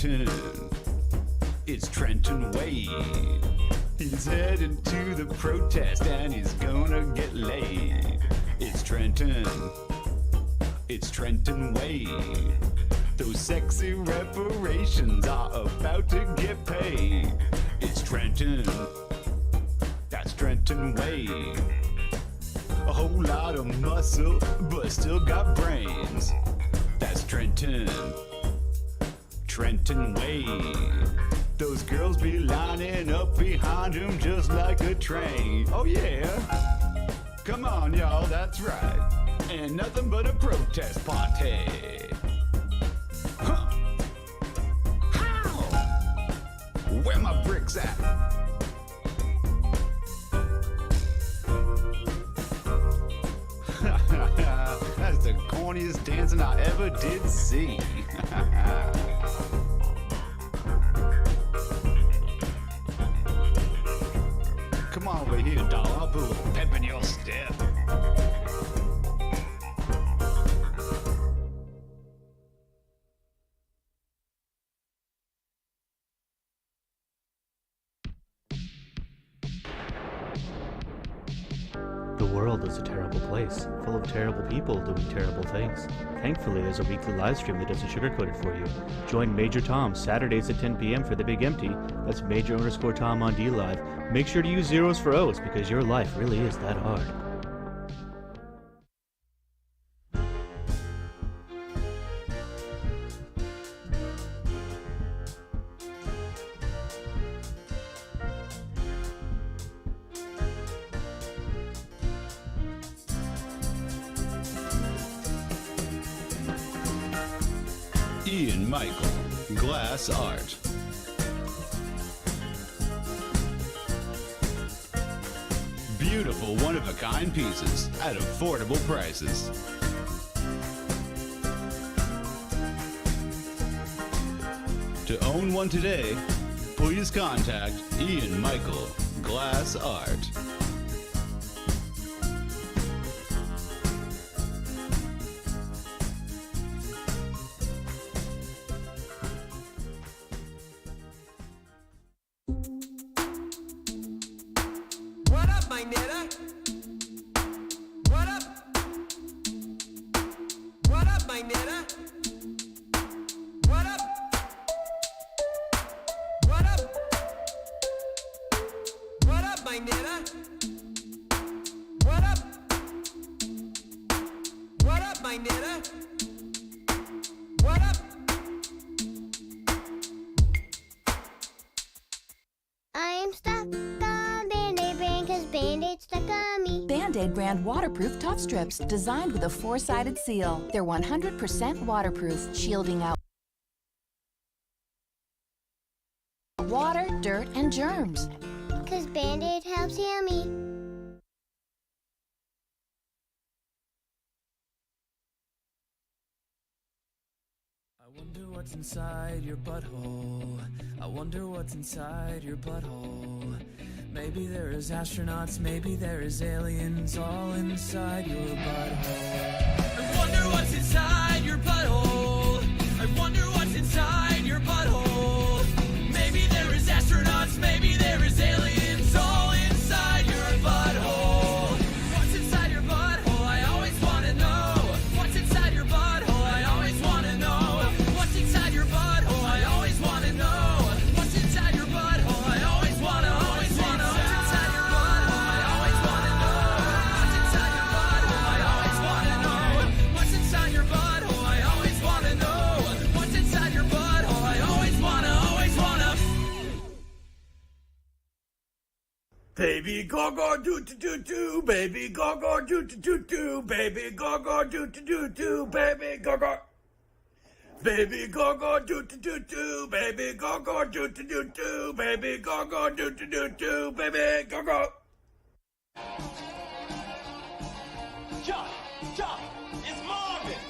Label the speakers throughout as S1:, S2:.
S1: Trenton. It's Trenton Wade. He's heading to the protest and he's gonna get laid. It's Trenton. It's Trenton Wade. Those sexy reparations are about to get paid. It's Trenton. That's Trenton Wade. A whole lot of muscle, but still got brains. That's Trenton. Trenton Wade. Those girls be lining up behind him just like a train. Oh yeah. Come on, y'all, that's right. And nothing but a protest party. Huh. How? Where my bricks at? That's the corniest dancing I ever did see. Come on over here, doll. I'll put a little pep in your step.
S2: The world is a terrible place, full of terrible people doing terrible things. Thankfully, there's a weekly live stream that doesn't sugarcoat it for you. Join Major Tom Saturdays at 10 p.m. for The Big Empty. That's Major_Tom on D Live. Make sure to use zeros for O's because your life really is that hard.
S1: Ian Michael, Glass Art. Beautiful one-of-a-kind pieces at affordable prices. To own one today, please contact Ian Michael, Glass Art.
S3: What up, my knitter? What up? What up, my knitter? What up? What up? What up, my knitter? What up? What up, my knitter? What up?
S4: I'm stuck on Band-Aid brand 'cause Band-Aid stuck on me.
S5: Band-Aid brand waterproof top strips designed with a 4-sided seal. They're 100% waterproof, shielding out water, dirt, and germs.
S4: 'Cause Band-Aid helps heal me.
S6: I wonder what's inside your butthole. I wonder what's inside your butthole. Maybe there is astronauts, maybe there is aliens all inside your butthole. I wonder what's inside your butthole. I wonder what's inside your butthole. Maybe there is astronauts, maybe there is aliens all inside your butthole. What's inside your butthole? I always want to know. What's inside your butthole? I always want to know. What's inside your butthole? I always want to know. What's inside your butthole? I always want to, always want to. What's inside your butthole? I always want to know. What's inside your butthole? I always want to know. What's inside your butthole? I always want to know. What's inside your butthole? I always want to, always want to.
S7: Baby go do do do do, baby go do do do do, baby go do do do do, baby go. Baby go do do do do, baby go do do do do, baby go do do do do, baby go.
S8: Chuck, Chuck, it's Marvin,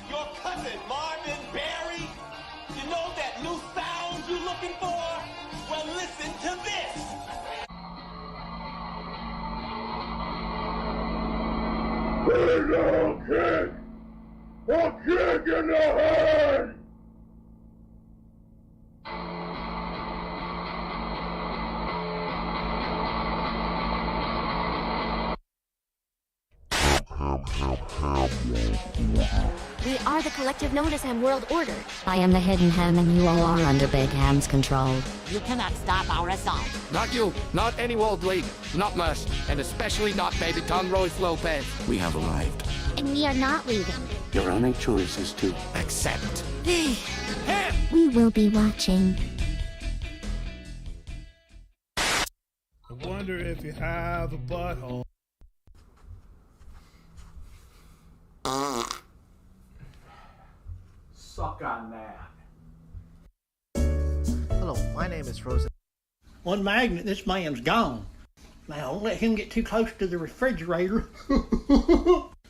S8: your cousin Marvin Barry. You know that new sound you looking for? Well, listen to this.
S7: Little kick! A kick in the head!
S9: We are the collective known as Ham World Order.
S10: I am the Hidden Ham and you all are under Big Ham's control.
S11: You cannot stop our assault.
S12: Not you, not any World League, not Mush, and especially not Baby Tom Royce Lopez.
S13: We have arrived.
S4: And we are not leaving.
S13: Your only choice is to accept.
S4: We will be watching.
S14: I wonder if you have a butthole.
S15: Suck on that.
S16: Hello, my name is Rosen.
S17: One magnet, this man's gone. Now, don't let him get too close to the refrigerator.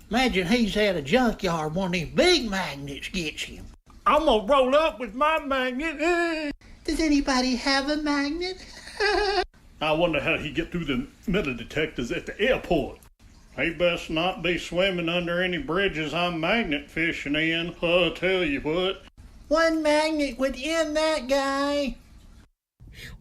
S17: Imagine he's at a junkyard, one of these big magnets gets him. I'm gonna roll up with my magnet. Does anybody have a magnet?
S7: I wonder how he get through the metal detectors at the airport. He best not be swimming under any bridges I'm magnet fishing in. I'll tell you what.
S17: One magnet would end that guy.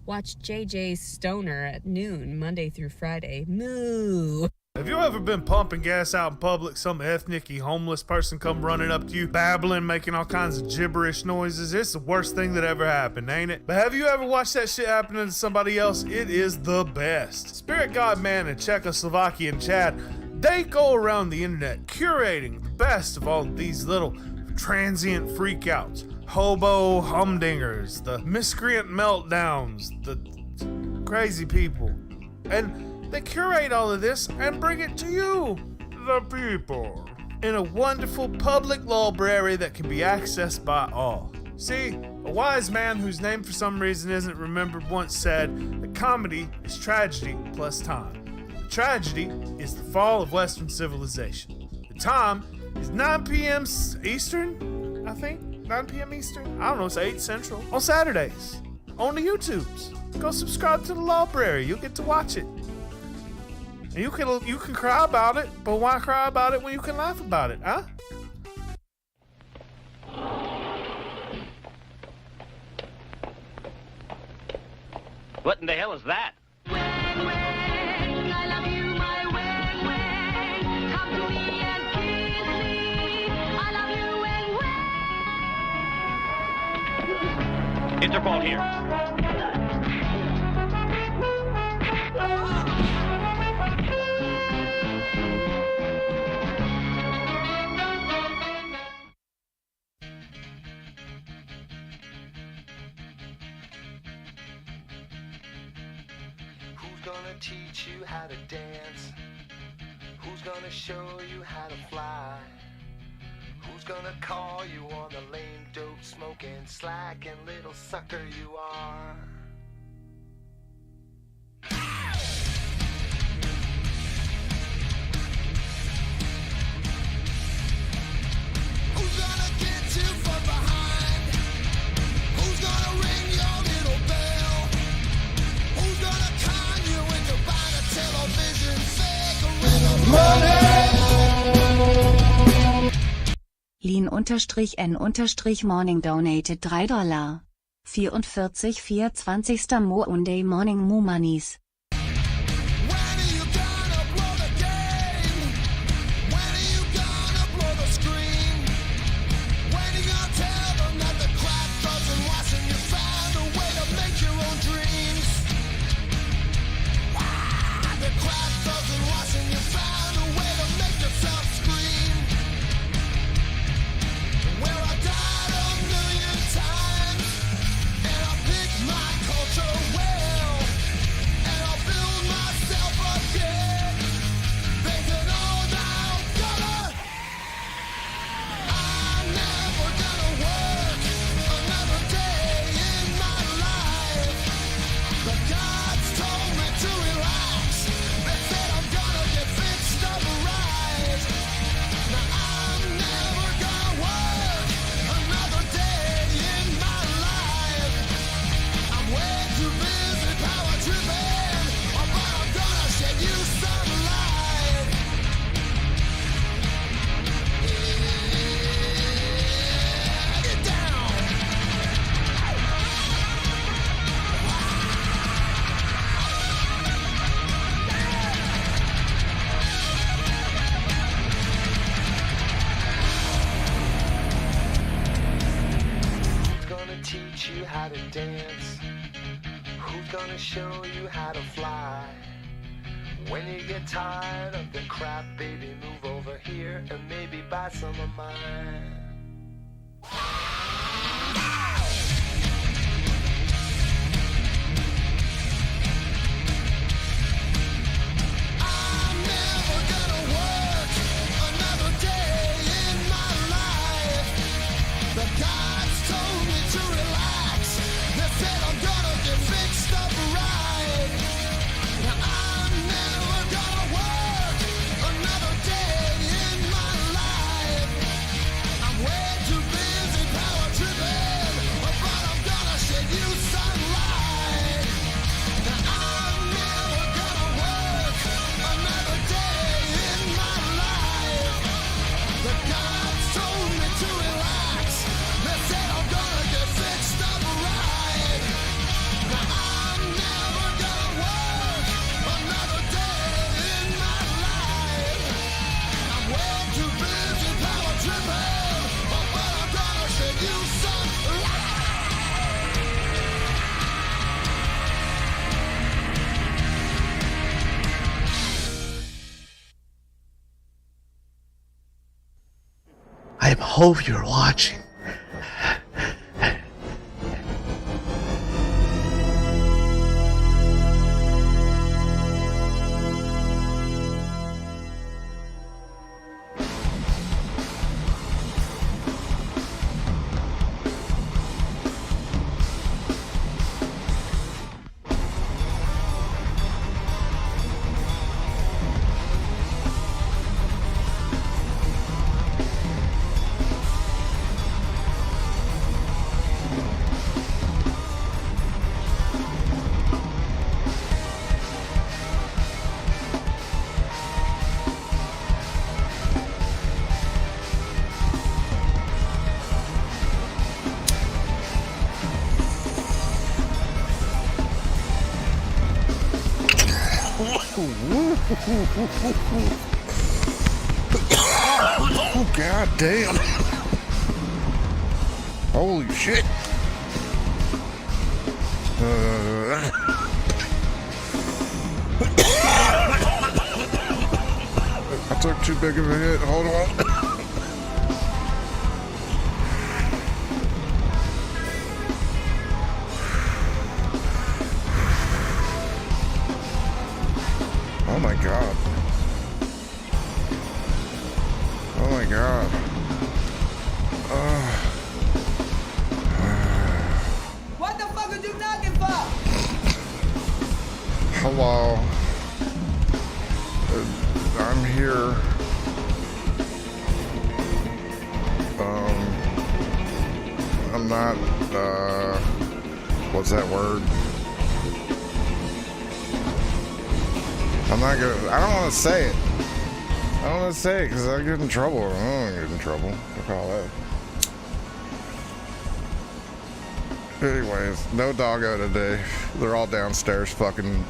S18: Watch JJ Stoner at noon, Monday through Friday. Moo!
S14: Have you ever been pumping gas out in public, some ethnic-y homeless person come running up to you, babbling, making all kinds of gibberish noises? It's the worst thing that ever happened, ain't it? But have you ever watched that shit happening to somebody else? It is the best. Spirit God Man and Czechoslovakian Chad, they go around the internet curating the best of all these little transient freakouts, hobo humdingers, the miscreant meltdowns, the crazy people. And they curate all of this and bring it to you, the people, in a wonderful public library that can be accessed by all. See, a wise man whose name for some reason isn't remembered once said that comedy is tragedy plus time. The tragedy is the fall of Western civilization. The time is 9 p.m. Eastern, I think? 9 p.m. Eastern? I don't know, it's 8 Central. On Saturdays. On the YouTubes. Go subscribe to the library. You'll get to watch it. And you can cry about it, but why cry about it when you can laugh about it, huh?
S8: What in the hell is that? Interpol here.
S19: Teach you how to dance? Who's gonna show you how to fly? Who's gonna call you on the lame dope smoking slacking little sucker you are? Who's gonna get you from behind? Who's gonna ring your little bell? Who's gonna con you into buying a television fake
S20: Lean_N_Morning donated $3. 44 Moooonday Morning Moo Moneys.
S15: dance? Who's gonna show you how to fly? When you get tired of the crap, baby, move over here and maybe buy some of mine.
S16: I hope you're watching.
S21: Oh, god damn. Holy shit. I took too big of a hit. Hold on. Oh my god. Oh my god.
S3: What the fuck are you knocking for?
S21: Hello. I'm here. I'm not, what's that word? I'm not gonna, I don't want to say it. I don't want to say it because I get in trouble. I don't want to get in trouble. Look at all that. Anyways, no doggo today. They're all downstairs fucking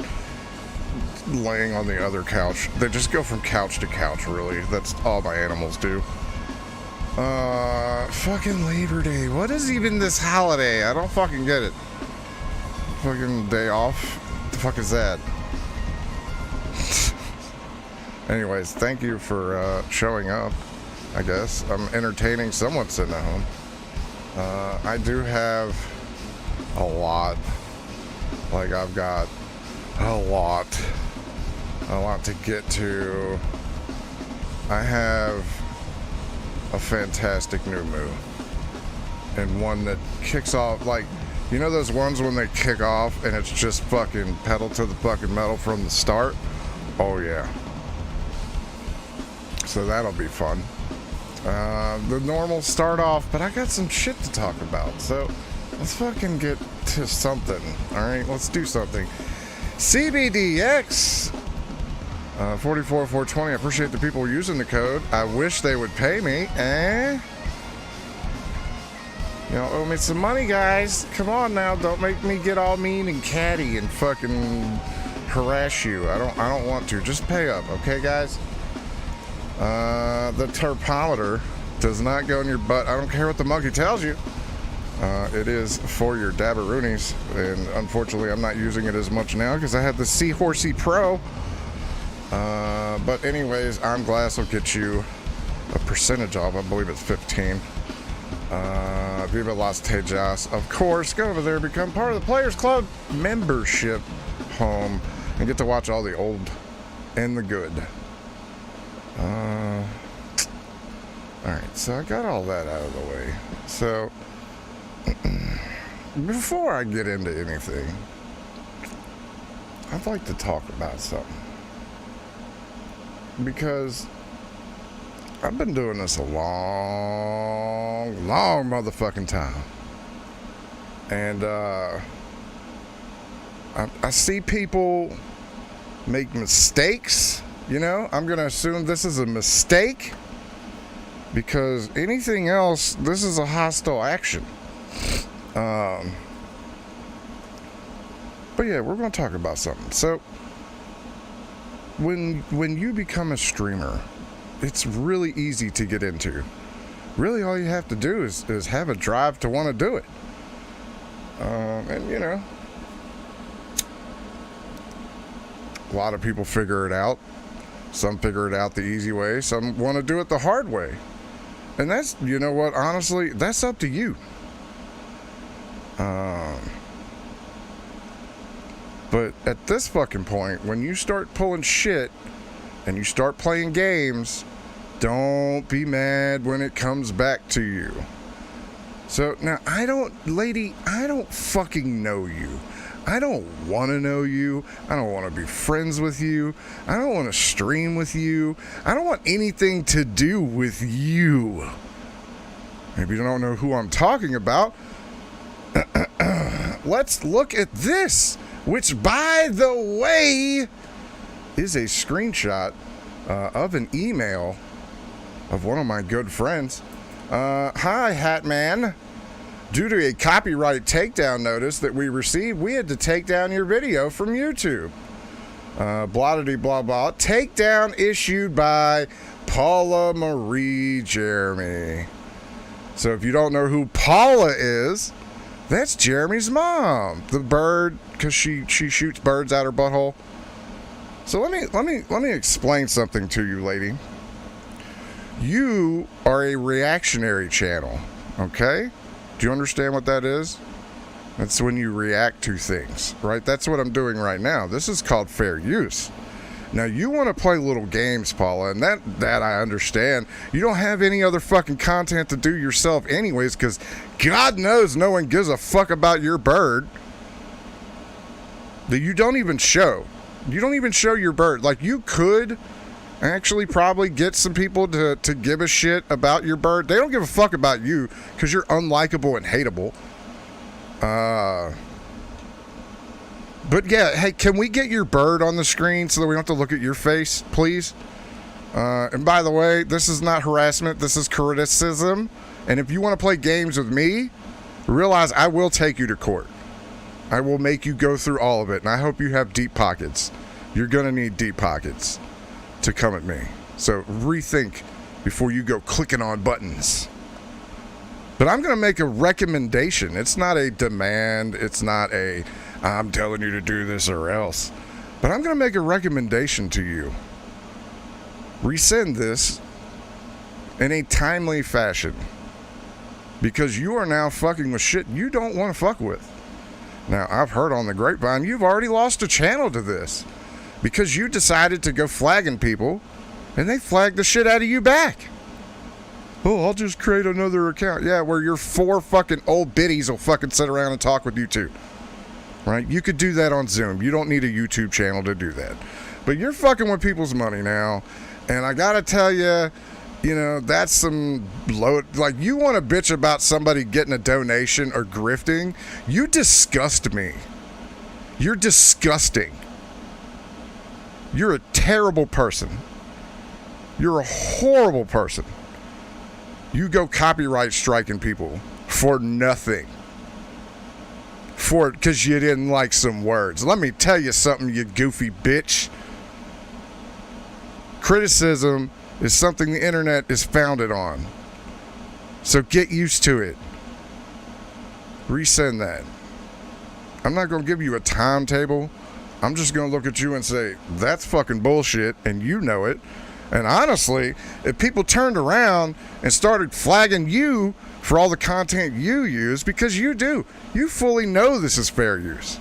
S21: laying on the other couch. They just go from couch to couch, really. That's all my animals do. Fucking Labor Day. What is even this holiday? I don't fucking get it. Fucking day off? What the fuck is that? Anyways, thank you for showing up, I guess. I'm entertaining someone sitting at home. I do have a lot. Like, I've got a lot to get to. I have a fantastic new Moo. And one that kicks off, like, you know those ones when they kick off and it's just fucking pedal to the fucking metal from the start? Oh, yeah. So that'll be fun. The normal start off, but I got some shit to talk about. So let's fucking get to something. Alright, let's do something. CBDX 44420. I appreciate the people using the code. I wish they would pay me. You know, owe me some money, guys. Come on now, don't make me get all mean and catty and fucking harass you. I don't want to. Just pay up, okay, guys? The terpometer does not go in your butt. I don't care what the monkey tells you. It is for your dabberoonies, and unfortunately I'm not using it as much now because I have the Seahorsey Pro. But anyways, Glass will get you a percentage off. I believe it's 15. Viva Las Tejas. Of course, go over there, become part of the Players Club membership home, and get to watch all the old and the good. Alright, so I got all that out of the way. So, before I get into anything, I'd like to talk about something. Because I've been doing this a long motherfucking time. And I see people make mistakes, you know? I'm going to assume this is a mistake because anything else, this is a hostile action. But yeah, we're going to talk about something. So, when you become a streamer, it's really easy to get into. Really, all you have to do is have a drive to want to do it. And you know, a lot of people figure it out. Some figure it out the easy way. Some want to do it the hard way. And that's, you know what, honestly, that's up to you. But at this fucking point, when you start pulling shit and you start playing games, don't be mad when it comes back to you. So now, I don't fucking know you. I don't want to know you. I don't want to be friends with you. I don't want to stream with you. I don't want anything to do with you. Maybe you don't know who I'm talking about. Let's look at this, which, by the way, is a screenshot of an email of one of my good friends. Hi, Hatman. Due to a copyright takedown notice that we received, we had to take down your video from YouTube. Blah-de-dee blah blah. Takedown issued by Paula Marie Jeremy. So if you don't know who Paula is, that's Jeremy's mom. The bird, because she shoots birds out her butthole. So let me explain something to you, lady. You are a reactionary channel, okay? Do you understand what that is? That's when you react to things, right? That's what I'm doing right now. This is called fair use. Now, you want to play little games, Paula, and that I understand. You don't have any other fucking content to do yourself anyways, because God knows no one gives a fuck about your bird that you don't even show. You don't even show your bird. Like, you could actually probably get some people to give a shit about your bird. They don't give a fuck about you because you're unlikable and hateable. But yeah, hey, can we get your bird on the screen so that we don't have to look at your face, please? And by the way, this is not harassment. This is criticism. And if you want to play games with me, realize I will take you to court. I will make you go through all of it. And I hope you have deep pockets. You're going to need deep pockets to come at me. So rethink before you go clicking on buttons. But I'm going to make a recommendation. It's not a demand. It's not a, I'm telling you to do this or else. But I'm going to make a recommendation to you. Resend this in a timely fashion. Because you are now fucking with shit you don't want to fuck with. Now, I've heard on the grapevine, you've already lost a channel to this. Because you decided to go flagging people, and they flagged the shit out of you back. Oh, I'll just create another account. Yeah, where your 4 fucking old biddies will fucking sit around and talk with you too. Right? You could do that on Zoom. You don't need a YouTube channel to do that. But you're fucking with people's money now. And I gotta tell you, you know, that's some low... Like, you want to bitch about somebody getting a donation or grifting? You disgust me. You're disgusting. You're a terrible person. You're a horrible person. You go copyright striking people for nothing. Because you didn't like some words. Let me tell you something, you goofy bitch. Criticism is something the internet is founded on. So get used to it. resend that. I'm not going to give you a timetable. I'm just going to look at you and say, that's fucking bullshit, and you know it. And honestly, if people turned around and started flagging you for all the content you use, because you do, you fully know this is fair use.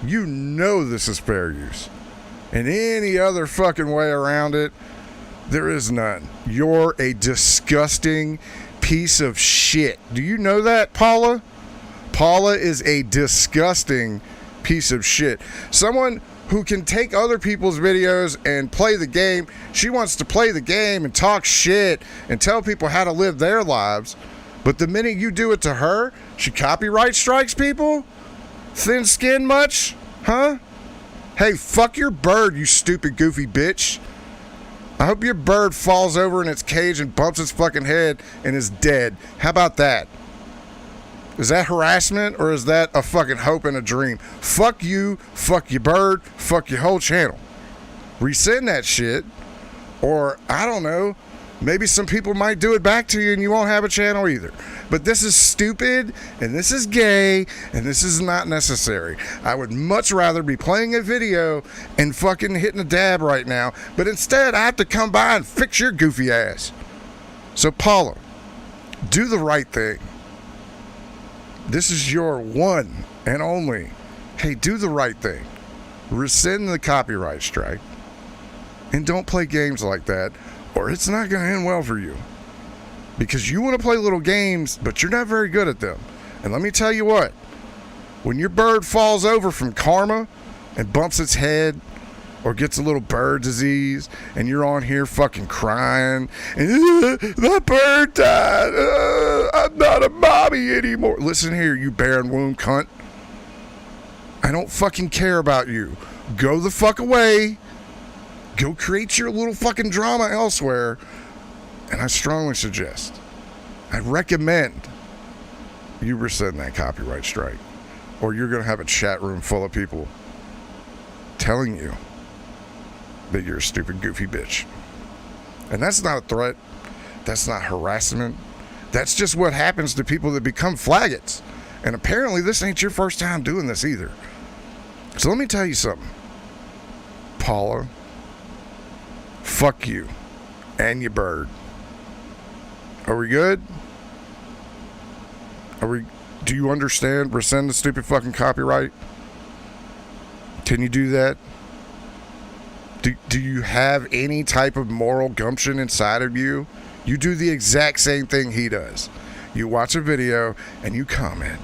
S21: You know this is fair use. And any other fucking way around it, there is none. You're a disgusting piece of shit. Do you know that, Paula? Paula is a disgusting piece of shit. Someone who can take other people's videos and play the game. She wants to play the game and talk shit and tell people how to live their lives. But the minute you do it to her, she copyright strikes people? Thin skin much? Huh? Hey, fuck your bird, you stupid goofy bitch. I hope your bird falls over in its cage and bumps its fucking head and is dead. How about that? Is that harassment or is that a fucking hope and a dream? Fuck you, fuck your bird, fuck your whole channel. Resend that shit. Or, I don't know, maybe some people might do it back to you and you won't have a channel either. But this is stupid and this is gay and this is not necessary. I would much rather be playing a video and fucking hitting a dab right now. But instead, I have to come by and fix your goofy ass. So, Paula, do the right thing. This is your one and only. Hey, do the right thing. Rescind the copyright strike. And don't play games like that, or it's not going to end well for you. Because you want to play little games, but you're not very good at them. And let me tell you what. When your bird falls over from karma and bumps its head, or gets a little bird disease, and you're on here fucking crying, and that bird died, I'm not a mommy anymore. Listen here, you barren womb cunt. I don't fucking care about you. Go the fuck away. Go create your little fucking drama elsewhere. And I strongly suggest, I recommend you rescind that copyright strike, or you're going to have a chat room full of people telling you that you're a stupid, goofy bitch. And that's not a threat. That's not harassment. That's just what happens to people that become faggots. And apparently this ain't your first time doing this either. So let me tell you something. Paula, fuck you and your bird. Are we good? Do you understand? Rescind the stupid fucking copyright? Can you do that? Do you have any type of moral gumption inside of you? You do the exact same thing he does. You watch a video and you comment.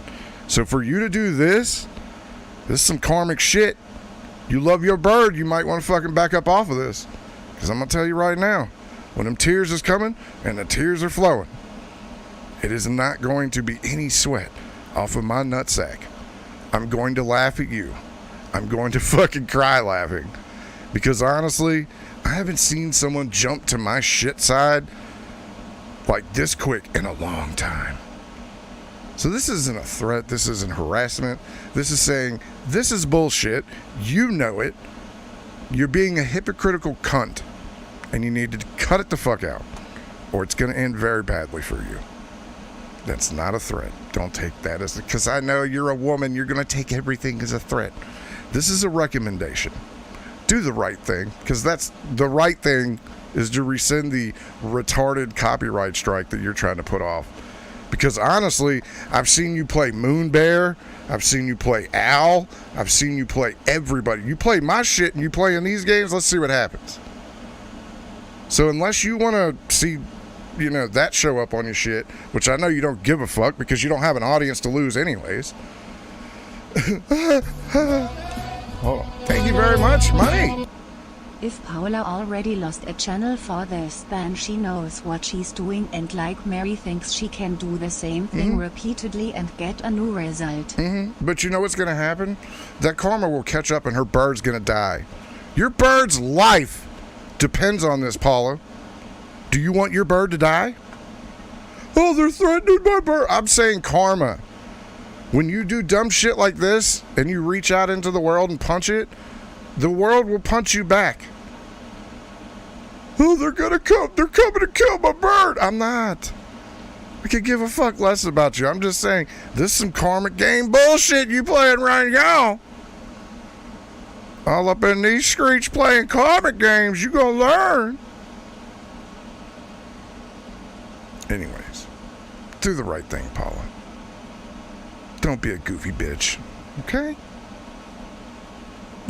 S21: So for you to do this is some karmic shit. You love your bird, you might want to fucking back up off of this. Because I'm going to tell you right now, when them tears is coming and the tears are flowing, it is not going to be any sweat off of my nutsack. I'm going to laugh at you. I'm going to fucking cry laughing. Because honestly, I haven't seen someone jump to my shit side like this quick in a long time. So this isn't a threat. This isn't harassment. This is saying, this is bullshit. You know it. You're being a hypocritical cunt. And you need to cut it the fuck out. Or it's going to end very badly for you. That's not a threat. Don't take that as... Because I know you're a woman. You're going to take everything as a threat. This is a recommendation. Do the right thing, because that's the right thing, is to rescind the retarded copyright strike that you're trying to put off. Because honestly, I've seen you play Moooonday, I've seen you play Owl, I've seen you play everybody. You play my shit and you play in these games, let's see what happens. So unless you want to see, you know, that show up on your shit, which I know you don't give a fuck because you don't have an audience to lose anyways. Oh, thank you very much, money.
S20: If Paula already lost a channel for this, then she knows what she's doing, and like Mary thinks she can do the same thing repeatedly and get a new result.
S21: But you know what's going to happen? That karma will catch up and her bird's going to die. Your bird's life depends on this, Paula. Do you want your bird to die? Oh, they're threatening my bird. I'm saying karma. When you do dumb shit like this and you reach out into the world and punch it, the world will punch you back. Oh, they're gonna come. They're coming to kill my bird. I'm not. I could give a fuck less about you. I'm just saying, this is some karmic game bullshit you playing right now. All up in these streets playing karmic games, you gonna learn. Anyways, do the right thing, Paula. Don't be a goofy bitch, okay?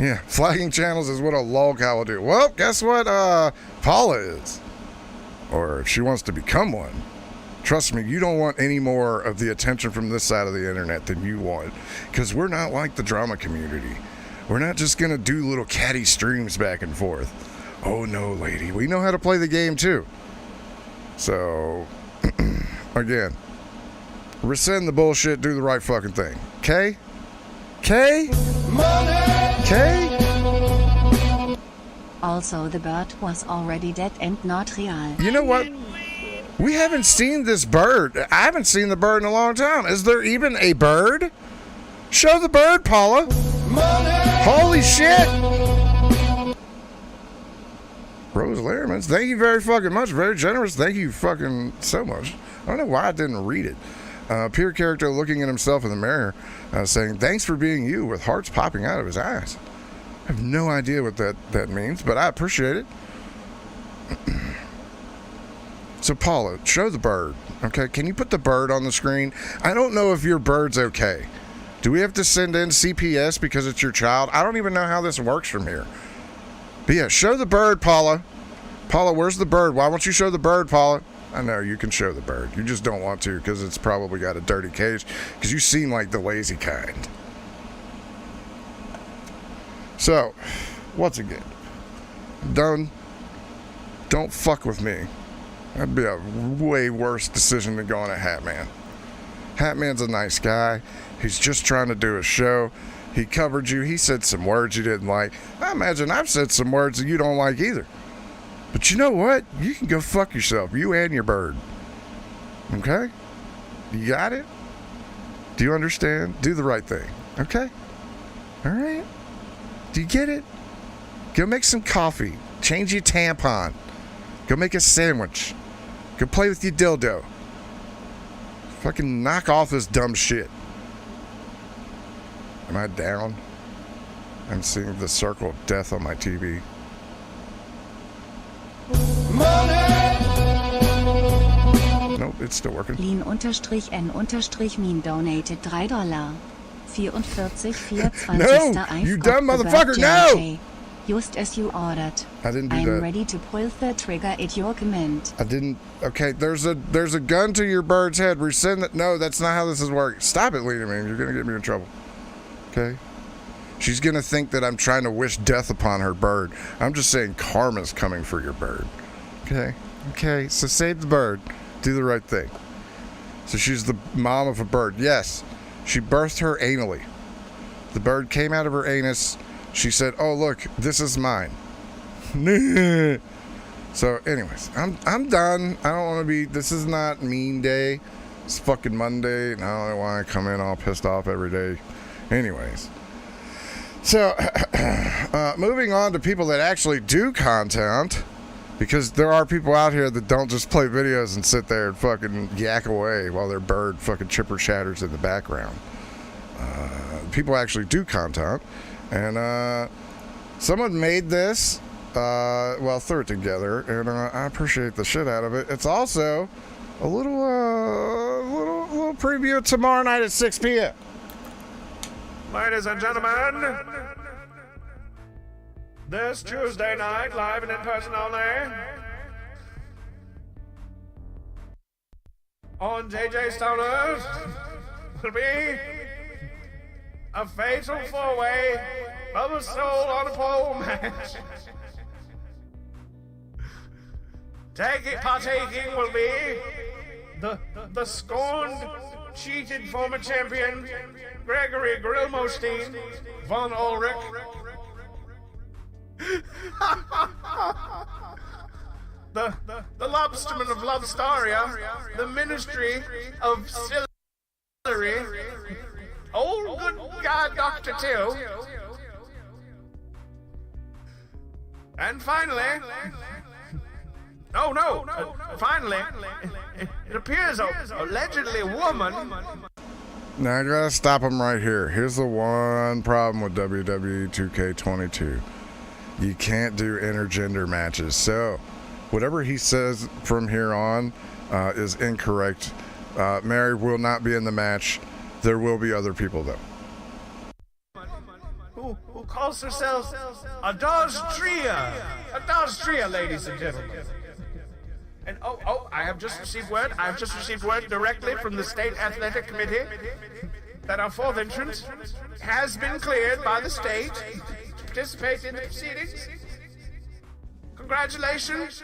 S21: Yeah, flagging channels is what a lolcow will do. Well, guess what Paula is? Or if she wants to become one. Trust me, you don't want any more of the attention from this side of the internet than you want. Because we're not like the drama community. We're not just going to do little catty streams back and forth. Oh no, lady. We know how to play the game too. So, again, rescind the bullshit, do the right fucking thing. Okay? Okay? Okay?
S20: Also, the bird was already dead and not real.
S21: You know what? We haven't seen this bird. I haven't seen the bird in a long time. Is there even a bird? Show the bird, Paula. Holy shit. Rose Lehrmans, thank you very fucking much. Very generous. Thank you fucking so much. I don't know why I didn't read it. Peer character looking at himself in the mirror, saying, thanks for being you, with hearts popping out of his eyes. I have no idea what that means, but I appreciate it. So, Paula, show the bird, okay? Can you put the bird on the screen? I don't know if your bird's okay. Do we have to send in CPS because it's your child? I don't even know how this works from here. But yeah, show the bird, Paula. Paula, where's the bird? Why won't you show the bird, Paula? I know, you can show the bird. You just don't want to because it's probably got a dirty cage. Because you seem like the lazy kind. So, once again, don't fuck with me. That'd be a way worse decision than going to Hatman. Hatman's a nice guy. He's just trying to do a show. He covered you. He said some words you didn't like. I imagine I've said some words that you don't like either. But you know what? You can go fuck yourself. You and your bird. Okay? You got it? Do you understand? Do the right thing. Okay? All right? Do you get it? Go make some coffee. Change your tampon. Go make a sandwich. Go play with your dildo. Fucking knock off this dumb shit. Am I down? I'm seeing the circle of death on my TV. Nope, it's still working.
S20: Lean_N_Mean donated $3. 44,420.
S21: No! You dumb motherfucker, no!
S20: Just as you ordered.
S21: I didn't do
S20: I'm
S21: that.
S20: ready to pull the trigger at your command.
S21: I didn't. Okay, there's a gun to your bird's head. Rescind that. No, that's not how this is working. Stop it, Lena, man. You're gonna get me in trouble. Okay? She's gonna think that I'm trying to wish death upon her bird. I'm just saying karma's coming for your bird. Okay? Okay, so save the bird. Do the right thing. So she's the mom of a bird. Yes. She birthed her anally. The bird came out of her anus. She said, oh, look, this is mine. So, anyways, I'm done. I don't want to be, this is not mean day. It's fucking Monday, and I don't want to come in all pissed off every day. Anyways. So, moving on to people that actually do content, because there are people out here that don't just play videos and sit there and fucking yak away while their bird fucking chipper chatters in the background. People actually do content. And someone made this, threw it together, and I appreciate the shit out of it. It's also a little preview tomorrow night at 6 p.m.
S14: Ladies and gentlemen, this Tuesday night, live and in person only, on JJ Stoners, will be a fatal four-way Rubber Soul on a Pole match. Partaking will be the scorned, cheated former champion Gregory Grillmostein von Ulrich. the lobsterman of Lobstaria, the ministry of Sillery, old good God Dr. Till, and finally, Oh no! Finally, it appears allegedly a woman.
S21: Now I gotta stop him right here. Here's the one problem with WWE 2K22. You can't do intergender matches. So, whatever he says from here on is incorrect. Mary will not be in the match. There will be other people though.
S14: Who calls herself a Doztria, ladies and gentlemen. And I have just received word. Directly from the State Athletic Committee that our fourth entrant has been cleared by the state to participate in the proceedings. Congratulations,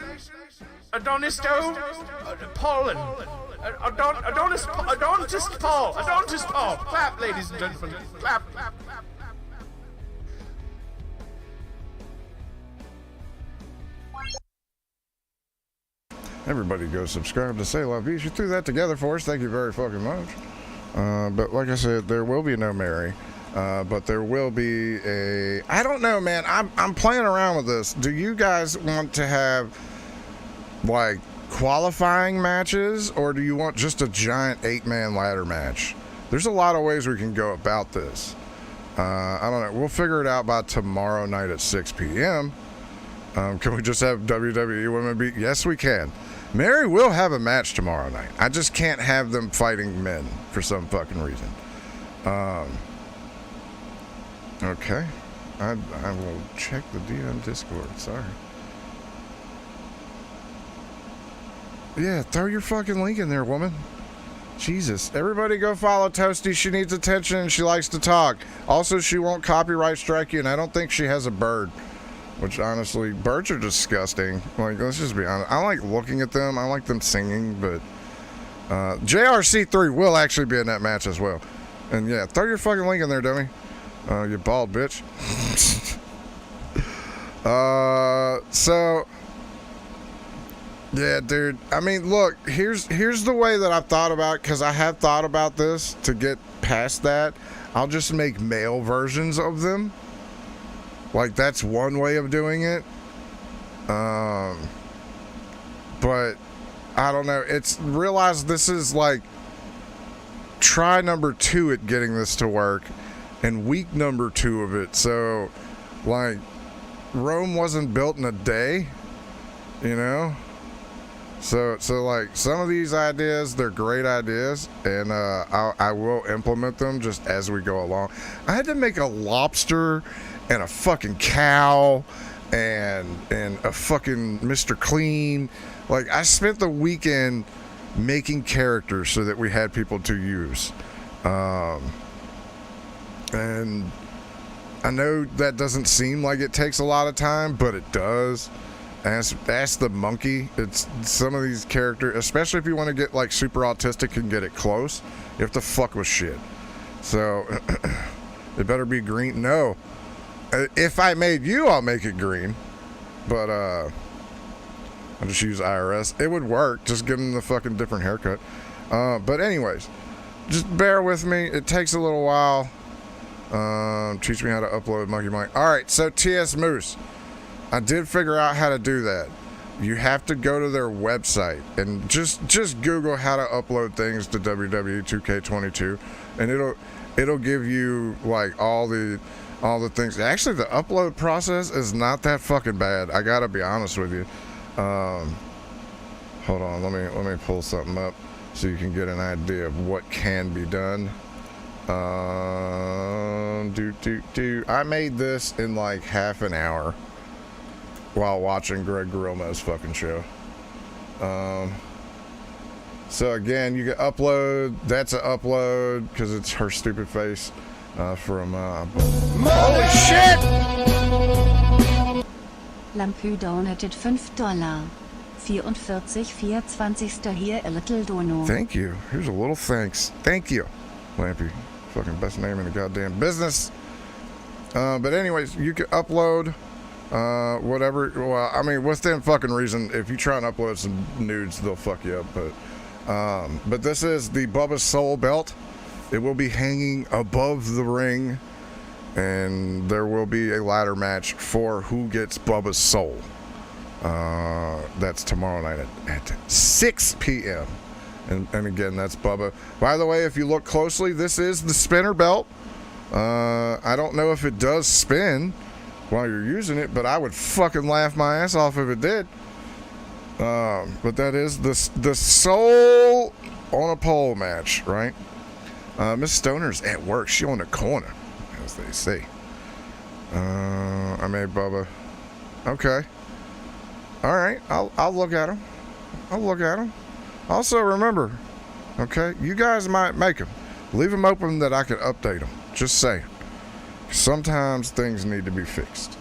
S14: Adonisto, Paul, and Adonis Paul. Clap, ladies and gentlemen. Clap.
S21: Everybody go subscribe to Say La Vie. You threw that together for us. Thank you very fucking much. But like I said, there will be no Mary. But there will be a... I don't know, man. I'm playing around with this. Do you guys want to have, like, qualifying matches? Or do you want just a giant 8-man ladder match? There's a lot of ways we can go about this. I don't know. We'll figure it out by tomorrow night at 6 p.m. Can we just have WWE women beat? Yes, we can. Mary will have a match tomorrow night. I just can't have them fighting men for some fucking reason. Okay. I will check the DM Discord. Sorry. Yeah, throw your fucking link in there, woman. Jesus. Everybody go follow Toasty. She needs attention and she likes to talk. Also, she won't copyright strike you, and I don't think she has a bird. Which, honestly, birds are disgusting. Like, let's just be honest. I like looking at them. I like them singing, but JRC3 will actually be in that match as well. And, yeah, throw your fucking link in there, dummy. You bald bitch. So, yeah, dude. I mean, look, here's the way that I've thought about it, because I have thought about this to get past that. I'll just make male versions of them. Like, that's one way of doing it. But I don't know. Realize this is like try number 2 at getting this to work and week number 2 of it. So, like, Rome wasn't built in a day, you know? So like, some of these ideas, they're great ideas, and I will implement them just as we go along. I had to make a lobster and a fucking cow and a fucking Mr. Clean. Like, I spent the weekend making characters so that we had people to use. And I know that doesn't seem like it takes a lot of time, but it does. Ask the monkey. It's some of these characters, especially if you want to get like super autistic and get it close, you have to fuck with shit. So it better be green. No. If I made you, I'll make it green. But I'll just use IRS. It would work. Just give them the fucking different haircut. But anyways, just bear with me. It takes a little while. Teach me how to upload Monkey Mike. All right, so TS Moose. I did figure out how to do that. You have to go to their website and just Google how to upload things to WWE 2K22, and it'll give you like all the things. Actually, the upload process is not that fucking bad. I gotta be honest with you. Hold on, let me pull something up so you can get an idea of what can be done. I made this in like half an hour while watching Greg Grilmo's fucking show. So again, you can upload. That's an upload because it's her stupid face from. Holy shit!
S20: Lampu donated $5. 44,420 here, a little dono.
S21: Thank you. Here's a little thanks. Thank you, Lampy. Fucking best name in the goddamn business. But anyways, you can upload whatever. Well, I mean, within fucking reason. If you try and upload some nudes, they'll fuck you up. But this is the Bubba's Soul belt. It will be hanging above the ring, and there will be a ladder match for who gets Bubba's Soul. That's tomorrow night at 6 p.m. And again, that's Bubba. By the way, if you look closely, this is the spinner belt. I don't know if it does spin while you're using it, but I would fucking laugh my ass off if it did. But that is the soul on a pole match, right? Miss Stoner's at work. She on the corner, as they say. I made Bubba. Okay. All right. I'll look at him. I'll look at him. Also, remember, okay, you guys might make them. Leave them open that I can update them. Just saying. Sometimes things need to be fixed.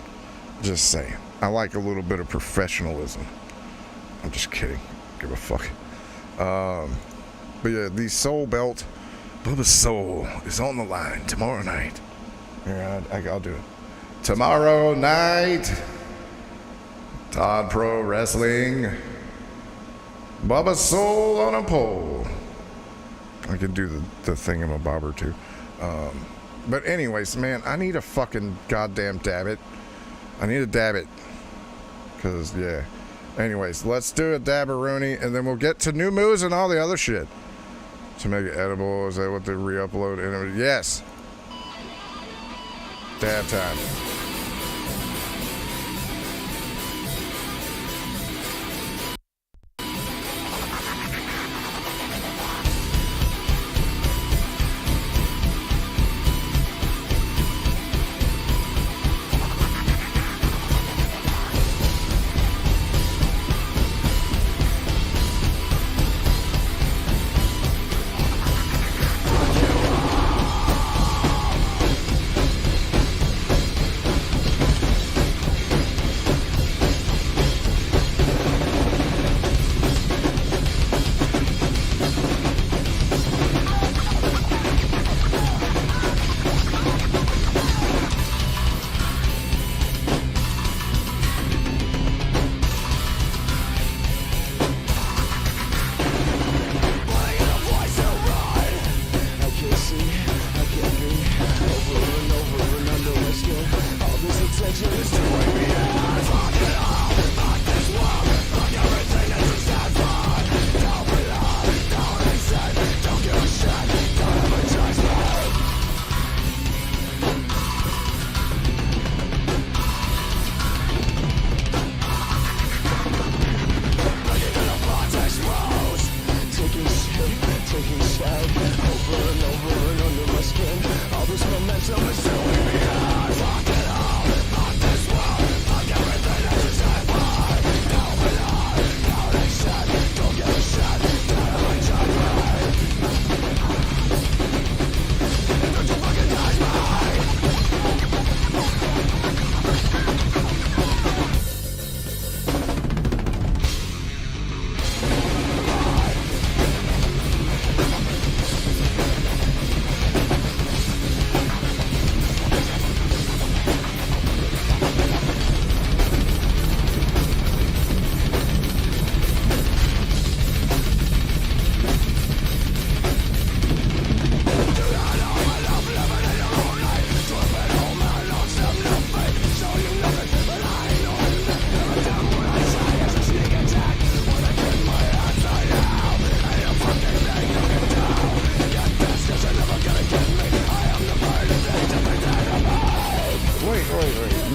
S21: Just saying. I like a little bit of professionalism. I'm just kidding. Give a fuck. But yeah, the soul belt, Bubba's soul is on the line tomorrow night. Yeah, I'll do it. Tomorrow night, Todd Pro Wrestling. Bubba's soul on a pole. I can do the thingamabobber too. But anyways, man, I need a fucking goddamn dab it. I need a dab it. Cause yeah. Anyways, let's do a dabberoonie and then we'll get to new moves and all the other shit. To make it edible, is that what they re-upload? Yes. Dab time.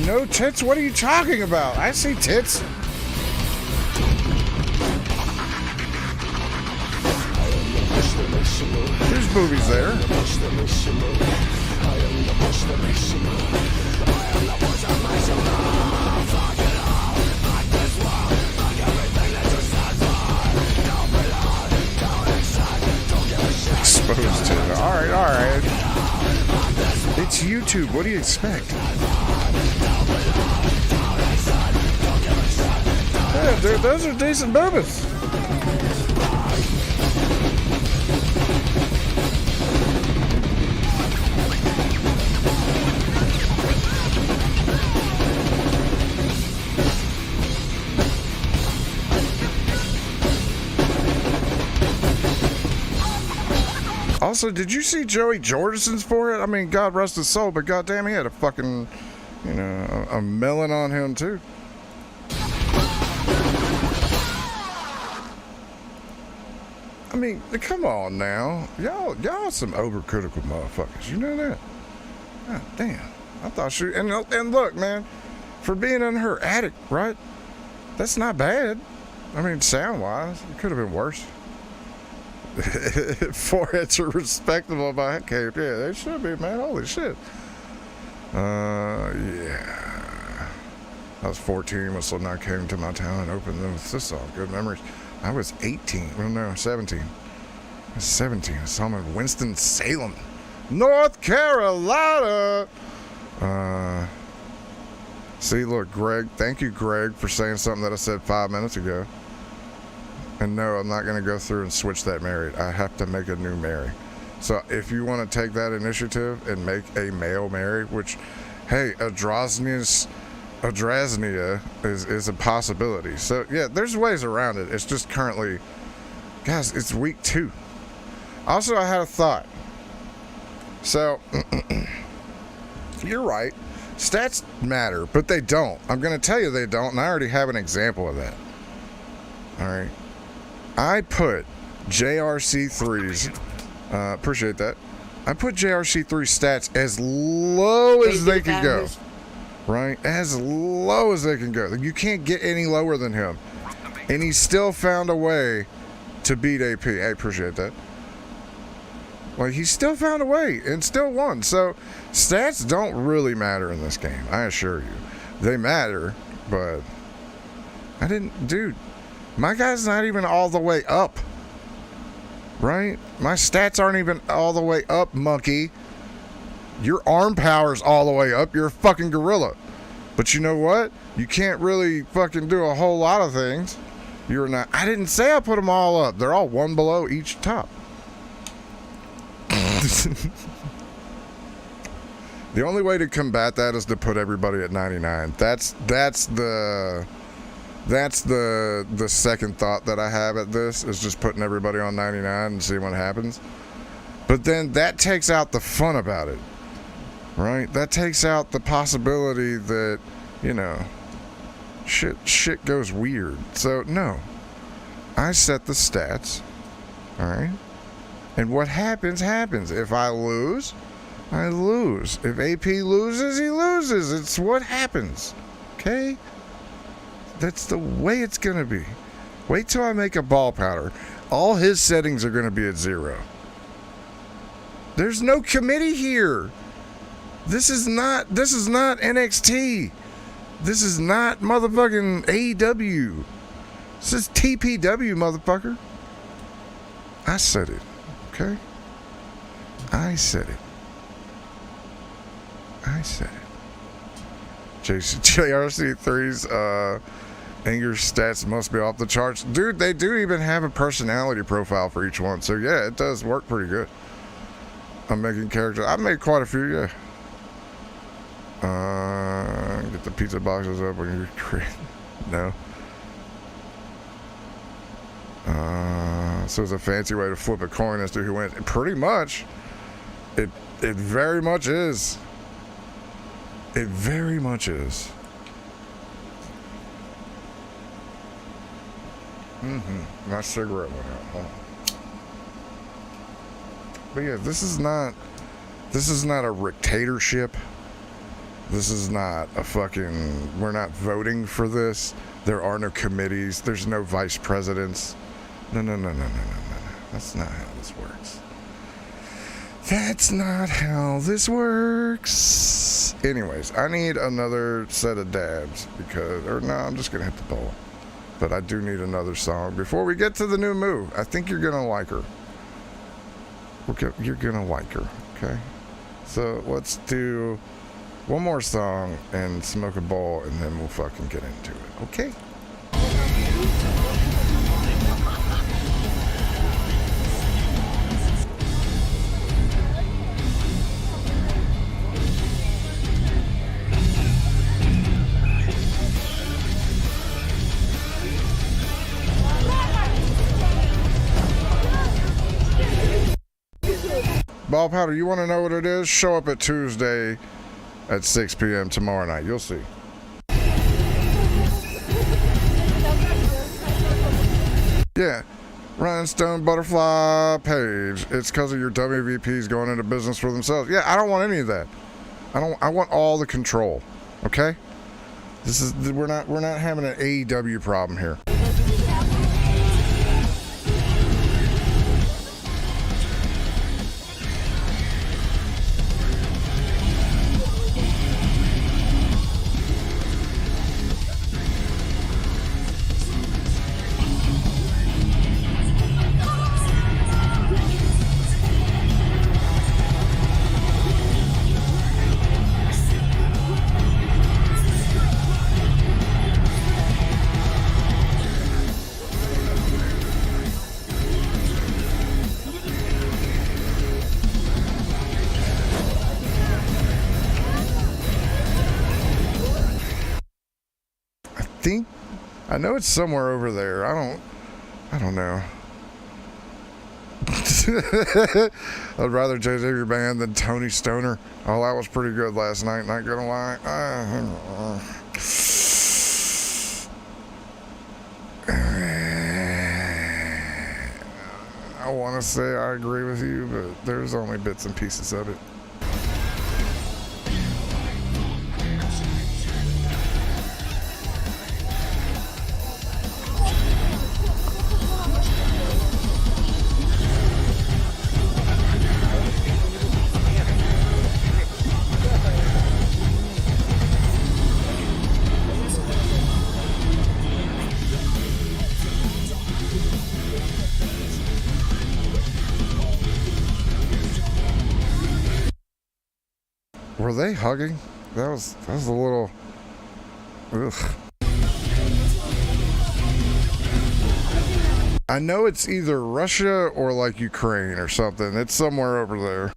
S21: No tits? What are you talking about? I see tits. There's boobies there. Exposed to it. All right. It's YouTube. What do you expect? Yeah, those are decent bourbons. Also, did you see Joey Jordison's for it? I mean, God rest his soul, but goddamn, he had a fucking, a melon on him too. mean, come on now. Y'all some overcritical motherfuckers. You know that? God damn. I thought she... And look, man. For being in her attic, right? That's not bad. I mean, sound-wise, it could have been worse. Foreheads are respectable by that cave. Yeah, they should be, man. Holy shit. Yeah. I was 14 when Slipknot came to my town and opened them with this song. Good memories. I was 18. Well, no, 17. I was 17. I saw him in Winston-Salem, North Carolina. See, look, Greg. Thank you, Greg, for saying something that I said 5 minutes ago. And no, I'm not going to go through and switch that Mary. I have to make a new Mary. So if you want to take that initiative and make a male Mary, which, hey, Adrasnia is a possibility. So yeah, there's ways around it. It's just currently, guys, it's week 2. Also, I had a thought. So you're right. Stats matter, but they don't. I'm going to tell you they don't, and I already have an example of that. All right. I put JRC3's, appreciate that. I put JRC3 stats as low as they can go. Right? As low as they can go. You can't get any lower than him. And he still found a way to beat AP. I appreciate that. Like, he still found a way and still won. So, stats don't really matter in this game. I assure you. They matter, but dude, my guy's not even all the way up. Right? My stats aren't even all the way up, monkey. Your arm power's all the way up. You're a fucking gorilla. But you know what? You can't really fucking do a whole lot of things. You're not. I didn't say I put them all up. They're all one below each top. The only way to combat that is to put everybody at 99. That's the second thought that I have at this, is just putting everybody on 99 and seeing what happens. But then that takes out the fun about it, right? That takes out the possibility that, you know, shit goes weird. So no, I set the stats, all right? And what happens, happens. If I lose, I lose. If AP loses, he loses. It's what happens, okay? That's the way it's going to be. Wait till I make a ball powder. All his settings are going to be at 0. There's no committee here. This is not NXT. This is not motherfucking AEW. This is TPW, motherfucker. I said it, okay? I said it. JRC3's anger stats must be off the charts. Dude, they do even have a personality profile for each one. So yeah, it does work pretty good. I'm making characters. I've made quite a few, yeah. Get the pizza boxes up when you create. No. So it's a fancy way to flip a coin as to who wins. Pretty much. It very much is. It very much is. My cigarette went out. Hold on. But yeah, this is not a dictatorship. This is not a fucking, we're not voting for this. There are no committees. There's no vice presidents. No. That's not how this works. That's not how this works. Anyways, I need another set of dabs I'm just going to hit the bowl. But I do need another song before we get to the new move. I think you're going to like her. You're going to like her, okay? So let's do one more song and smoke a bowl, and then we'll fucking get into it, okay? Ball powder, you want to know what it is? Show up at Tuesday at 6 p.m. tomorrow night. You'll see. Yeah. Rhinestone Butterfly page. It's because of your WVPs going into business for themselves. Yeah, I don't want any of that. I want all the control. Okay? We're not having an AEW problem here. I know it's somewhere over there. I don't know. I'd rather JJ Band than Tony Stoner. Oh, that was pretty good last night, not gonna lie. I want to say I agree with you, but there's only bits and pieces of it. Were they hugging? That was a little. Ugh. I know it's either Russia or like Ukraine or something. It's somewhere over there.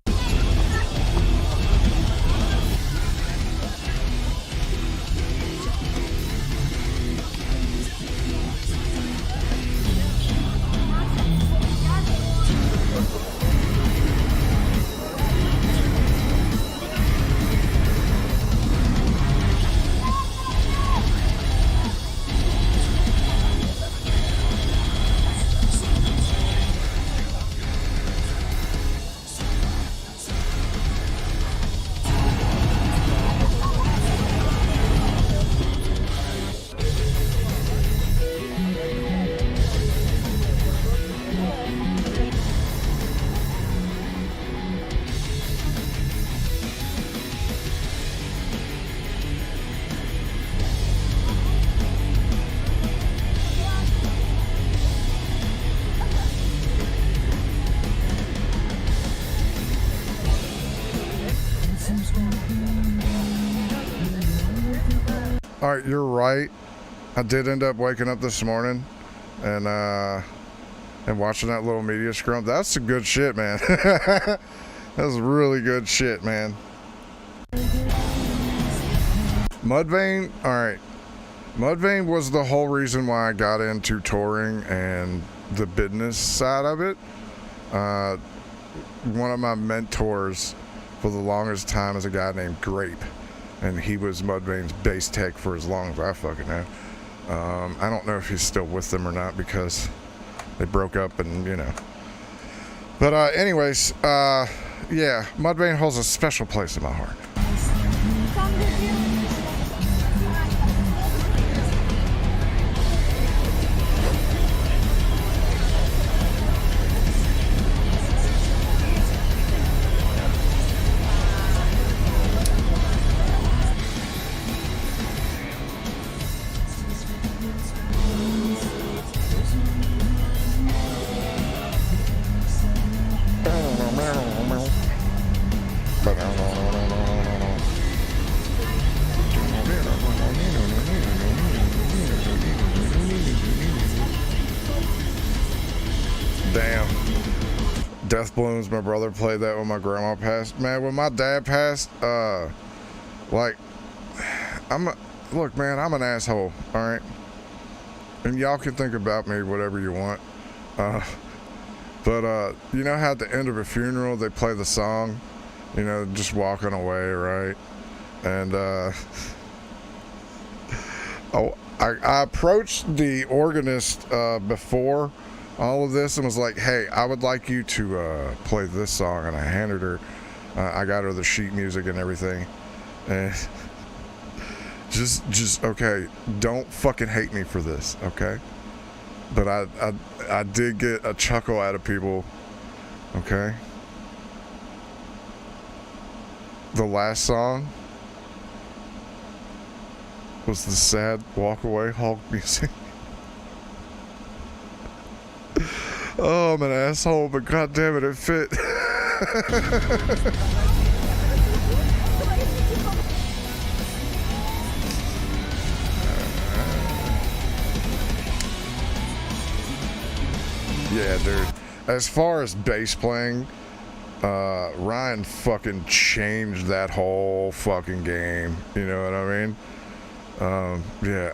S21: All right, you're right. I did end up waking up this morning and watching that little media scrum. That's some good shit, man. That's really good shit, man. Mudvayne, all right. Mudvayne was the whole reason why I got into touring and the business side of it. One of my mentors for the longest time is a guy named Grape. And he was Mudvayne's bass tech for as long as I fucking know. I don't know if he's still with them or not because they broke up and, you know. But anyways, yeah, Mudvayne holds a special place in my heart. Damn. Death Blooms, my brother played that when my grandma passed. Man, when my dad passed, like, look, man, I'm an asshole, all right? And y'all can think about me whatever you want. But you know how at the end of a funeral they play the song, you know, just walking away, right? And I approached the organist before all of this and was like, hey, I would like you to play this song. And I handed her, I got her the sheet music and everything. And just okay, don't fucking hate me for this, okay? But I did get a chuckle out of people, okay? The last song was the sad walk away Hulk music. Oh, I'm an asshole, but goddammit, it fit. Yeah, dude. As far as bass playing, Ryan fucking changed that whole fucking game. You know what I mean? Yeah,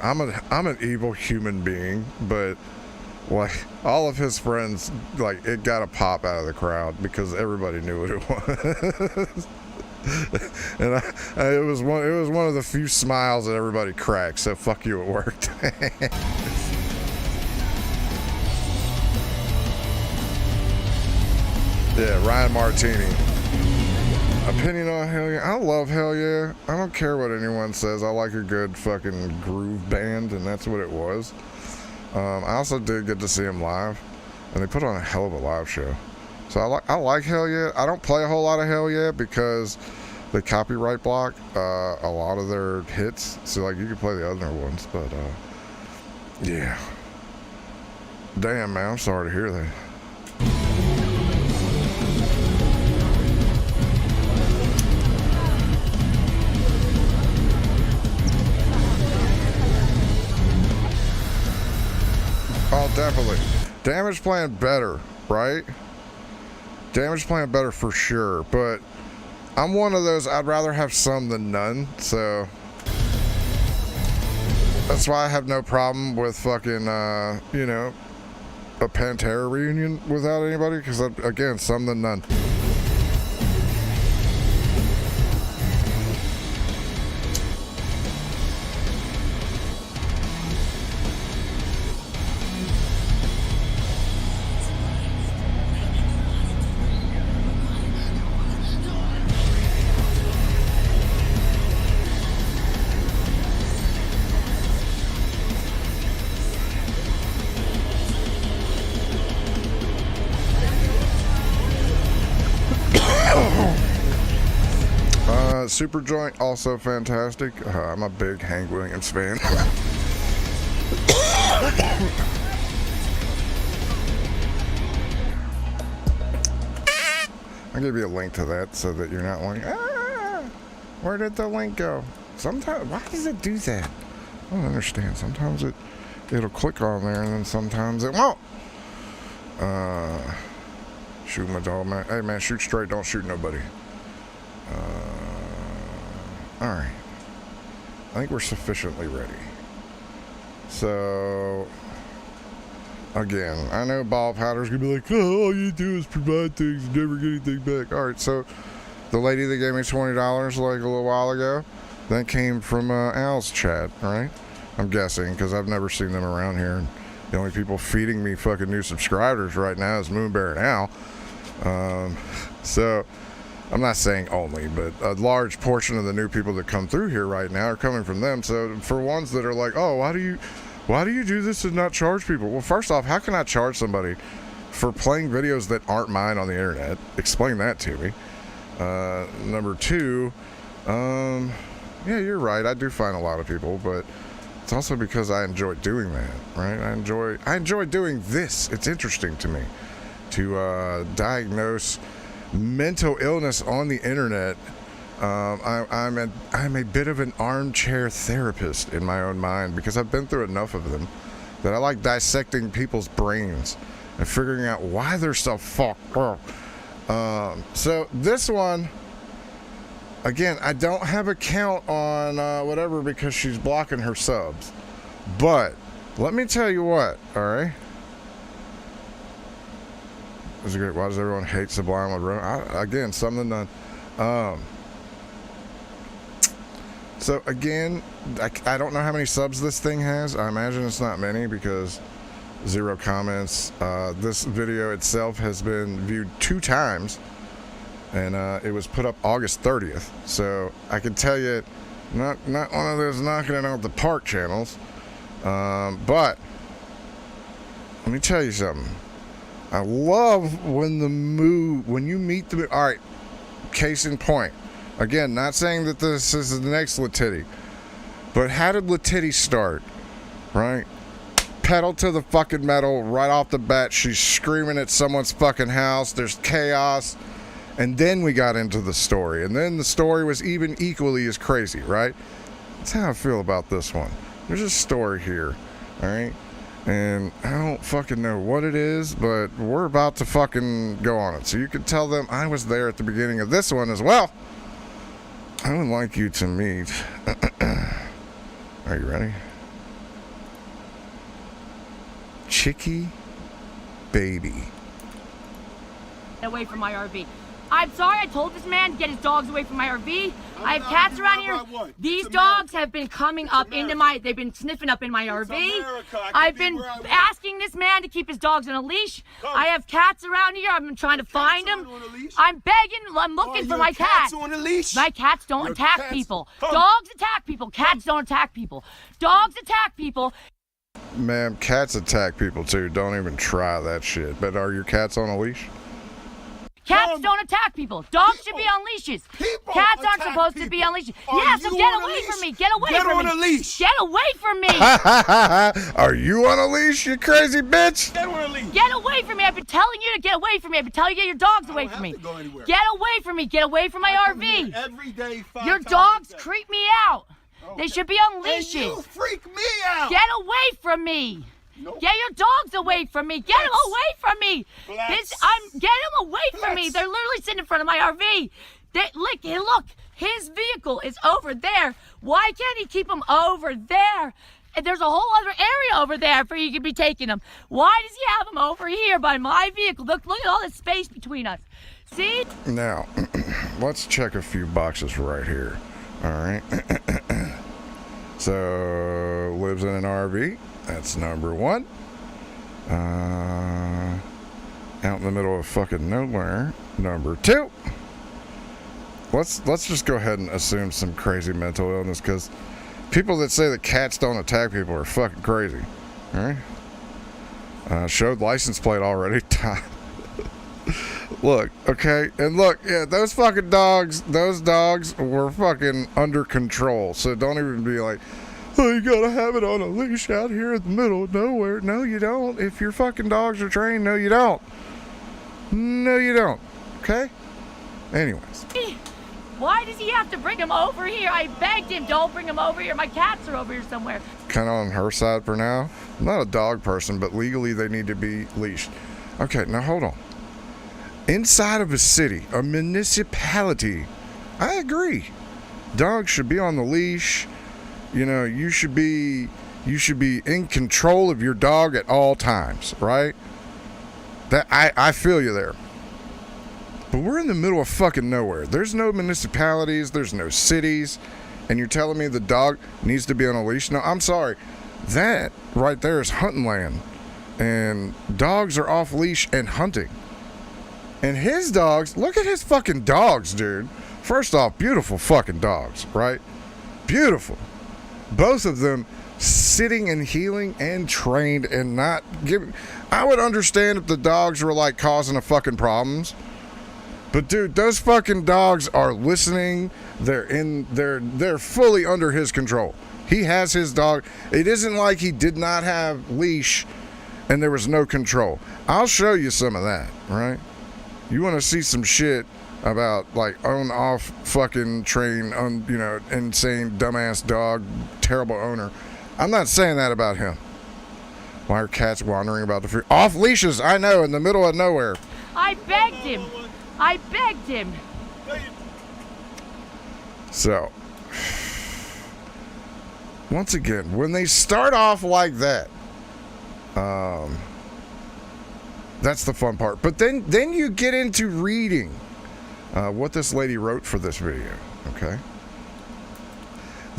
S21: I'm an evil human being, but like all of his friends, like it got a pop out of the crowd because everybody knew what it was. And it was one of the few smiles that everybody cracked. So fuck you, it worked. Yeah, Ryan Martini. Opinion on Hell Yeah? I love Hell Yeah. I don't care what anyone says. I like a good fucking groove band, and that's what it was. I also did get to see him live, and they put on a hell of a live show. So I like Hell Yeah. I don't play a whole lot of Hell Yeah because they copyright block a lot of their hits. So like you can play the other ones, but yeah. Damn, man, I'm sorry to hear that. Oh, definitely. Damage playing better, right? Damage playing better for sure, but I'm one of those, I'd rather have some than none, so that's why I have no problem with fucking, you know, a Pantera reunion without anybody, because, again, some than none. Super Joint, also fantastic. I'm a big Hank Williams fan. I'll give you a link to that so that you're not like, where did the link go? Sometimes, why does it do that? I don't understand. Sometimes it'll click on there and then sometimes it won't. Shoot my dog, man. Hey, man, shoot straight. Don't shoot nobody. Alright. I think we're sufficiently ready. So, again, I know ball powder's gonna be like, oh, all you do is provide things and never get anything back. Alright, so the lady that gave me $20 like a little while ago, that came from Al's chat, right? I'm guessing, because I've never seen them around here. And the only people feeding me fucking new subscribers right now is Moonbear and Al. So, I'm not saying only, but a large portion of the new people that come through here right now are coming from them. So for ones that are like, oh, why do you do this and not charge people? Well, first off, how can I charge somebody for playing videos that aren't mine on the internet? Explain that to me. Number two, yeah, you're right. I do find a lot of people, but it's also because I enjoy doing that, right? I enjoy doing this. It's interesting to me to diagnose mental illness on the internet. I'm a bit of an armchair therapist in my own mind because I've been through enough of them that I like dissecting people's brains and figuring out why they're so fucked up. So this one, again, I don't have a count on whatever because she's blocking her subs, but let me tell you what, all right? Is it great? Why does everyone hate Sublime with Rome? Again, something done. So again, I don't know how many subs this thing has. I imagine it's not many because 0 comments. This video itself has been viewed 2 times, and it was put up August 30th. So I can tell you, not one of those knocking it out the park channels. But let me tell you something. I love when you meet the, all right, case in point. Again, not saying that this is the next Latitty, but how did Latitty start, right? Pedal to the fucking metal right off the bat. She's screaming at someone's fucking house. There's chaos. And then we got into the story. And then the story was even equally as crazy, right? That's how I feel about this one. There's a story here, all right? And I don't fucking know what it is, but we're about to fucking go on it. So you can tell them I was there at the beginning of this one as well. I would like you to meet. Are you ready? Chicky Baby.
S2: Away from my RV. I'm sorry I told this man to get his dogs away from my RV. I have cats around here. These dogs have been coming up into they've been sniffing up in my RV. I've been asking this man to keep his dogs on a leash. I have cats around here. I've been trying to find them. I'm begging, I'm looking for my cat. My cats don't attack people. Dogs attack people. Cats don't attack people. Dogs attack people.
S21: Ma'am, cats attack people too. Don't even try that shit. But are your cats on a leash?
S2: Cats don't attack people. Dogs should be on leashes. Cats aren't supposed to be on leashes. Yeah, so get away from me. Get away from me. Get on a leash. Get away from me.
S21: Are you on a leash, you crazy bitch?
S2: Get on a leash. Get away from me. I've been telling you to get away from me. I've been telling you to get your dogs away from me. Get away from me. Get away from my RV.
S22: Every day,
S2: your dogs creep me out. They should be on leashes.
S22: And you freak me out.
S2: Get away from me. Nope. Get your dogs away from me. Get them away from me. Get them away from me. They're literally sitting in front of my RV. Look, his vehicle is over there. Why can't he keep them over there? And there's a whole other area over there for you to be taking them. Why does he have them over here by my vehicle? Look at all this space between us. See?
S21: Now, let's check a few boxes right here. All right. So, lives in an RV. That's number 1. Out in the middle of fucking nowhere. Number 2. Let's just go ahead and assume some crazy mental illness, because people that say that cats don't attack people are fucking crazy. All right. Showed license plate already. Look, okay, and look, yeah, those dogs were fucking under control. So don't even be like, oh, you gotta have it on a leash out here in the middle of nowhere. No, you don't. If your fucking dogs are trained, no, you don't. No, you don't. Okay? Anyways.
S2: Why does he have to bring him over here? I begged him, don't bring him over here. My cats are over here somewhere.
S21: Kind of on her side for now. I'm not a dog person, but legally they need to be leashed. Okay, now hold on. Inside of a city, a municipality, I agree. Dogs should be on the leash. You know, you should be in control of your dog at all times, right? That I feel you there. But we're in the middle of fucking nowhere. There's no municipalities, there's no cities, and you're telling me the dog needs to be on a leash? No, I'm sorry. That right there is hunting land. And dogs are off leash and hunting. And his dogs, look at his fucking dogs, dude. First off, beautiful fucking dogs, right? Beautiful. Both of them sitting and healing and trained and not giving. I would understand if the dogs were like causing a fucking problems. But dude, those fucking dogs are listening. They're fully under his control. He has his dog. It isn't like he did not have leash and there was no control. I'll show you some of that, right? You want to see some shit about like on off fucking train, insane dumbass dog, terrible owner. I'm not saying that about him. Why are cats wandering about the free off leashes? I know, in the middle of nowhere.
S2: I begged him. I begged him.
S21: So, once again, when they start off like that, that's the fun part. But then you get into reading what this lady wrote for this video, okay?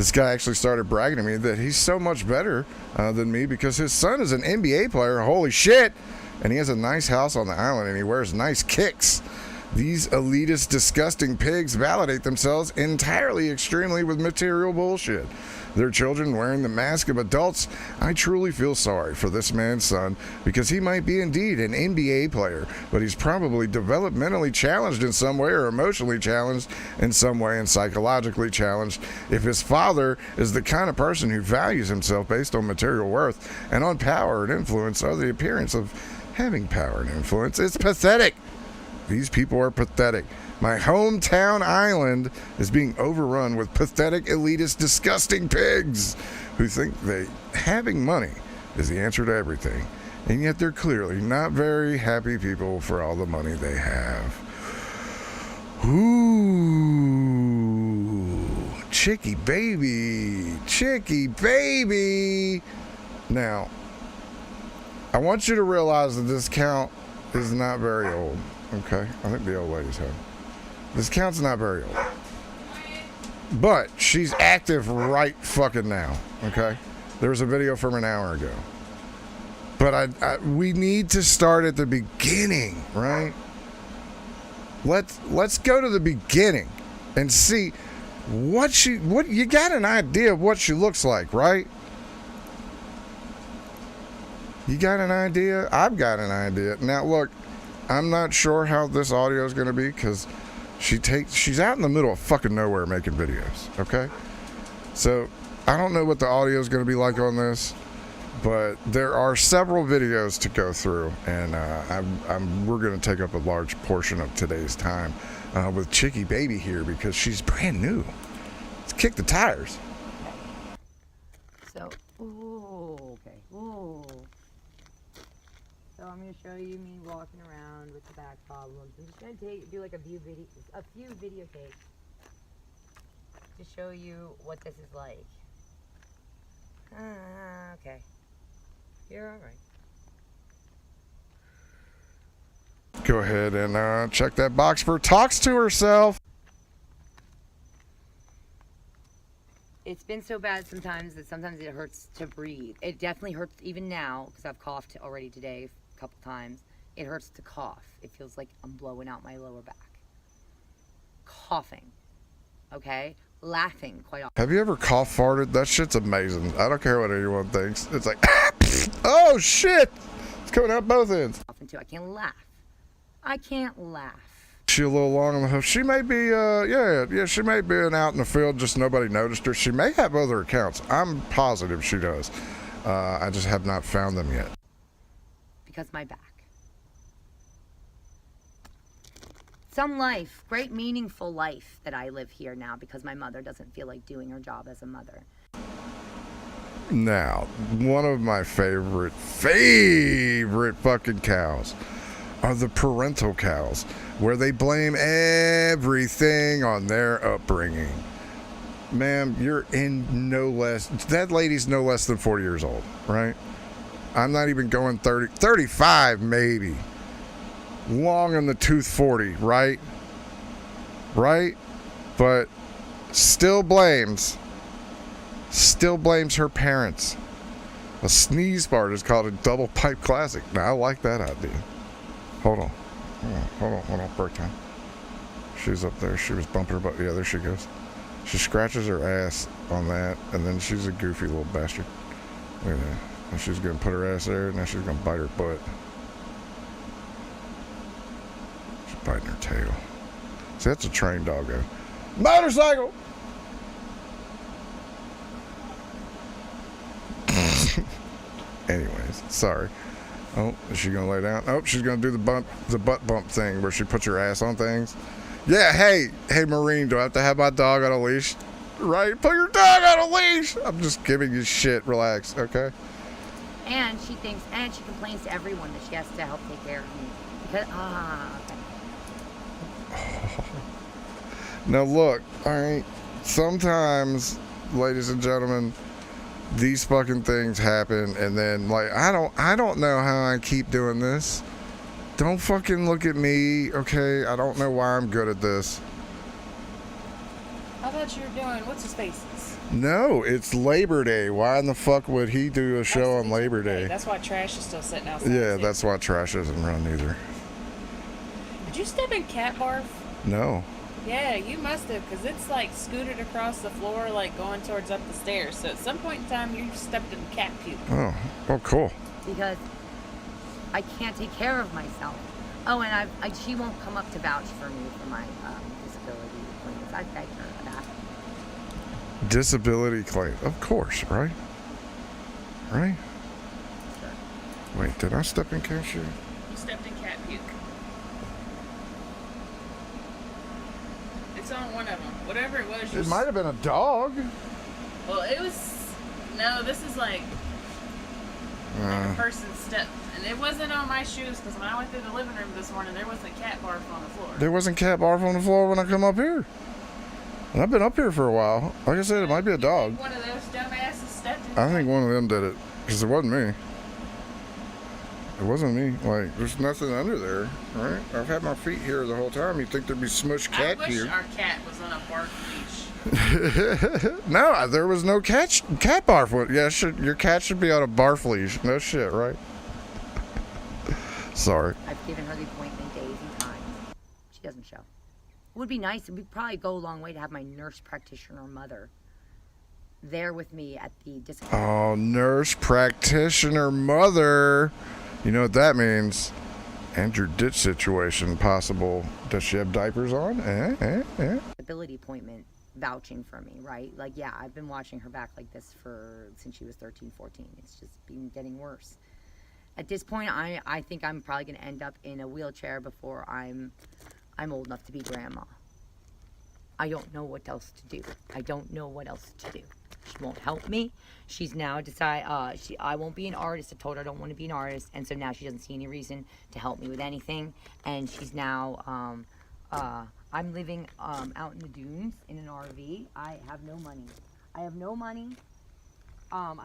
S21: This guy actually started bragging to me that he's so much better than me because his son is an NBA player. Holy shit. And he has a nice house on the island and he wears nice kicks. These elitist, disgusting pigs validate themselves entirely extremely with material bullshit. Their children wearing the mask of adults. I truly feel sorry for this man's son because he might be indeed an NBA player, but he's probably developmentally challenged in some way or emotionally challenged in some way and psychologically challenged if his father is the kind of person who values himself based on material worth and on power and influence or the appearance of having power and influence. It's pathetic. These people are pathetic. My hometown island is being overrun with pathetic, elitist, disgusting pigs who think having money is the answer to everything. And yet they're clearly not very happy people for all the money they have. Ooh, Chicky baby, Chicky baby. Now, I want you to realize that this count is not very old. Okay, I think the old lady's home. This count's not very old. But she's active right fucking now, okay? There was a video from an hour ago. But we need to start at the beginning, right? Let's go to the beginning and see what you got an idea of what she looks like, right? You got an idea? I've got an idea. Now look, I'm not sure how this audio is going to be because she's out in the middle of fucking nowhere making videos, okay? So I don't know what the audio is going to be like on this, but there are several videos to go through, and we're going to take up a large portion of today's time with Chicky Baby here because she's brand new. Let's kick the tires.
S2: So, okay. So I'm going to show you me walking around with the back problems. I'm just going to do like a few video takes to show you what this is like. Okay. You're all right.
S21: Go ahead and check that box for talks to herself.
S2: It's been so bad sometimes that sometimes it hurts to breathe. It definitely hurts even now because I've coughed already today a couple times. It hurts to cough. It feels like I'm blowing out my lower back. Coughing. Okay? Laughing quite often.
S21: Have you ever cough farted? That shit's amazing. I don't care what anyone thinks. It's like, oh shit! It's coming out both ends.
S2: Often too. I can't laugh. I can't laugh.
S21: She a little long on the hoof. She may be, she may be out in the field, just nobody noticed her. She may have other accounts. I'm positive she does. I just have not found them yet.
S2: Because my back. Some life, great meaningful life that I live here now because my mother doesn't feel like doing her job as a mother.
S21: Now, one of my favorite fucking cows are the parental cows, where they blame everything on their upbringing. Ma'am, you're that lady's no less than 40 years old, right? I'm not even going 30, 35 maybe. Long in the tooth 40, right? Right? But still blames her parents. A sneeze fart is called a double pipe classic. Now, I like that idea. Hold on, break time. She's up there. She was bumping her butt. Yeah, there she goes. She scratches her ass on that, and then she's a goofy little bastard. Look at that. And she's going to put her ass there, and now she's going to bite her butt. She's biting her tail. See, that's a trained doggo. Motorcycle! Anyways, sorry. Oh, is she gonna lay down? Oh, she's gonna do the butt bump thing where she puts her ass on things. Yeah, hey, Marine, do I have to have my dog on a leash? Right, put your dog on a leash. I'm just giving you shit. Relax, okay?
S2: And she complains to everyone that she has to help take care of me because okay.
S21: Now look, all right. Sometimes, ladies and gentlemen, these fucking things happen, and then like I don't know how I keep doing this. Don't fucking look at me, okay? I don't know why I'm good at this.
S2: How about you're doing what's his face?
S21: No, it's Labor Day. Why in the fuck would he do a show on Labor Day?
S18: That's why trash is still sitting outside.
S21: Yeah,
S18: too.
S21: that's why trash doesn't run either.
S18: Did you step in cat barf?
S21: No.
S18: Yeah, you must have, because it's like scooted across the floor, like going towards up the stairs. So at some point in time, you stepped in cat puke.
S21: Oh, cool.
S2: Because I can't take care of myself. Oh, and she won't come up to vouch for me for my disability claims. I begged her for that.
S21: Disability claim, of course, right? Right?
S2: Sure.
S21: Wait, did I step in cat shit?
S18: You stepped in cat puke. It's on one of them. Whatever it was.
S21: It might have been a dog.
S18: Well, it was. No, this is like a person's step. And it wasn't on my shoes, because when I went through the living room this morning, there wasn't cat barf on the floor.
S21: There wasn't cat barf on the floor when I come up here. And I've been up here for a while. Like I said, it might be a dog.
S18: One of those dumbasses stepped in.
S21: I think one of them did it, because it wasn't me. It wasn't me. Like, there's nothing under there, right? I've had my feet here the whole time. You'd think there'd be smushed cat
S18: I wish
S21: here.
S18: our cat was on a bark leash.
S21: No, there was no cat barf. Yeah, your cat should be on a barf leash. No shit, right? Sorry.
S2: I've given her the appointment days and times. She doesn't show. It would be nice. It would probably go a long way to have my nurse practitioner mother there with me at the discount.
S21: Oh, nurse practitioner mother. You know what that means? And your ditch situation possible. Does she have diapers on?
S2: Ability appointment vouching for me, right? Like, yeah, I've been watching her back like this since she was 13, 14. It's just been getting worse. At this point, I think I'm probably going to end up in a wheelchair before I'm old enough to be grandma. I don't know what else to do. I don't know what else to do. She won't help me. She's now decided I won't be an artist. I told her I don't want to be an artist, and so now she doesn't see any reason to help me with anything. And she's now I'm living out in the dunes in an RV. I have no money. I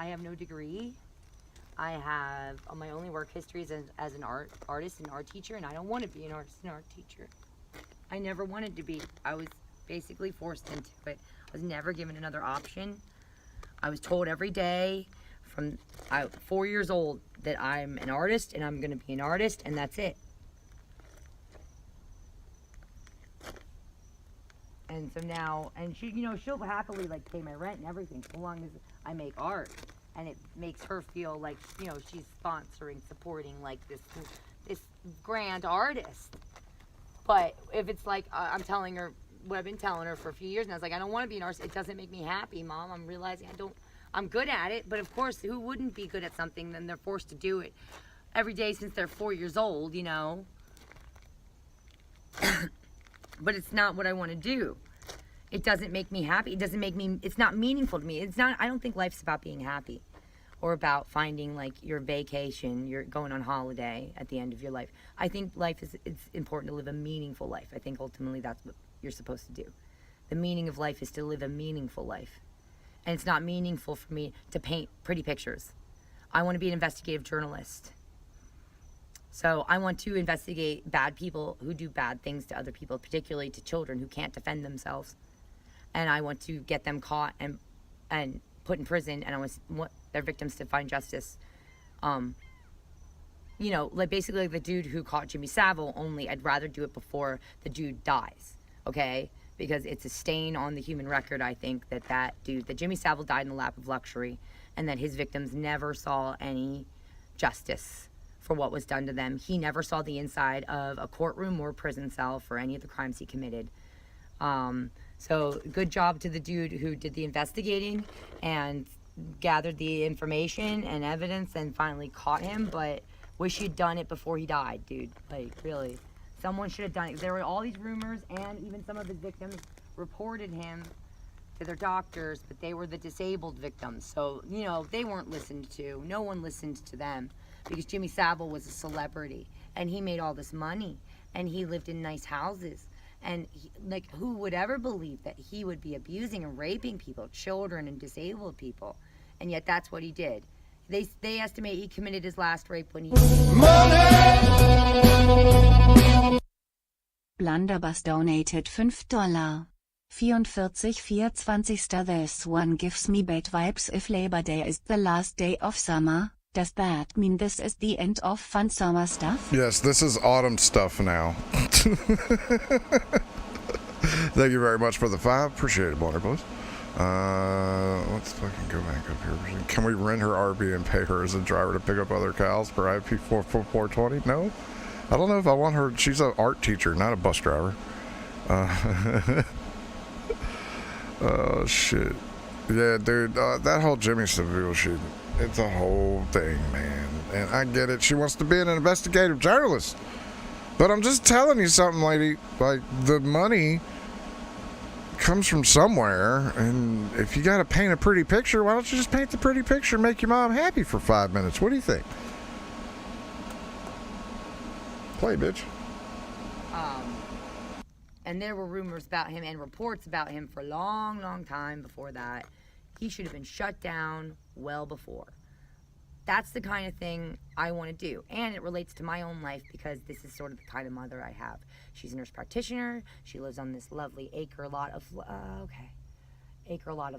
S2: have no degree. I have my only work history is as an artist and art teacher, and I don't want to be an artist and art teacher. I never wanted to be. I was basically forced into it. I was never given another option. I was told every day from 4 years old that I'm an artist and I'm going to be an artist, and that's it. And so now, and she'll happily like pay my rent and everything so long as I make art. And it makes her feel like, she's sponsoring, supporting like this grand artist. But if it's like, I'm telling her what I've been telling her for a few years, and I was like, I don't want to be an artist. It doesn't make me happy, Mom. I'm realizing I'm good at it. But of course, who wouldn't be good at something? Then they're forced to do it every day since they're 4 years old, But it's not what I want to do. It doesn't make me happy. It's not meaningful to me. I don't think life's about being happy or about finding like your vacation, you're going on holiday at the end of your life. I think it's important to live a meaningful life. I think ultimately that's what you're supposed to do. The meaning of life is to live a meaningful life. And it's not meaningful for me to paint pretty pictures. I want to be an investigative journalist. So I want to investigate bad people who do bad things to other people, particularly to children who can't defend themselves. And I want to get them caught and put in prison, and I want their victims to find justice. Like basically like the dude who caught Jimmy Savile, only I'd rather do it before the dude dies, okay? Because it's a stain on the human record, I think, that Jimmy Savile died in the lap of luxury, and that his victims never saw any justice for what was done to them. He never saw the inside of a courtroom or prison cell for any of the crimes he committed. So good job to the dude who did the investigating and gathered the information and evidence and finally caught him, but wish he'd done it before he died, dude. Like, really. Someone should have done it. There were all these rumors, and even some of his victims reported him to their doctors, but they were the disabled victims. So, they weren't listened to. No one listened to them because Jimmy Savile was a celebrity, and he made all this money, and he lived in nice houses. And who would ever believe that he would be abusing and raping people, children and disabled people? And yet that's what he did. They estimate he committed his last rape when he...
S20: Blunderbuss donated $5. 44/24. This one gives me bad vibes if Labor Day is the last day of summer. Does that mean this is the end of fun summer stuff?
S21: Yes, this is autumn stuff now. Thank you very much for the 5. Appreciate it, Wonder Blues. Let's fucking go back up here. Can we rent her RV and pay her as a driver to pick up other cows for IP 420? No? I don't know if I want her. She's an art teacher, not a bus driver. Oh, shit. Yeah, dude, that whole Jimmy Savile shit, it's a whole thing, man. And I get it. She wants to be an investigative journalist. But I'm just telling you something, lady. Like, the money comes from somewhere, and if you got to paint a pretty picture, why don't you just paint the pretty picture and make your mom happy for 5 minutes? What do you think? Play, bitch.
S2: And there were rumors about him and reports about him for a long, long time before that. He should have been shut down well before. That's the kind of thing I want to do. And it relates to my own life because this is sort of the kind of mother I have. She's a nurse practitioner. She lives on this lovely acre lot of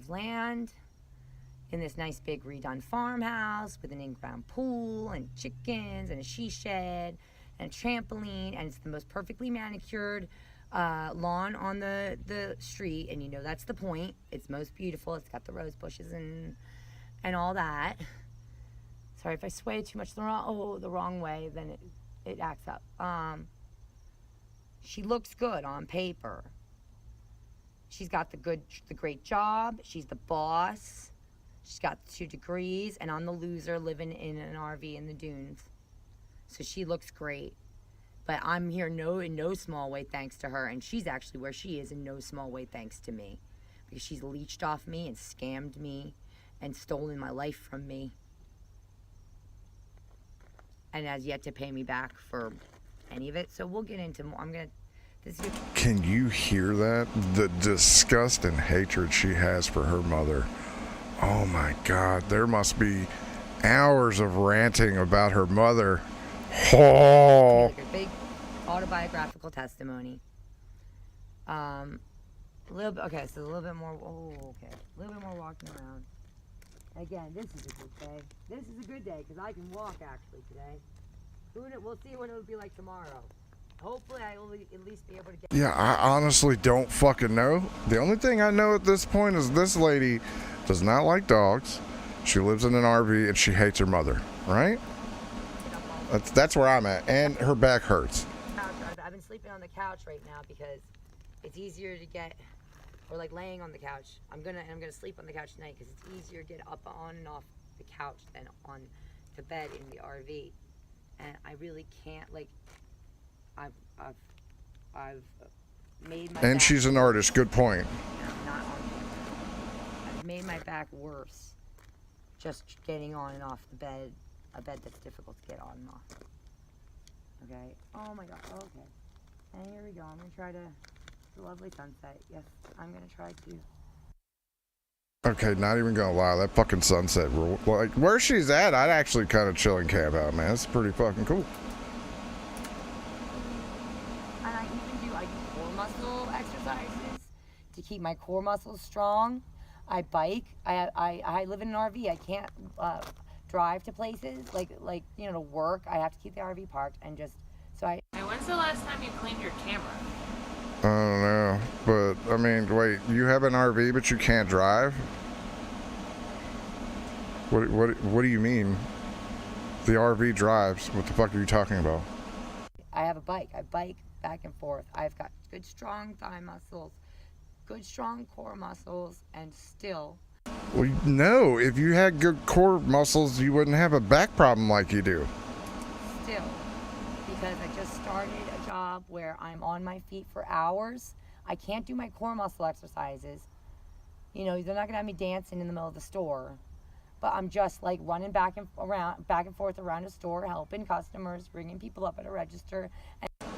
S2: land in this nice big redone farmhouse with an in-ground pool and chickens and a she shed and a trampoline, and it's the most perfectly manicured lawn on the street, and you know that's the point. It's most beautiful. It's got the rose bushes and all that. Sorry if I sway too much the wrong way, then it acts up. She looks good on paper. She's got the great job. She's the boss. She's got 2 degrees, and I'm the loser living in an RV in the dunes. So she looks great. But I'm here in no small way thanks to her, and she's actually where she is in no small way thanks to me. Because she's leeched off me and scammed me and stolen my life from me. And has yet to pay me back for any of it. So we'll get into more.
S21: Can you hear that? The disgust and hatred she has for her mother. Oh my God, there must be hours of ranting about her mother. Oh.
S2: Big autobiographical testimony. A little bit. Okay, so a little bit more. Oh, okay. A little bit more walking around. Again, this is a good day. This is a good day because I can walk actually today. We'll see what it'll be like tomorrow. Hopefully, I will at least be able to get.
S21: Yeah, I honestly don't fucking know. The only thing I know at this point is this lady does not like dogs. She lives in an RV and she hates her mother. Right? That's where I'm at, and her back hurts.
S2: I've been sleeping on the couch right now because it's easier to get, or like laying on the couch. I'm gonna sleep on the couch tonight because it's easier to get up on and off the couch than on to bed in the RV. And I really can't, like, I've made my.
S21: And she's an artist. Good point.
S2: Not on camera. I've made my back worse just getting on and off the bed. A bed that's difficult to get on and off. Okay. Oh my God. Okay. And here we go. I'm gonna try to. It's a lovely sunset. Yes, I'm gonna try to.
S21: Okay, not even gonna lie, that fucking sunset. Like where she's at, I'd actually kind of chill and camp out, man. It's pretty fucking cool.
S2: And I do core muscle exercises to keep my core muscles strong. I bike. I live in an RV. I can't. Drive to places like to work. I have to keep the RV parked and just so I.
S18: Hey, when's the last time you cleaned your camera?
S21: I don't know, but I mean, wait, you have an RV but you can't drive? What do you mean? The RV drives. What the fuck are you talking about?
S2: I have a bike. I bike back and forth. I've got good strong thigh muscles, good strong core muscles, and still.
S21: Well, no. If you had good core muscles, you wouldn't have a back problem like you do.
S2: Still, because I just started a job where I'm on my feet for hours. I can't do my core muscle exercises. You know, they're not gonna have me dancing in the middle of the store, but I'm just like running back and forth around a store, helping customers, bringing people up at a register.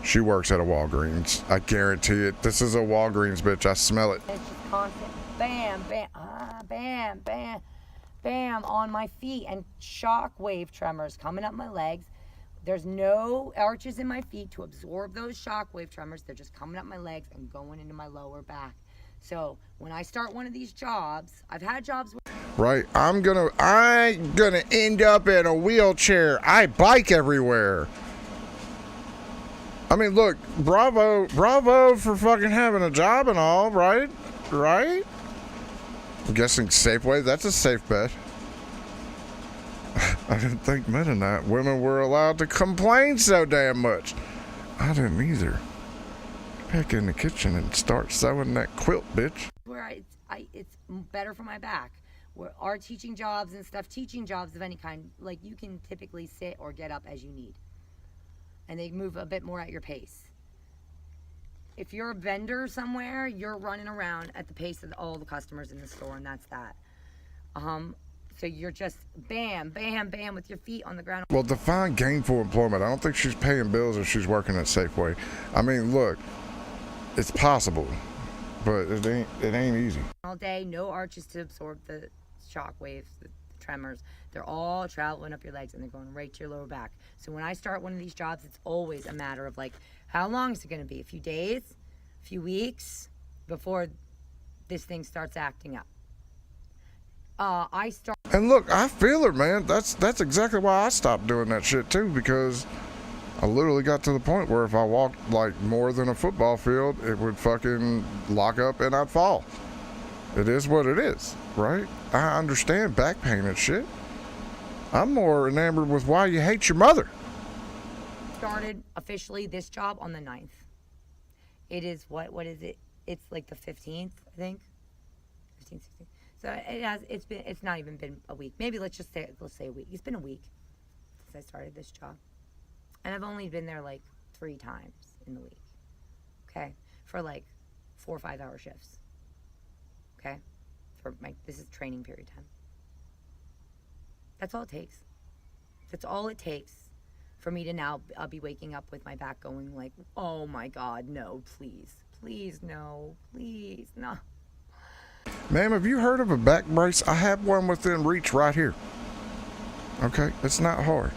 S21: She works at a Walgreens. I guarantee it. This is a Walgreens, bitch. I smell it.
S2: It's just constant. Bam, bam, bam, bam, bam on my feet, and shock wave tremors coming up my legs. There's no arches in my feet to absorb those shock wave tremors. They're just coming up my legs and going into my lower back. So when I start one of these jobs, I've had jobs.
S21: Right, I'm gonna end up in a wheelchair. I bike everywhere. I mean, look, bravo for fucking having a job and all, right? Right? I'm guessing Safeway, that's a safe bet. I didn't think Mennonite women were allowed to complain so damn much. I didn't either. Back in the kitchen and start sewing that quilt, bitch.
S2: Where it's better for my back. Where our teaching jobs and stuff, teaching jobs of any kind, like you can typically sit or get up as you need. And they move a bit more at your pace. If you're a vendor somewhere, you're running around at the pace of all the customers in the store, and that's that. So you're just bam, bam, bam with your feet on the ground.
S21: Well, define gainful employment. I don't think she's paying bills if she's working at Safeway. I mean, look, it's possible, but it ain't easy.
S2: All day, no arches to absorb the shock waves, the tremors. They're all traveling up your legs and they're going right to your lower back. So when I start one of these jobs, it's always a matter of like, how long is it going to be? A few days, a few weeks before this thing starts acting up.
S21: And look, I feel it, man. That's exactly why I stopped doing that shit too, because I literally got to the point where if I walked like more than a football field, it would fucking lock up and I'd fall. It is what it is, right? I understand back pain and shit. I'm more enamored with why you hate your mother.
S2: Started officially this job on the 9th. It is what is it? It's like the 15th, I think. 15th, 16th. So it's not even been a week. Maybe let's say a week. It's been a week since I started this job. And I've only been there like 3 times in the week. Okay? For like 4 or 5 hour shifts. Okay? This is training period time. That's all it takes. That's all it takes for me to now be waking up with my back going like, oh my God, no, please. Please, no. Please, no.
S21: Ma'am, have you heard of a back brace? I have one within reach right here. Okay, it's not hard.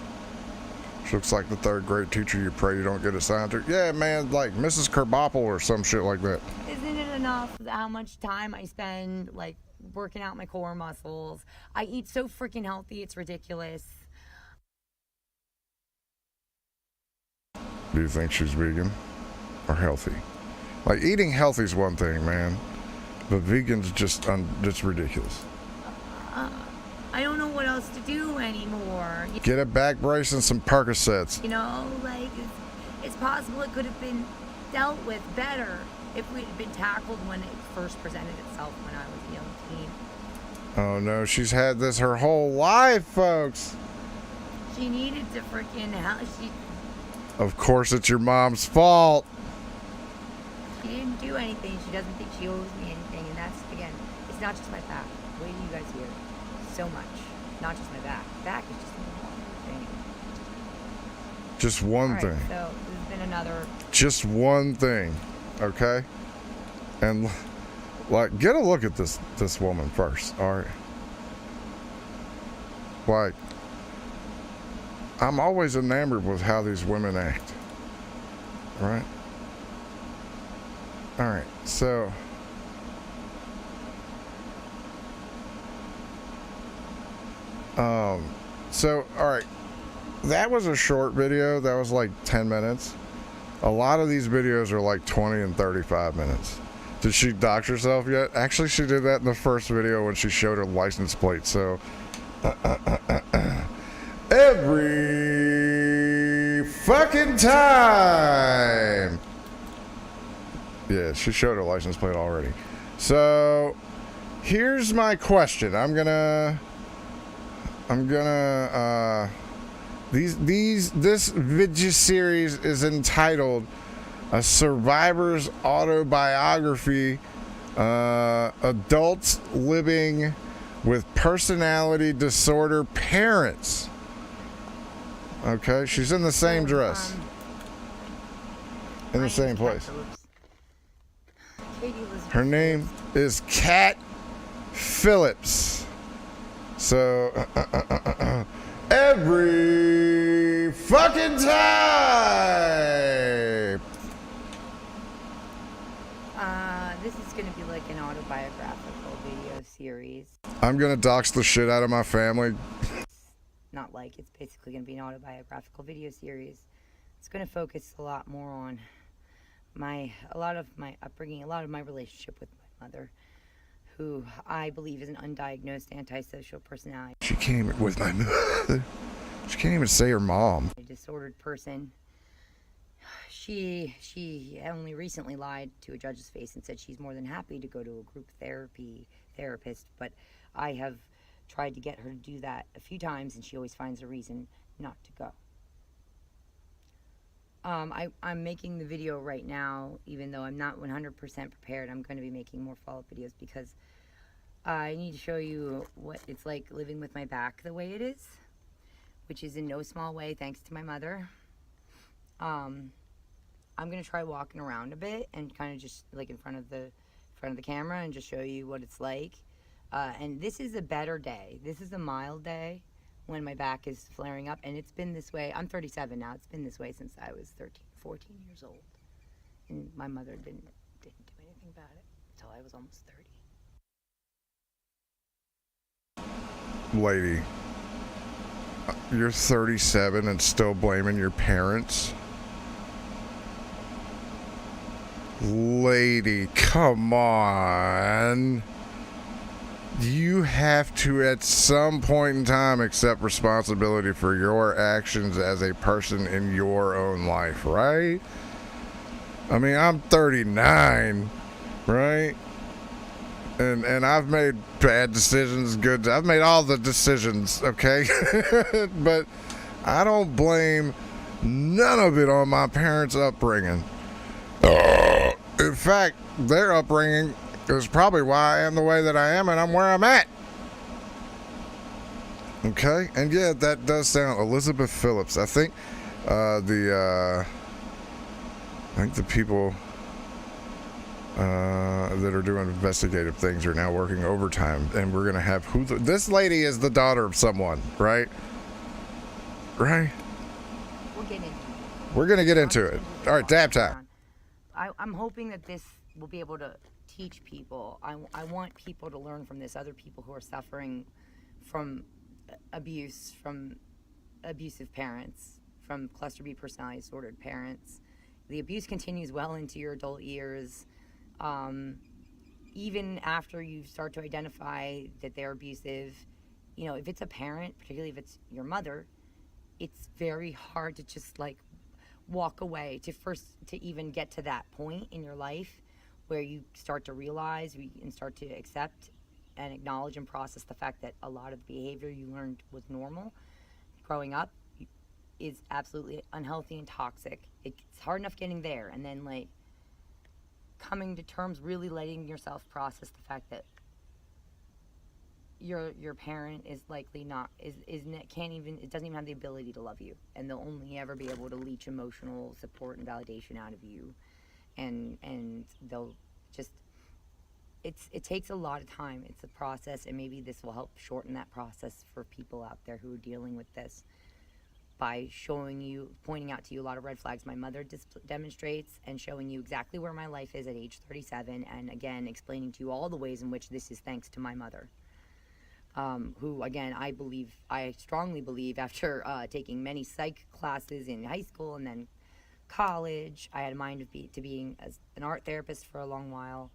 S21: She looks like the 3rd grade teacher you pray you don't get assigned to. Yeah, man, like Mrs. Kerbopple or some shit like that.
S2: Isn't it enough how much time I spend like working out my core muscles? I eat so freaking healthy, it's ridiculous.
S21: Do you think she's vegan or healthy? Like, eating healthy is one thing, man, but vegan's just ridiculous.
S2: I don't know what else to do anymore.
S21: Get a back brace and some Percocets.
S2: You know, like, it's possible it could have been dealt with better if we'd been tackled when it first presented itself when I was a young teen.
S21: Oh no, she's had this her whole life, folks.
S2: She needed to freaking
S21: Of course it's your mom's fault.
S2: She didn't do anything. She doesn't think she owes me anything. And that's, again, it's not just my back. Wait till you guys hear so much. Not just my back. Back is just one thing.
S21: Just one thing.
S2: So this has been another.
S21: Just one thing, okay? And like, get a look at this woman first, all right? Like, I'm always enamored with how these women act, right? All right, so all right, that was a short video. That was like 10 minutes. A lot of these videos are like 20 and 35 minutes. Did she dox herself yet? Actually, she did that in the first video when she showed her license plate. So every fucking time. Yeah, she showed her license plate already. So here's my question. This video series is entitled A Survivor's Autobiography, Adults Living with Personality Disorder Parents. Okay, she's in the same dress. In the same place. Her name is Kat Phillips. So, every fucking time!
S2: This is going to be like an
S21: I'm gonna dox the shit out of my family.
S2: Not like, it's basically going to be an autobiographical video series. It's going to focus a lot more on a lot of my upbringing, a lot of my relationship with my mother, who I believe is an undiagnosed antisocial personality.
S21: She came with my mother. She can't even say her mom.
S2: A disordered person. She only recently lied to a judge's face and said she's more than happy to go to a group therapist, but I have tried to get her to do that a few times, and she always finds a reason not to go. I'm making the video right now, even though I'm not 100% prepared. I'm going to be making more follow-up videos because I need to show you what it's like living with my back the way it is, which is in no small way thanks to my mother. I'm going to try walking around a bit and kind of just like in front of the camera and just show you what it's like. And this is a better day. This is a mild day when my back is flaring up, and it's been this way. I'm 37 now. It's been this way since I was 14 years old. And my mother didn't do anything about it until I was almost 30.
S21: Lady, you're 37 and still blaming your parents? Lady, come on. You have to at some point in time accept responsibility for your actions as a person in your own life, right? I mean, I'm 39, right? And I've made bad decisions, good. I've made all the decisions, okay? But I don't blame none of it on my parents' upbringing. In fact, their upbringing is probably why I am the way that I am, and I'm where I'm at. Okay, and yeah, that does sound Elizabeth Phillips. I think the people that are doing investigative things are now working overtime, and we're gonna have this lady is the daughter of someone, right? Right. We're gonna get into it. All right, dab time.
S2: I'm hoping that this will be able to teach people. I want people to learn from this, other people who are suffering from abuse, from abusive parents, from cluster B personality disordered parents. The abuse continues well into your adult years. Even after you start to identify that they're abusive, you know, if it's a parent, particularly if it's your mother, it's very hard to just like walk away to even get to that point in your life where you start to realize and start to accept and acknowledge and process the fact that a lot of the behavior you learned was normal growing up is absolutely unhealthy and toxic. It's hard enough getting there, and then like coming to terms, really letting yourself process the fact that your parent is likely it doesn't even have the ability to love you, and they'll only ever be able to leech emotional support and validation out of you, and they'll just it takes a lot of time. It's a process, and maybe this will help shorten that process for people out there who are dealing with this by pointing out to you a lot of red flags my mother demonstrates, and showing you exactly where my life is at age 37, and again explaining to you all the ways in which this is thanks to my mother. Who, again, I strongly believe, after taking many psych classes in high school and then college, I had a mind to being an art therapist for a long while.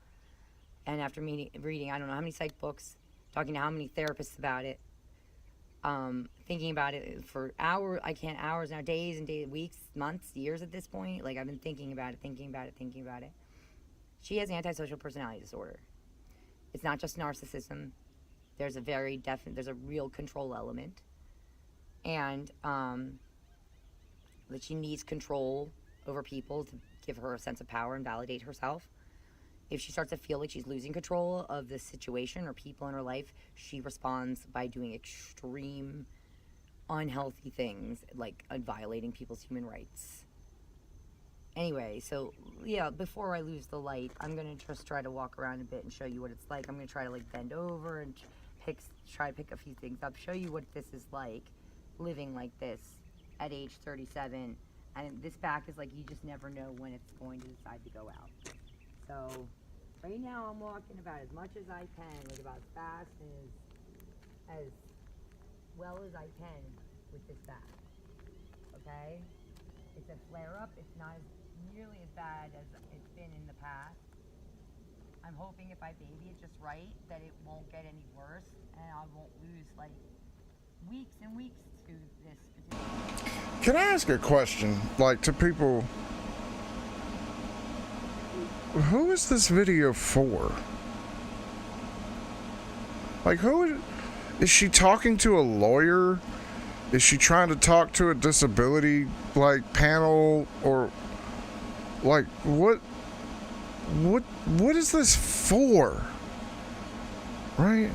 S2: And after reading, I don't know how many psych books, talking to how many therapists about it, thinking about it for hours now, days and days, weeks, months, years at this point. Like, I've been thinking about it. She has antisocial personality disorder. It's not just narcissism. There's there's a real control element, and that she needs control over people to give her a sense of power and validate herself. If she starts to feel like she's losing control of the situation or people in her life, she responds by doing extreme, unhealthy things, like violating people's human rights. Anyway, so yeah, before I lose the light, I'm gonna just try to walk around a bit and show you what it's like. I'm gonna try to like bend over and try to pick a few things up, show you what this is like, living like this at age 37. And this back is like, you just never know when it's going to decide to go out. So right now I'm walking about as much as I can, like about as fast as as well as I can with this bath. Okay? It's a flare-up. It's not nearly as bad as it's been in the past. I'm hoping if I baby it just right, that it won't get any worse, and I won't lose like weeks and weeks to this particular.
S21: Can I ask a question, like, to people? Who is this video for? Like, who is she talking to? A lawyer? Is she trying to talk to a disability like panel, or like what is this for? Right?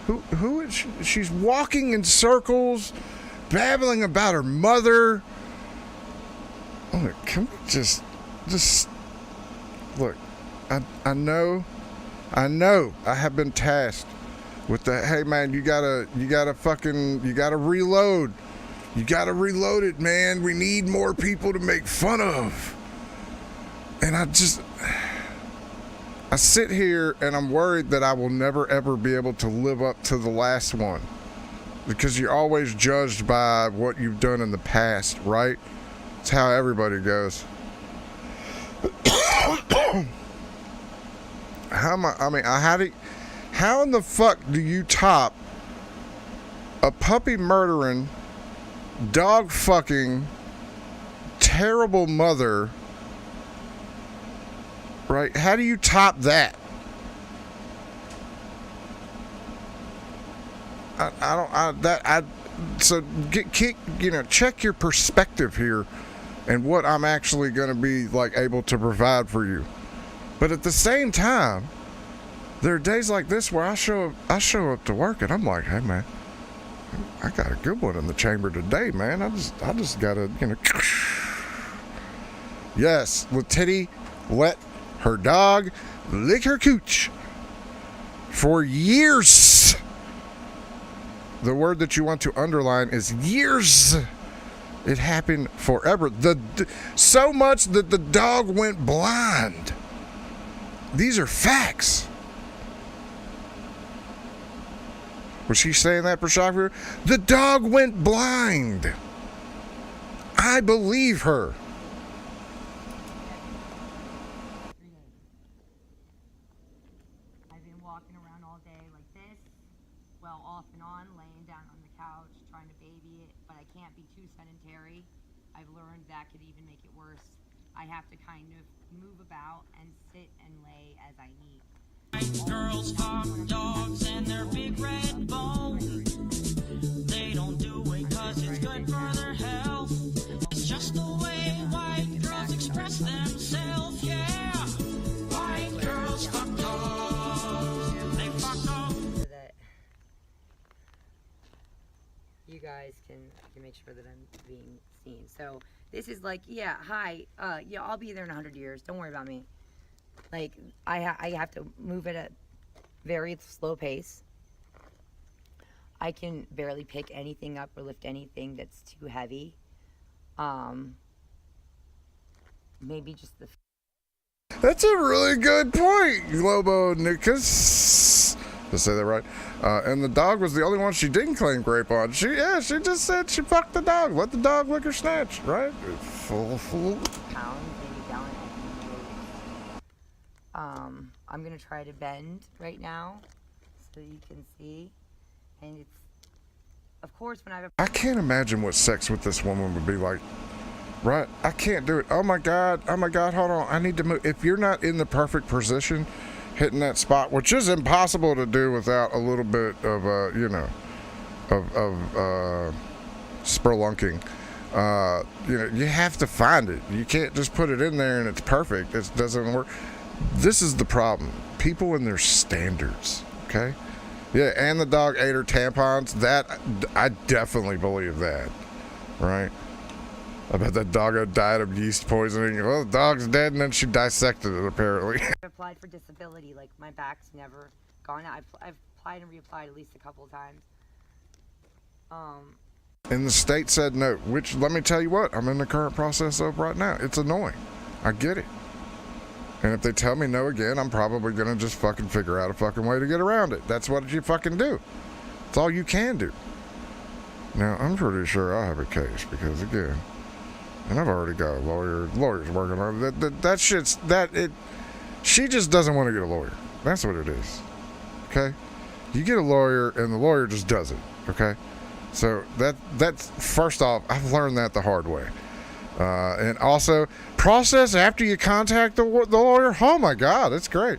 S21: Who is she? She's walking in circles, babbling about her mother. Oh, can we just look? I know I have been tasked with the, hey man, you gotta reload. You gotta reload it, man. We need more people to make fun of. And I sit here and I'm worried that I will never ever be able to live up to the last one. Because you're always judged by what you've done in the past, right? It's how everybody goes. How in the fuck do you top a puppy murdering, dog fucking, terrible mother? Right? How do you top that? Check your perspective here and what I'm actually going to be like able to provide for you. But at the same time, there are days like this where I show up to work and I'm like, hey man, I got a good one in the chamber today, man. I just gotta, yes, Letitty let her dog lick her cooch for years. The word that you want to underline is years. It happened forever. So much that the dog went blind. These are facts. Was she saying that for shock value? The dog went blind. I believe her.
S2: I've been walking around all day like this, well, off and on, laying down on the couch, trying to baby it, but I can't be too sedentary. I've learned that could even make it worse. I have to kind of move about and sit and lay as I need.
S3: Girls fuck dogs and their big red bones. They don't do it 'cause it's good for their health. It's just the way white girls express themselves, yeah. White girls fuck dogs. They fuck dogs.
S2: So that you guys can make sure that I'm being seen. So this is like, yeah, hi, yeah, I'll be there in 100 years. Don't worry about me. Like, I have to move at a very slow pace. I can barely pick anything up or lift anything that's too heavy. Maybe just the...
S21: That's a really good point, Globo Nickus. Did I say that right? And the dog was the only one she didn't claim grape on. She just said she fucked the dog. Let the dog lick her snatch, right? Full.
S2: I'm gonna try to bend right now so you can see, and it's, of course, when
S21: I can't imagine what sex with this woman would be like, right? I can't do it. Oh my god, hold on, I need to move. If you're not in the perfect position, hitting that spot, which is impossible to do without a little bit of spelunking, you have to find it. You can't just put it in there and it's perfect. It doesn't work. This is the problem. People and their standards, okay? Yeah, and the dog ate her tampons. That, I definitely believe that, right? I bet that dog had died of yeast poisoning. Well, the dog's dead, and then she dissected it, apparently.
S2: I've applied for disability. Like, my back's never gone out. I've applied and reapplied at least a couple of times.
S21: And the state said no, which, let me tell you what, I'm in the current process of right now. It's annoying. I get it. And if they tell me no again, I'm probably gonna just fucking figure out a fucking way to get around it. That's what you fucking do. It's all you can do. Now, I'm pretty sure I have a case because, again, and I've already got a lawyers working on it. That shit's, she just doesn't want to get a lawyer. That's what it is. Okay? You get a lawyer and the lawyer just does it. Okay? So that's first off, I've learned that the hard way. And also, process after you contact the lawyer. Oh my God, that's great.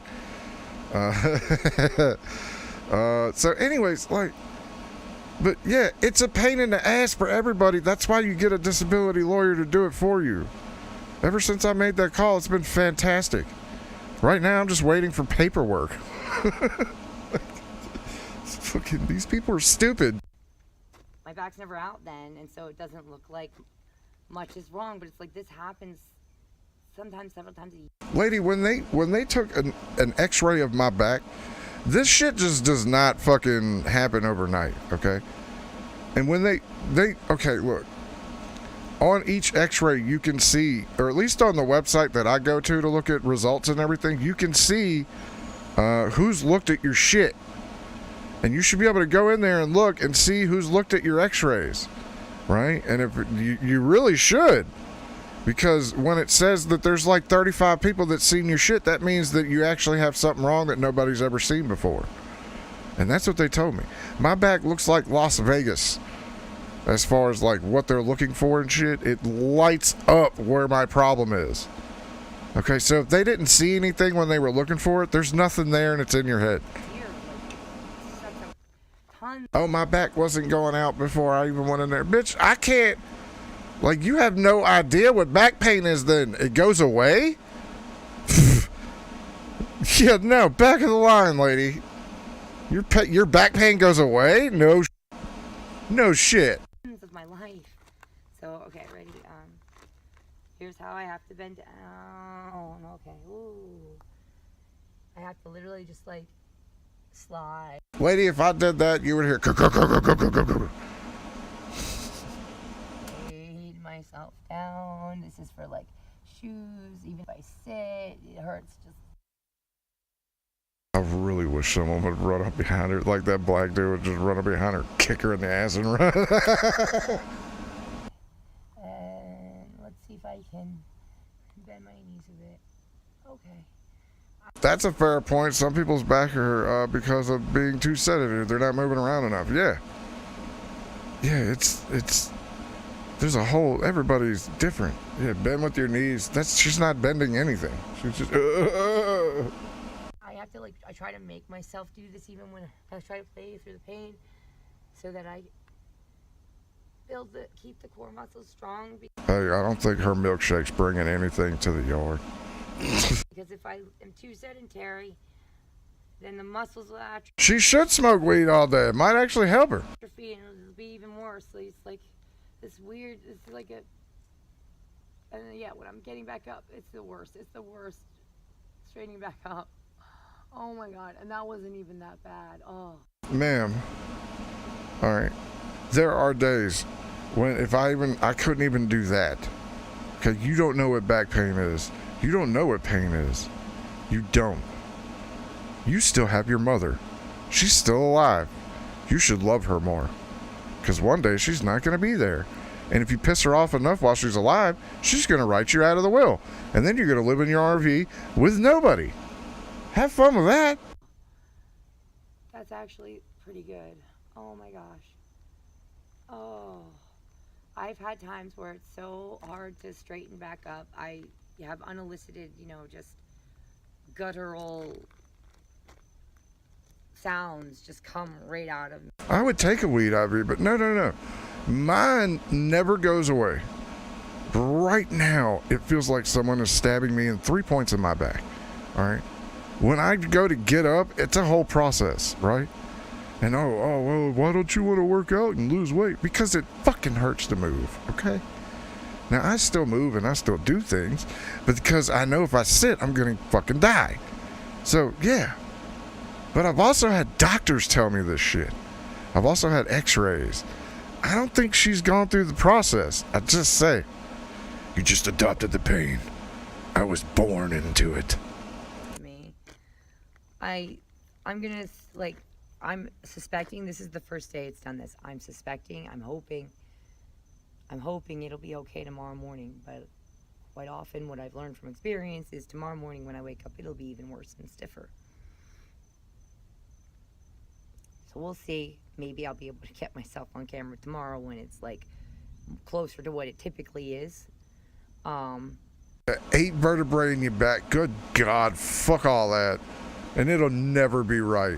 S21: So anyways, like, but yeah, it's a pain in the ass for everybody. That's why you get a disability lawyer to do it for you. Ever since I made that call, it's been fantastic. Right now, I'm just waiting for paperwork. Fucking, these people are stupid.
S2: My back's never out then, and so it doesn't look like much is wrong, but it's like this happens sometimes, several times a year.
S21: Lady, when they took an x-ray of my back, this shit just does not fucking happen overnight, okay? And when they okay, look, on each x-ray you can see, or at least on the website that I go to look at results and everything, you can see who's looked at your shit. And you should be able to go in there and look and see who's looked at your x-rays, right? And if you really should, because when it says that there's like 35 people that seen your shit, that means that you actually have something wrong that nobody's ever seen before. And that's what they told me. My back looks like Las Vegas as far as like what they're looking for and shit. It lights up where my problem is. Okay, so if they didn't see anything when they were looking for it, there's nothing there and it's in your head. Oh, my back wasn't going out before I even went in there. Bitch, I can't. Like, you have no idea what back pain is then. It goes away? Yeah, no, back of the line, lady. Your back pain goes away? No shit.
S2: Of my life. So, okay, ready? Here's how I have to bend down. Okay, ooh. I have to literally just, like, slide.
S21: Lady, if I did that, you would hear.
S2: Laid myself down. This is for like shoes. Even if I sit, it hurts. Just.
S21: I really wish someone would run up behind her, like that black dude would just run up behind her, kick her in the ass, and run.
S2: And let's see if I can bend my knees a bit. Okay.
S21: That's a fair point. Some people's back are because of being too sedative. They're not moving around enough. Yeah. Yeah, it's there's a whole, everybody's different. Yeah, bend with your knees. She's not bending anything. She's just
S2: I have to I try to make myself do this even when I try to play through the pain so that I keep the core muscles strong.
S21: Hey, I don't think her milkshake's bringing anything to the yard.
S2: Because if I am too sedentary, then the muscles will atrophy.
S21: She should smoke weed all day. It might actually help her.
S2: And it'll be even worse. So it's like this weird, it's like a, and then, yeah, when I'm getting back up, it's the worst. It's the worst. Straightening back up. Oh my God. And that wasn't even that bad. Oh.
S21: Ma'am. All right. There are days when I couldn't even do that. Okay, you don't know what back pain is. You don't know what pain is. You don't. You still have your mother. She's still alive. You should love her more. Because one day she's not going to be there. And if you piss her off enough while she's alive, she's going to write you out of the will. And then you're going to live in your RV with nobody. Have fun with that.
S2: That's actually pretty good. Oh my gosh. Oh. I've had times where it's so hard to straighten back up. I have unelicited, just guttural sounds just come right out of me.
S21: I would take a weed IV, but no. Mine never goes away. Right now, it feels like someone is stabbing me in 3 points in my back. All right? When I go to get up, it's a whole process, right? And well, why don't you want to work out and lose weight? Because it fucking hurts to move, okay? Now, I still move and I still do things, but because I know if I sit, I'm going to fucking die. So, yeah. But I've also had doctors tell me this shit. I've also had x-rays. I don't think she's gone through the process. I just say, you just adopted the pain. I was born into it.
S2: I'm gonna, like, I'm suspecting this is the first day it's done this. I'm suspecting, I'm hoping it'll be okay tomorrow morning, but quite often what I've learned from experience is tomorrow morning when I wake up, it'll be even worse and stiffer. So we'll see. Maybe I'll be able to get myself on camera tomorrow when it's like closer to what it typically is.
S21: 8 vertebrae in your back. Good God, fuck all that. And it'll never be right.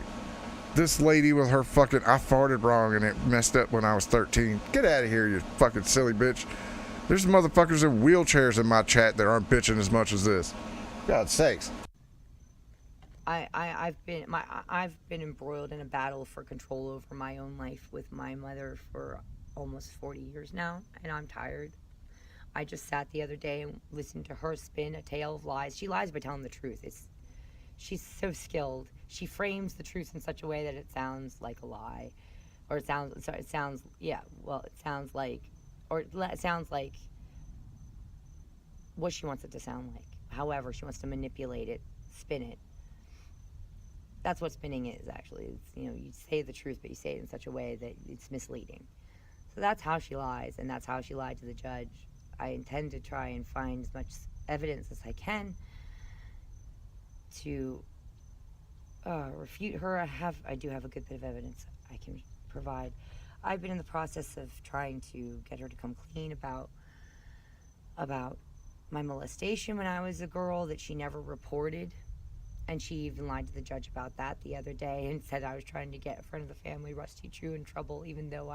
S21: This lady with her fucking, I farted wrong and it messed up when I was 13. Get out of here, you fucking silly bitch. There's motherfuckers in wheelchairs in my chat that aren't bitching as much as this. God's sakes.
S2: I've been embroiled in a battle for control over my own life with my mother for almost 40 years now, and I'm tired. I just sat the other day and listened to her spin a tale of lies. She lies by telling the truth. She's so skilled. She frames the truth in such a way that it sounds like a lie, or it sounds like what she wants it to sound like. However, she wants to manipulate it, spin it. That's what spinning is, actually. It's, you know, you say the truth, but you say it in such a way that it's misleading. So that's how she lies, and that's how she lied to the judge. I intend to try and find as much evidence as I can to refute her. I do have a good bit of evidence I can provide. I've been in the process of trying to get her to come clean about my molestation when I was a girl that she never reported. And she even lied to the judge about that the other day and said I was trying to get a friend of the family, Rusty True, in trouble, even though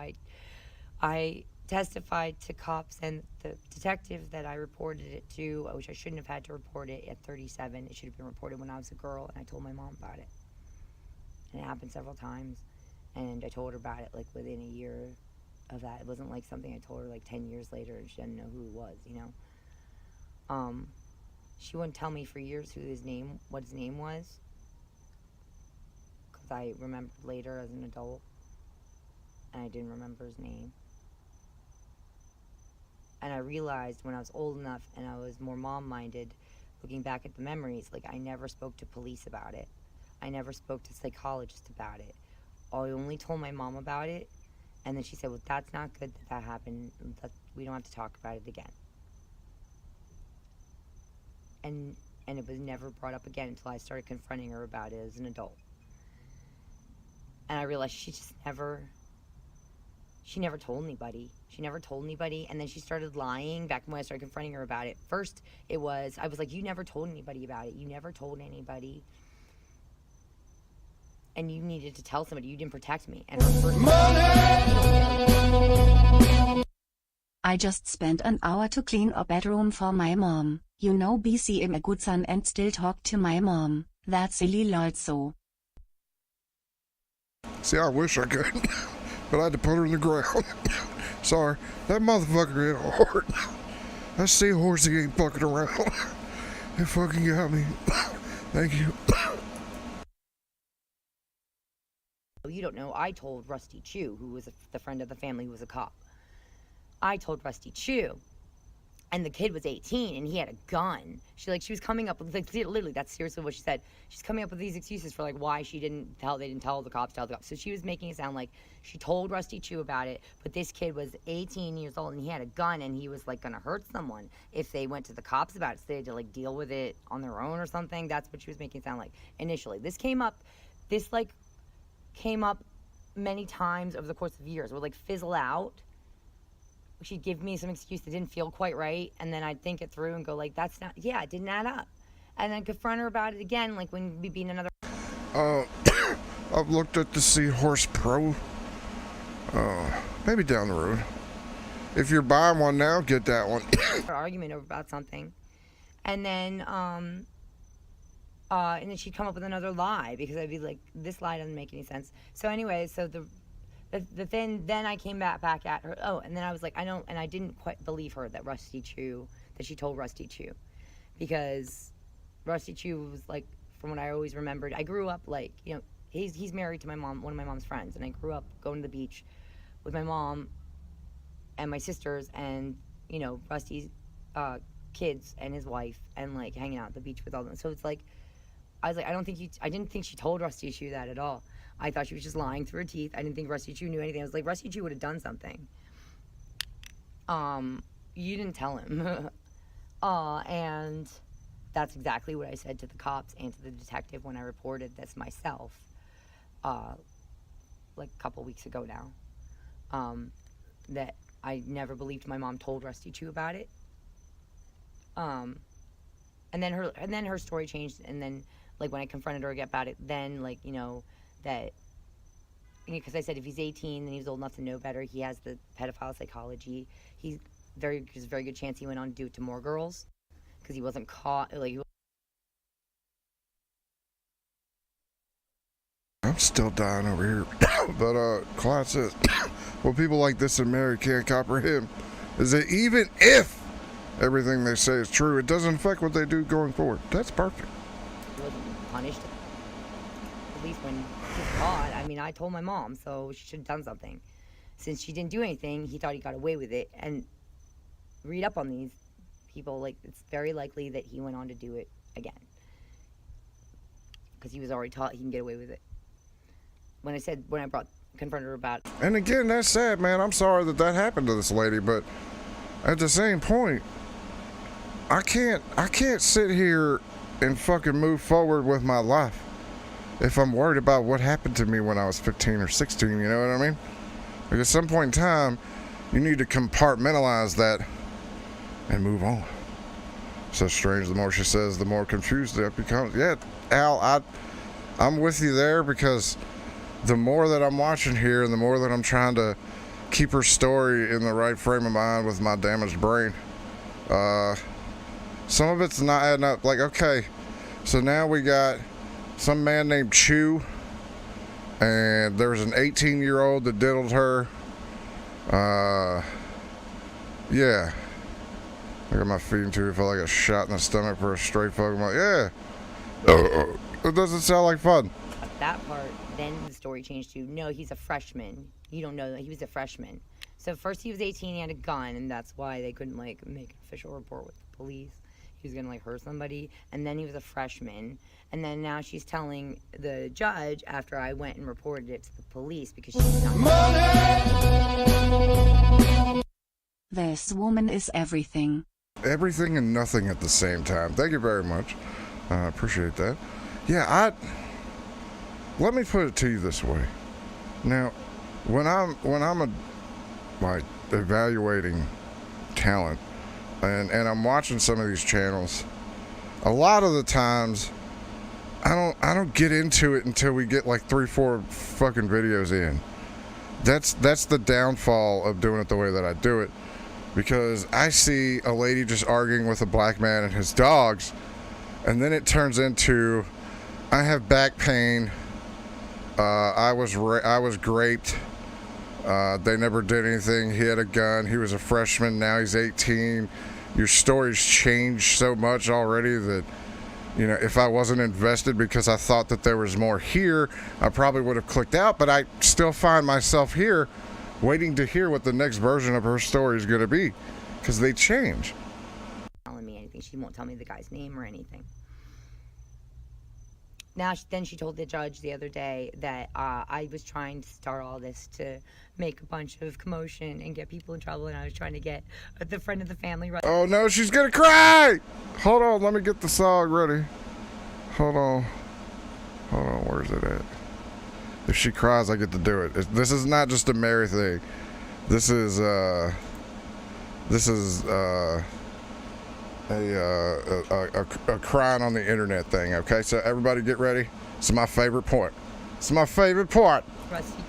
S2: I testified to cops and the detective that I reported it to, which I shouldn't have had to report it at 37. It should have been reported when I was a girl, and I told my mom about it. And it happened several times, and I told her about it like within a year of that. It wasn't like something I told her like 10 years later and she didn't know who it was, you know. She wouldn't tell me for years what his name was, because I remembered later as an adult, and I didn't remember his name. And I realized when I was old enough and I was more mom-minded, looking back at the memories, like I never spoke to police about it. I never spoke to psychologists about it. I only told my mom about it, and then she said, well, that's not good that happened. We don't have to talk about it again. And it was never brought up again until I started confronting her about it as an adult. And I realized she never told anybody. She never told anybody, and then she started lying back when I started confronting her about it. First, I was like, you never told anybody about it. You never told anybody. And you needed to tell somebody. You didn't protect me. And her first
S20: I just spent an hour to clean a bedroom for my mom. You know, BC am a good son and still talk to my mom. That's silly lol so.
S21: See, I wish I could, but I had to put her in the ground. Sorry, that motherfucker hit hard. That seahorse, he ain't fucking around. It fucking got me. Thank you.
S2: You don't know, I told Rusty Chew, who was the friend of the family who was a cop. I told Rusty Chew, and the kid was 18 and he had a gun. She was coming up with, like, literally, that's seriously what she said. She's coming up with these excuses for like why they didn't tell the cops. So she was making it sound like she told Rusty Chew about it, but this kid was 18 years old and he had a gun and he was like gonna hurt someone if they went to the cops about it. So they had to like deal with it on their own or something. That's what she was making it sound like initially. This came up many times over the course of years. Would like fizzle out. She'd give me some excuse that didn't feel quite right, and then I'd think it through and go like, that's not, yeah, it didn't add up. And then confront her about it again, like when we'd be in another...
S21: I've looked at the Seahorse Pro. Maybe down the road. If you're buying one now, get that one.
S2: argument over about something. And then she'd come up with another lie, because I'd be like, this lie doesn't make any sense. So anyway, so then I came back at her. Oh, and then I was like, I didn't quite believe her that she told Rusty Chew, because Rusty Chew was like, from what I always remembered, I grew up like, you know, he's married to my mom, one of my mom's friends, and I grew up going to the beach with my mom and my sisters and, you know, Rusty's kids and his wife, and like hanging out at the beach with all them. So it's like, I was like, I didn't think she told Rusty Chew that at all. I thought she was just lying through her teeth. I didn't think Rusty Chew knew anything. I was like, Rusty Chew would have done something. You didn't tell him. And that's exactly what I said to the cops and to the detective when I reported this myself, like a couple weeks ago now, that I never believed my mom told Rusty Chew about it. And then her story changed, and then, like, when I confronted her about it, then, like, you know, that, because I said if he's 18 and he's old enough to know better, he has the pedophile psychology. There's a very good chance he went on to do it to more girls, because he wasn't caught, like,
S21: I'm still dying over here. But Clyde says, what people like this in Mary can't comprehend is that even if everything they say is true, it doesn't affect what they do going forward. That's perfect.
S2: he wasn't punished. At least when he was caught. I mean, I told my mom, so she should have done something. Since she didn't do anything, he thought he got away with it. And read up on these people, like, it's very likely that he went on to do it again, because he was already taught he can get away with it. When I confronted her about it.
S21: And again, that's sad, man. I'm sorry that happened to this lady, but at the same point, I can't sit here and fucking move forward with my life if I'm worried about what happened to me when I was 15 or 16, you know what I mean? Like, at some point in time, you need to compartmentalize that and move on. So strange, the more she says, the more confused it becomes. Yeah, Al, I'm with you there, because the more that I'm watching here and the more that I'm trying to keep her story in the right frame of mind with my damaged brain, some of it's not adding up. Like, okay, so now we got some man named Chew, and there's an 18-year-old that diddled her. Yeah. I got my feeding tube. Felt like a shot in the stomach for a straight fucking month. Yeah. It doesn't sound like fun.
S2: That part, then the story changed to, no, he's a freshman. You don't know that he was a freshman. So first he was 18, he had a gun, and that's why they couldn't, like, make an official report with the police. He was gonna, like, hurt somebody, and then he was a freshman. And then now she's telling the judge, after I went and reported it to the police, because she's not.
S20: This woman is everything.
S21: Everything and nothing at the same time. Thank you very much. I appreciate that. Yeah, let me put it to you this way. Now, when I'm evaluating talent and I'm watching some of these channels, a lot of the times I don't get into it until we get like 3-4 fucking videos in. That's the downfall of doing it the way that I do it, because I see a lady just arguing with a black man and his dogs, and then it turns into, I have back pain, I was raped, they never did anything, he had a gun, he was a freshman, now he's 18. Your story's changed so much already that, you know, if I wasn't invested because I thought that there was more here, I probably would have clicked out, but I still find myself here waiting to hear what the next version of her story is going to be, because they change.
S2: Telling me anything. She won't tell me the guy's name or anything. Now, then she told the judge the other day that I was trying to start all this to make a bunch of commotion and get people in trouble, and I was trying to get the friend of the family.
S21: Oh no, she's gonna cry! Hold on, let me get the song ready. Hold on, where's it at? If she cries, I get to do it. This is not just a Mary thing. This is a crying on the internet thing, okay? So everybody get ready. It's my favorite part.
S2: Rusty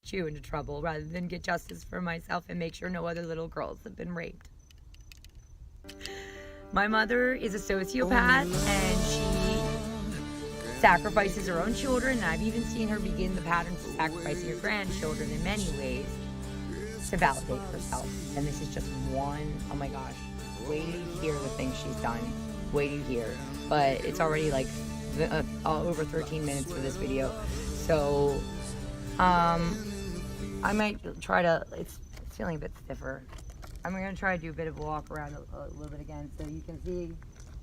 S2: Chew into trouble rather than get justice for myself and make sure no other little girls have been raped. My mother is a sociopath, and she sacrifices her own children, and I've even seen her begin the patterns of sacrificing her grandchildren in many ways to validate herself. And this is just one. Oh my gosh. Wait till you hear the things she's done. Wait till you hear. But it's already like over 13 minutes for this video. So, I might try to, it's feeling a bit stiffer. I'm going to try to do a bit of a walk around a little bit again so you can see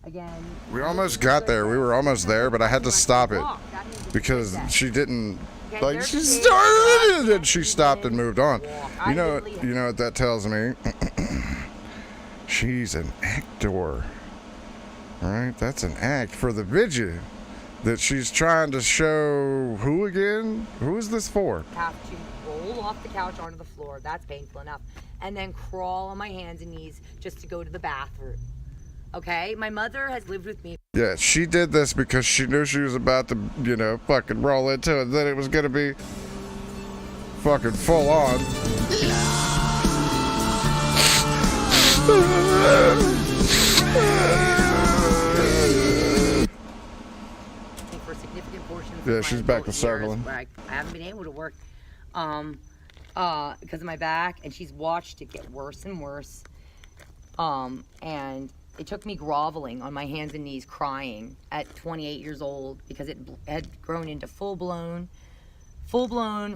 S2: Again.
S21: We almost got there. We were almost there, but I had to stop it because she didn't. Like she started and she stopped and moved on. You know what that tells me? She's an actor. Right? That's an act for the video that she's trying to show. Who again? Who is this for?
S2: Have to roll off the couch onto the floor. That's painful enough. And then crawl on my hands and knees just to go to the bathroom. Okay? My mother has lived with me.
S21: Yeah, she did this because she knew she was about to, fucking roll into it. Then it was gonna be fucking full on.
S2: For significant portions.
S21: Yeah, she's back to circling.
S2: I haven't been able to work because of my back, and she's watched it get worse and worse. And it took me groveling on my hands and knees, crying at 28 years old because it had grown into full-blown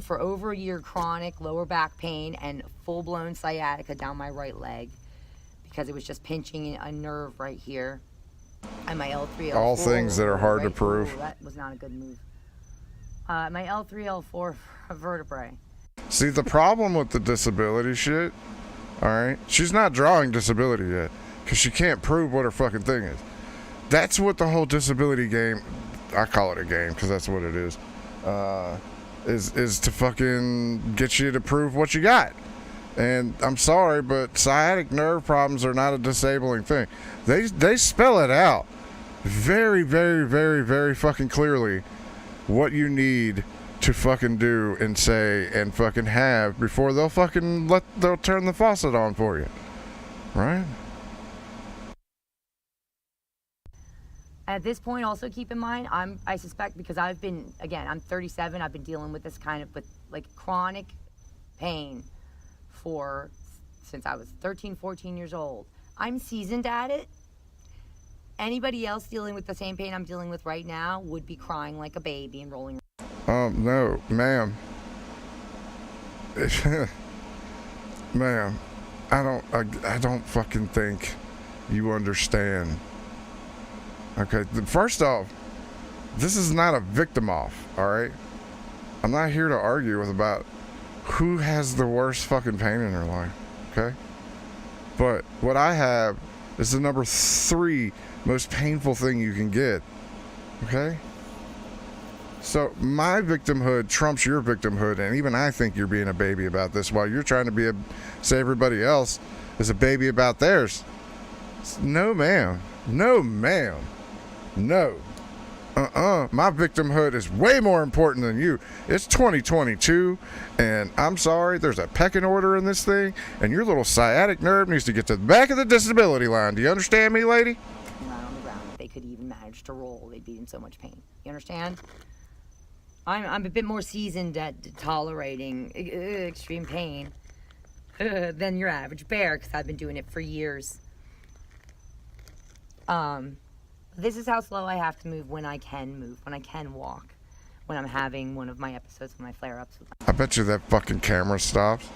S2: for over a year chronic lower back pain and full-blown sciatica down my right leg because it was just pinching a nerve right here. And my L3, L4.
S21: All things that are hard to prove.
S2: Ooh, that was not a good move. My L3, L4 vertebrae.
S21: See, the problem with the disability shit, all right, she's not drawing disability yet because she can't prove what her fucking thing is. That's what the whole disability game, I call it a game because that's what it is to fucking get you to prove what you got. And I'm sorry, but sciatic nerve problems are not a disabling thing. They spell it out very, very, very, very fucking clearly what you need to fucking do and say and fucking have before they'll turn the faucet on for you. Right?
S2: At this point, also keep in mind, I suspect because I'm 37, I've been dealing with this kind of chronic pain since I was 13, 14 years old. I'm seasoned at it. Anybody else dealing with the same pain I'm dealing with right now would be crying like a baby and rolling.
S21: No, ma'am. Ma'am, I don't fucking think you understand. Okay, first off, this is not a victim off, all right? I'm not here to argue about who has the worst fucking pain in their life, okay? But what I have is the number 3 most painful thing you can get, okay? So my victimhood trumps your victimhood, and even I think you're being a baby about this while you're trying to say everybody else is a baby about theirs. No, ma'am. No, ma'am. No. My victimhood is way more important than you. It's 2022, and I'm sorry, there's a pecking order in this thing, and your little sciatic nerve needs to get to the back of the disability line. Do you understand me, lady?
S2: Right on the ground. If they could even manage to roll, they'd be in so much pain. You understand? I'm a bit more seasoned at tolerating extreme pain than your average bear, because I've been doing it for years. This is how slow I have to move, when I can walk, when I'm having one of my episodes of my flare-ups.
S21: I bet you that fucking camera stops.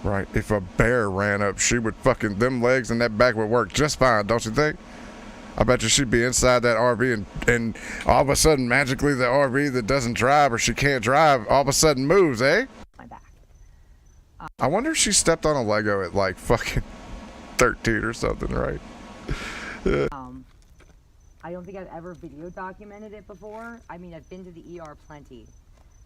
S21: Right? If a bear ran up, she would fucking, them legs and that back would work just fine, don't you think? I bet you she'd be inside that RV and all of a sudden, magically, the RV that doesn't drive or she can't drive all of a sudden moves, eh?
S2: My back.
S21: I wonder if she stepped on a Lego at like fucking 13 or something, right?
S2: I don't think I've ever video documented it before. I mean, I've been to the ER plenty,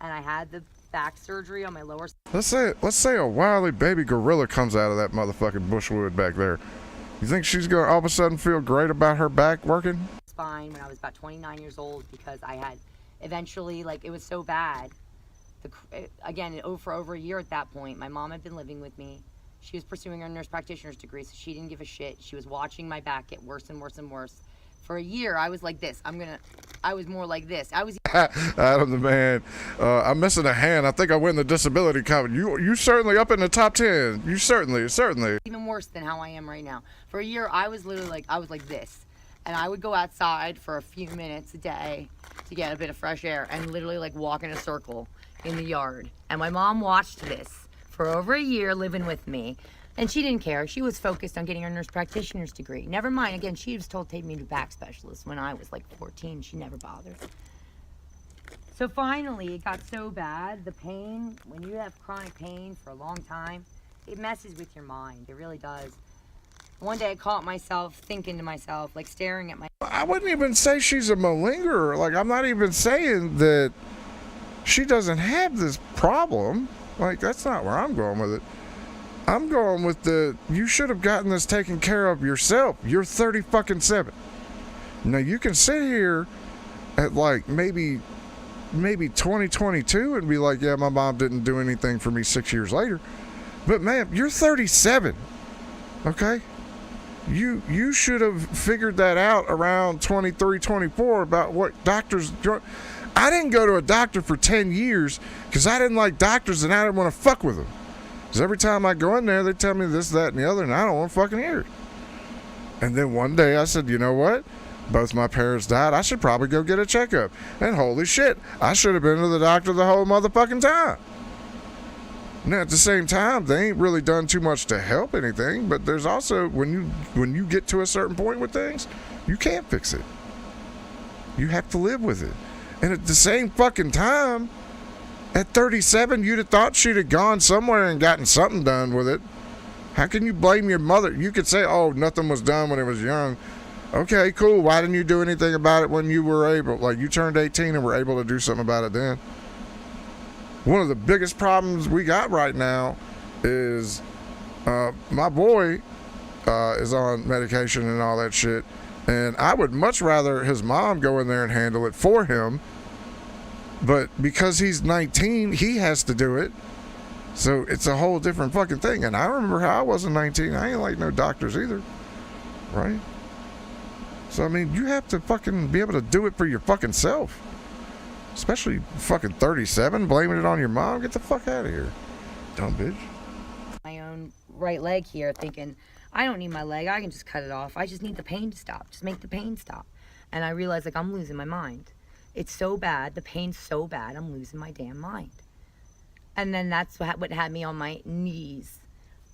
S2: and I had the back surgery on my lower.
S21: Let's say a wily baby gorilla comes out of that motherfucking bushwood back there. You think she's gonna all of a sudden feel great about her back working?
S2: Spine when I was about 29 years old, because I had eventually, it was so bad. For over a year at that point, my mom had been living with me. She was pursuing her nurse practitioner's degree, so she didn't give a shit. She was watching my back get worse and worse and worse. For a year, I was like this. I was more like this.
S21: Adam the man. I'm missing a hand. I think I win the disability company. You certainly up in the top 10. You certainly.
S2: Even worse than how I am right now. For a year, I was literally I was like this. And I would go outside for a few minutes a day to get a bit of fresh air and literally walk in a circle in the yard. And my mom watched this for over a year living with me. And she didn't care. She was focused on getting her nurse practitioner's degree. Never mind, again, she was told to take me to back specialist when I was like 14. She never bothered. So finally, it got so bad, the pain, when you have chronic pain for a long time, it messes with your mind. It really does. One day I caught myself thinking to myself, like staring at my...
S21: I wouldn't even say she's a malingerer. Like, I'm not even saying that she doesn't have this problem. Like, that's not where I'm going with it. I'm going with you should have gotten this taken care of yourself. You're 30-fucking-7. Now, you can sit here at, like, maybe 2022 and be like, yeah, my mom didn't do anything for me 6 years later. But, man, you're 37, okay? You should have figured that out around 23, 24 about what doctors... I didn't go to a doctor for 10 years because I didn't like doctors and I didn't want to fuck with them. Because every time I go in there, they tell me this, that, and the other, and I don't want to fucking hear it. And then one day I said, you know what? Both my parents died. I should probably go get a checkup. And holy shit, I should have been to the doctor the whole motherfucking time. Now, at the same time, they ain't really done too much to help anything, but there's also, when you get to a certain point with things, you can't fix it. You have to live with it. And at the same fucking time, at 37, you'd have thought she'd have gone somewhere and gotten something done with it. How can you blame your mother? You could say, oh, nothing was done when it was young. Okay, cool. Why didn't you do anything about it when you were able? Like, you turned 18 and were able to do something about it then. One of the biggest problems we got right now is my boy is on medication and all that shit. And I would much rather his mom go in there and handle it for him. But because he's 19, he has to do it. So it's a whole different fucking thing. And I remember how I was in 19. I ain't like no doctors either. Right? So, I mean, you have to fucking be able to do it for your fucking self. Especially fucking 37, blaming it on your mom. Get the fuck out of here, dumb bitch.
S2: My own right leg here, thinking, I don't need my leg. I can just cut it off. I just need the pain to stop. Just make the pain stop. And I realized, like, I'm losing my mind. It's so bad. The pain's so bad. I'm losing my damn mind. And then that's what had me on my knees,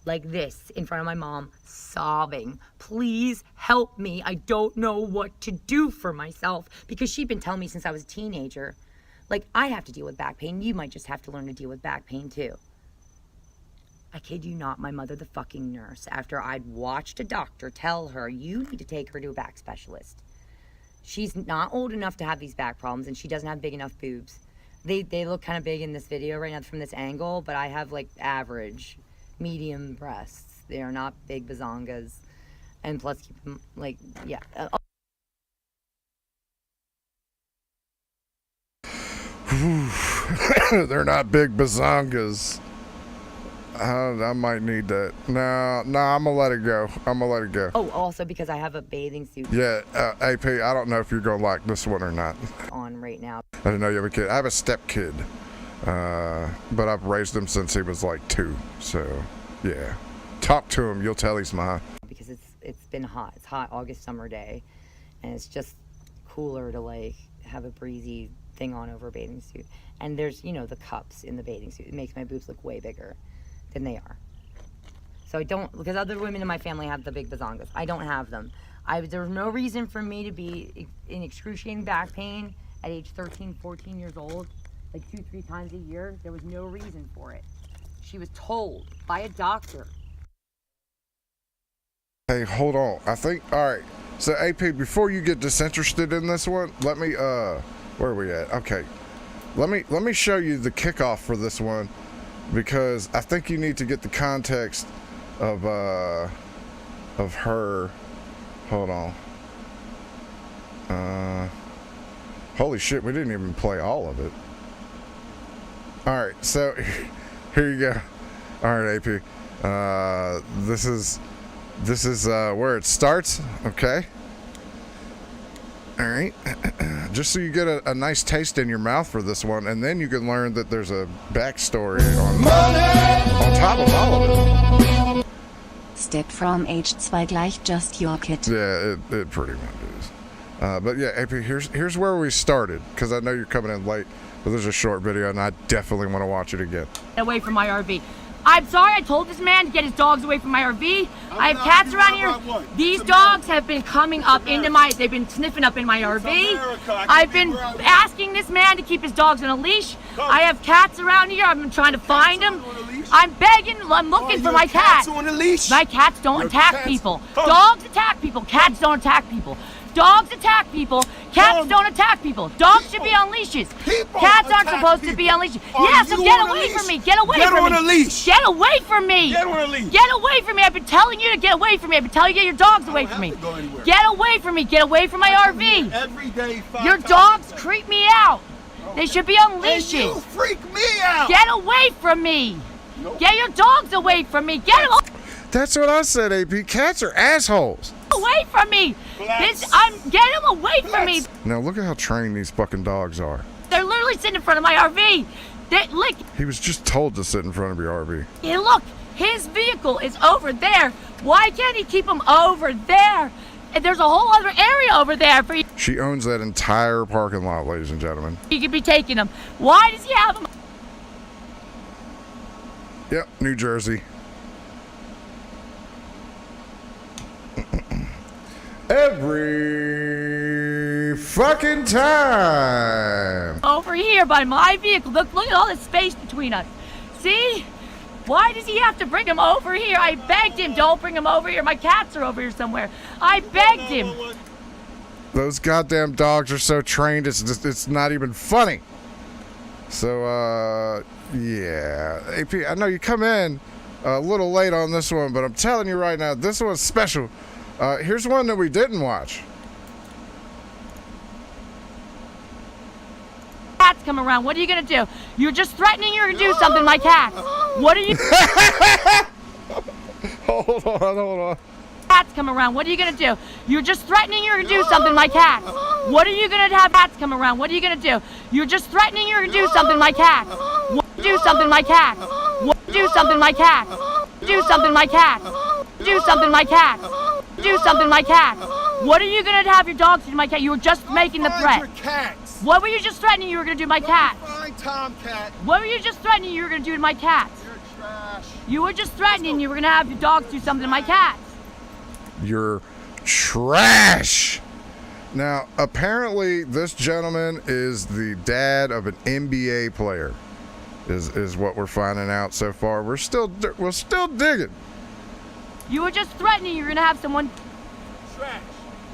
S2: like this, in front of my mom, sobbing. Please help me. I don't know what to do for myself. Because she'd been telling me since I was a teenager, like, I have to deal with back pain. You might just have to learn to deal with back pain too. I kid you not, my mother, the fucking nurse, after I'd watched a doctor tell her, you need to take her to a back specialist. She's not old enough to have these back problems, and she doesn't have big enough boobs. They look kind of big in this video right now from this angle, but I have, like, average, medium breasts. They are not big bazongas. And plus, keep them, like, yeah.
S21: They're not big bazongas. I might need that. No, I'm gonna let it go.
S2: Oh, also because I have a bathing suit.
S21: Yeah, AP, I don't know if you're gonna like this one or not.
S2: On right now.
S21: I didn't know you have a kid. I have a step kid, but I've raised him since he was like 2. So, yeah, talk to him. You'll tell he's mine.
S2: Because it's been hot. It's hot August summer day, and it's just cooler to like have a breezy thing on over a bathing suit. And there's, you know, the cups in the bathing suit. It makes my boobs look way bigger than they are. So I don't, because other women in my family have the big bazongas. I don't have them. There's no reason for me to be in excruciating back pain at age 13, 14 years old, like 2-3 times a year. There was no reason for it. She was told by a doctor.
S21: Hey, hold on. I think, all right. So AP, before you get disinterested in this one, let me, where are we at? Okay. Let me show you the kickoff for this one, because I think you need to get the context of her. Hold on. Holy shit, we didn't even play all of it. All right, so here you go. All right, AP. This is where it starts. Okay. All right. Just so you get a nice taste in your mouth for this one, and then you can learn that there's a backstory on top of all of it.
S20: Step from age 2 gleich just your kid.
S21: Yeah, it pretty much is. But yeah, AP, here's where we started, because I know you're coming in late, but there's a short video, and I definitely want to watch it again.
S2: Away from my RV. I'm sorry I told this man to get his dogs away from my RV. I have cats around here. These dogs have been coming up into my, they've been sniffing up in my RV. I've been asking this man to keep his dogs on a leash. I have cats around here. I've been trying to find them. I'm begging, I'm looking for my cat. My cats don't attack people. Dogs attack people. Cats don't attack people. Dogs attack people. Cats don't attack people. Dogs should be on leashes. Cats aren't supposed to be on leashes. Yeah, so get away from me. Get away from me.
S7: Get on a leash.
S2: Get away from me.
S7: Get on a leash.
S2: Get away from me. I've been telling you to get away from me. I've been telling you to get your dogs away from me. Get away from me. Get away from my RV.
S7: Every day,
S2: your dogs creep me out. They should be on leashes.
S7: And you freak me out.
S2: Get away from me. Get your dogs away from me. Get them
S21: That's what I said, AP. Cats are assholes.
S2: away from me. Get them away from me.
S21: Now look at how trained these fucking dogs are.
S2: They're literally sitting in front of my RV.
S21: He was just told to sit in front of your RV.
S2: Yeah, look, his vehicle is over there. Why can't he keep him over there? And there's a whole other area over there for you.
S21: She owns that entire parking lot, ladies and gentlemen.
S2: He could be taking them. Why does he have them?
S21: Yep, New Jersey. Every fucking time.
S2: Over here by my vehicle. Look at all this space between us. See? Why does he have to bring him over here? I begged him, don't bring him over here. My cats are over here somewhere. I begged him.
S21: Those goddamn dogs are so trained, it's not even funny. So, yeah. AP, I know you come in a little late on this one, but I'm telling you right now, this one's special. Here's one that we didn't watch.
S2: Cats come around. What are you gonna do? You're just threatening you're gonna do something to my cats. What are you?
S21: Hold on.
S2: Cats come around. What are you gonna do? You're just threatening you're gonna do something to my cats. What are you gonna have cats come around? What are you gonna do? You're just threatening you're gonna do something to my cats. Do something to my cats. Do something to my cats. Do something to my cats. Do something to my cats. Do something to my cats. What are you gonna have your dogs do to my cat? You were just making the threat.
S7: Your cats.
S2: What were you just threatening you were gonna do to my cat?
S7: Fine, Tomcat.
S2: What were you just threatening you were gonna do to my cats?
S7: You're trash.
S2: You were just threatening you were gonna have your dogs do something to my cats.
S21: You're trash. Now, apparently, this gentleman is the dad of an NBA player. Is what we're finding out so far. We're still digging.
S2: You were just threatening you're gonna have someone.
S7: Trash.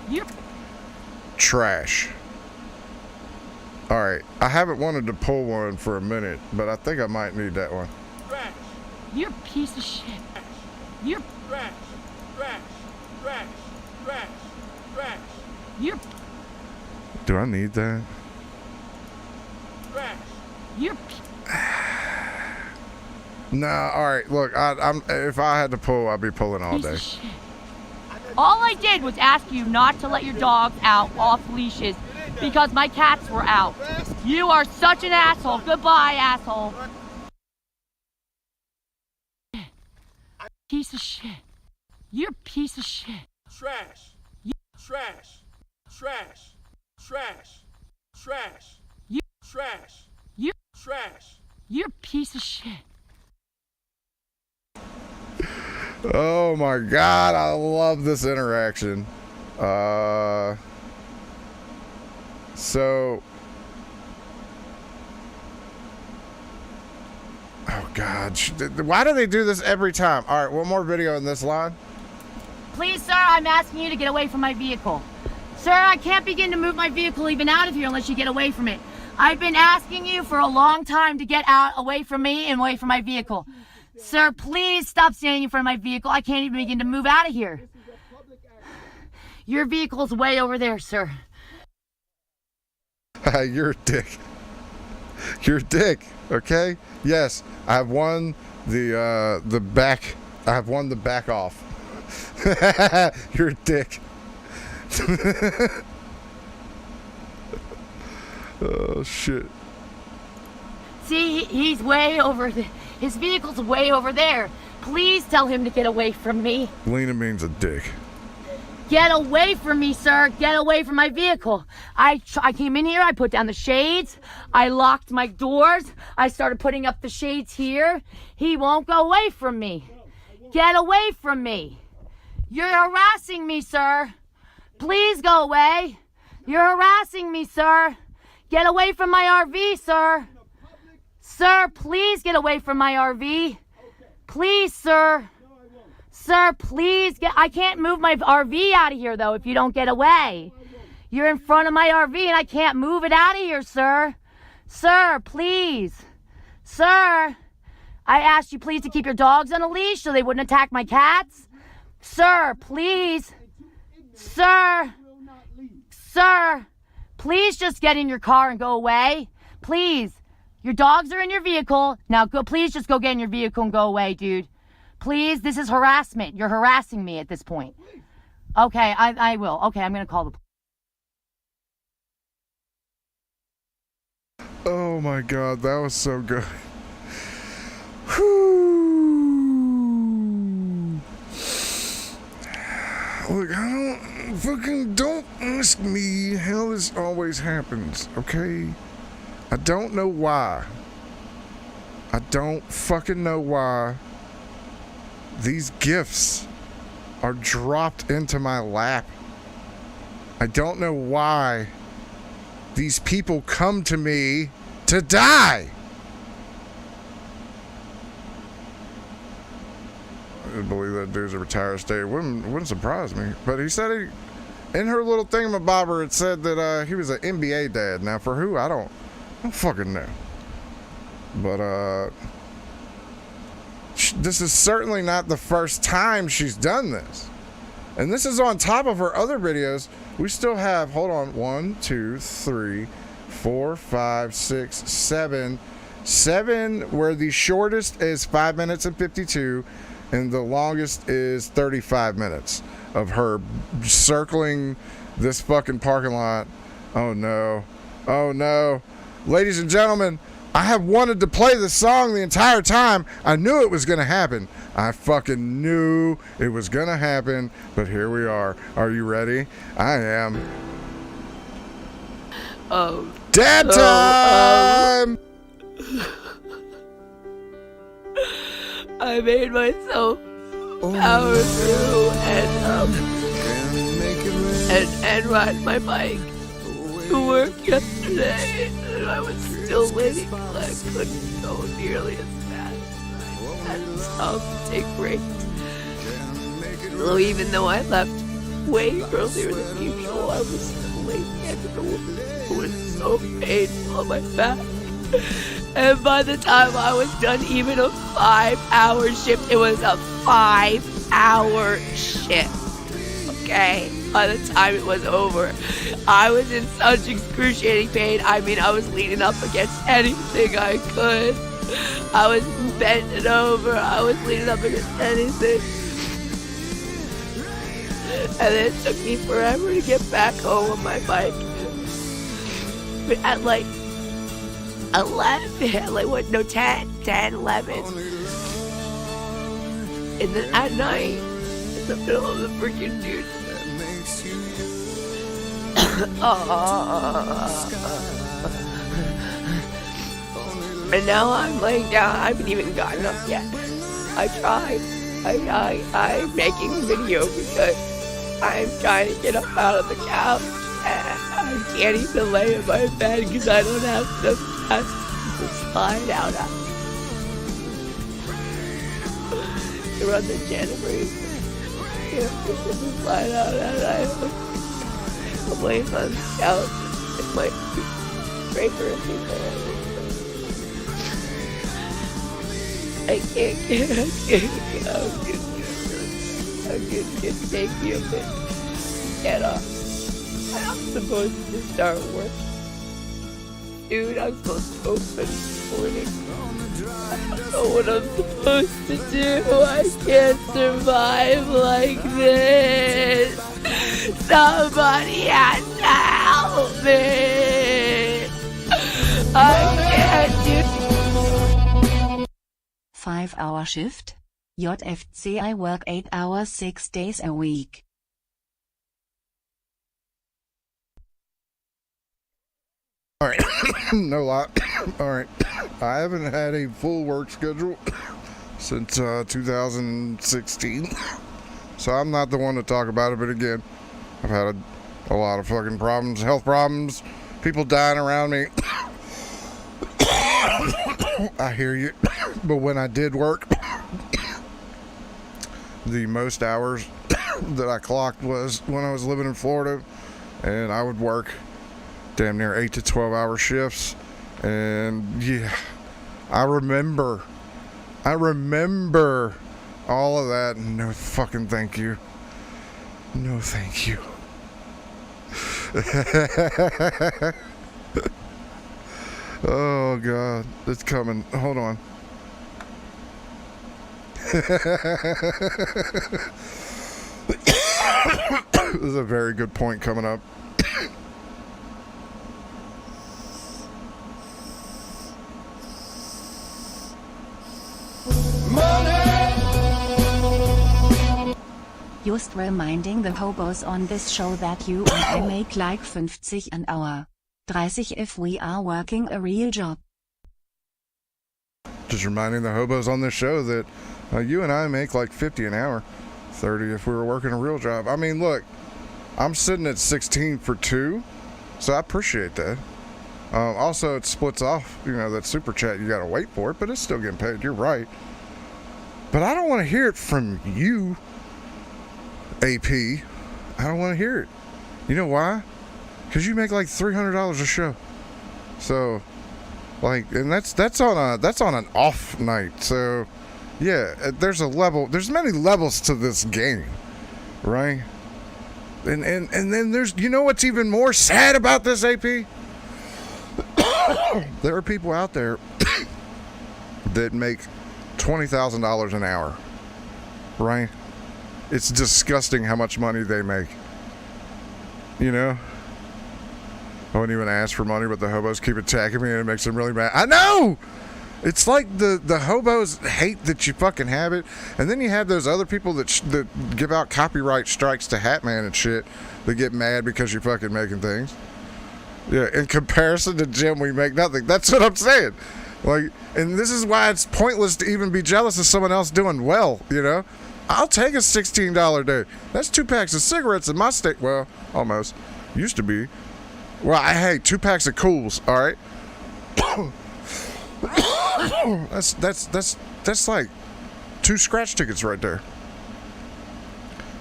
S2: You're
S21: trash. All right, I haven't wanted to pull one for a minute, but I think I might need that one.
S7: Trash.
S2: You're a piece of shit. You're
S7: trash. Trash. Trash. Trash. Trash.
S2: You're.
S21: Do I need that?
S7: Trash.
S2: You're.
S21: Nah, all right. Look, I'm. If I had to pull, I'd be pulling all day.
S2: All I did was ask you not to let your dogs out off leashes because my cats were out. You are such an asshole. Goodbye, asshole. Piece of shit. You're a piece of shit.
S7: Trash. Trash. Trash. Trash. Trash.
S2: You.
S7: Trash.
S2: You.
S21: Trash.
S2: You're a piece of shit.
S21: Oh my God, I love this interaction. So, oh God, why do they do this every time? All right, one more video in this line.
S2: Please, sir, I'm asking you to get away from my vehicle. Sir, I can't begin to move my vehicle even out of here unless you get away from it. I've been asking you for a long time to get out, away from me and away from my vehicle. Sir, please stop standing in front of my vehicle. I can't even begin to move out of here. Your vehicle's way over there, sir.
S21: You're a dick. You're a dick, okay? Yes, I have won the back. I have won the back off. You're a dick. Oh, shit.
S2: See, he's way over there. His vehicle's way over there. Please tell him to get away from me.
S21: Lena means a dick.
S2: Get away from me, sir. Get away from my vehicle. I came in here, I put down the shades, I locked my doors, I started putting up the shades here. He won't go away from me. Get away from me. You're harassing me, sir. Please go away. You're harassing me, sir. Get away from my RV, sir. Sir, please get away from my RV. Please, sir. Sir, please get... I can't move my RV out of here, though, if you don't get away. You're in front of my RV, and I can't move it out of here, sir. Sir, please. Sir, I asked you please to keep your dogs on a leash so they wouldn't attack my cats. Sir, please. Sir. Sir, please just get in your car and go away. Please. Your dogs are in your vehicle. Now, go. Please just go get in your vehicle and go away, dude. Please, this is harassment. You're harassing me at this point. Okay, I will. Okay, I'm going to call the police.
S21: Oh my God, that was so good. Look, don't ask me how this always happens, okay? I don't know why. I don't fucking know why these gifts are dropped into my lap. I don't know why these people come to me to die. I didn't believe that dude's a retired state. Wouldn't surprise me. But he said in her little thingamabobber, it said that he was an NBA dad. Now for who? I don't fucking know. But this is certainly not the first time she's done this. And this is on top of her other videos. We still have, hold on, 1, 2, 3, 4, 5, 6, 7. 7 where the shortest is 5 minutes and 52 and the longest is 35 minutes of her circling this fucking parking lot. Oh no. Oh no. Ladies and gentlemen, I have wanted to play this song the entire time. I knew it was going to happen. I fucking knew it was going to happen. But here we are. Are you ready? I am. Dad time!
S2: I made myself power through and ride my bike to work yesterday, and I was still waiting till I couldn't go nearly as fast as I had to stop to take breaks. So even though I left way earlier than usual, I was still late and it was so painful on my back. And by the time I was done even a 5-hour shift, it was a 5-hour shift, okay? By the time it was over, I was in such excruciating pain. I mean, I was leaning up against anything I could. I was bending over. I was leaning up against anything. And it took me forever to get back home on my bike. But at like 11, like what, no, 10, 11. And then at night, in the middle of the freaking dude. And now I'm laying down. I haven't even gotten up yet. I tried. I'm making a video because I'm trying to get up out of the couch. And I can't even lay in my bed because I don't have enough chest to slide out of. To run the generator. To slide out and I'm laying on the couch with my breaker in my bed. I can't get up. I'm gonna take me a bit. Get up. I'm supposed to start work. Dude, I'm supposed to open in the morning. I don't know what I'm supposed to do. I can't survive like this. Somebody has to help me. I can't do.
S20: 5-hour shift? JFC, I work 8 hours 6 days a week.
S21: All right, no lie. All right, I haven't had a full work schedule since 2016, so I'm not the one to talk about it. But again, I've had a lot of fucking problems, health problems, people dying around me. I hear you, but when I did work, the most hours that I clocked was when I was living in Florida, and I would work damn near 8 to 12 hour shifts. And yeah, I remember all of that. No fucking thank you. No thank you. Oh God, it's coming. Hold on. This is a very good point coming up.
S20: Just reminding the hobos on this show that you and I make like 50 an hour. 30 if we are working a real job.
S21: Just reminding the hobos on this show that you and I make like 50 an hour. 30 if we were working a real job. I mean, look, I'm sitting at 16 for 2, so I appreciate that. Also, it splits off, that super chat. You gotta wait for it, but it's still getting paid. You're right. But I don't want to hear it from you, AP. I don't want to hear it. You know why? Because you make like $300 a show. So, and that's on an off night. So, yeah, there's many levels to this game, right? And then there's, what's even more sad about this, AP? There are people out there that make $20,000 an hour, right? It's disgusting how much money they make. I wouldn't even ask for money, but the hobos keep attacking me and it makes them really mad. I know! It's like the hobos hate that you fucking have it, and then you have those other people that give out copyright strikes to Hatman and shit that get mad because you're fucking making things. Yeah, in comparison to Jim, we make nothing. That's what I'm saying. And this is why it's pointless to even be jealous of someone else doing well, I'll take a $16 day. That's 2 packs of cigarettes in my state. Well, almost. Used to be. Well, hey, 2 packs of Cools, all right? That's like 2 scratch tickets right there.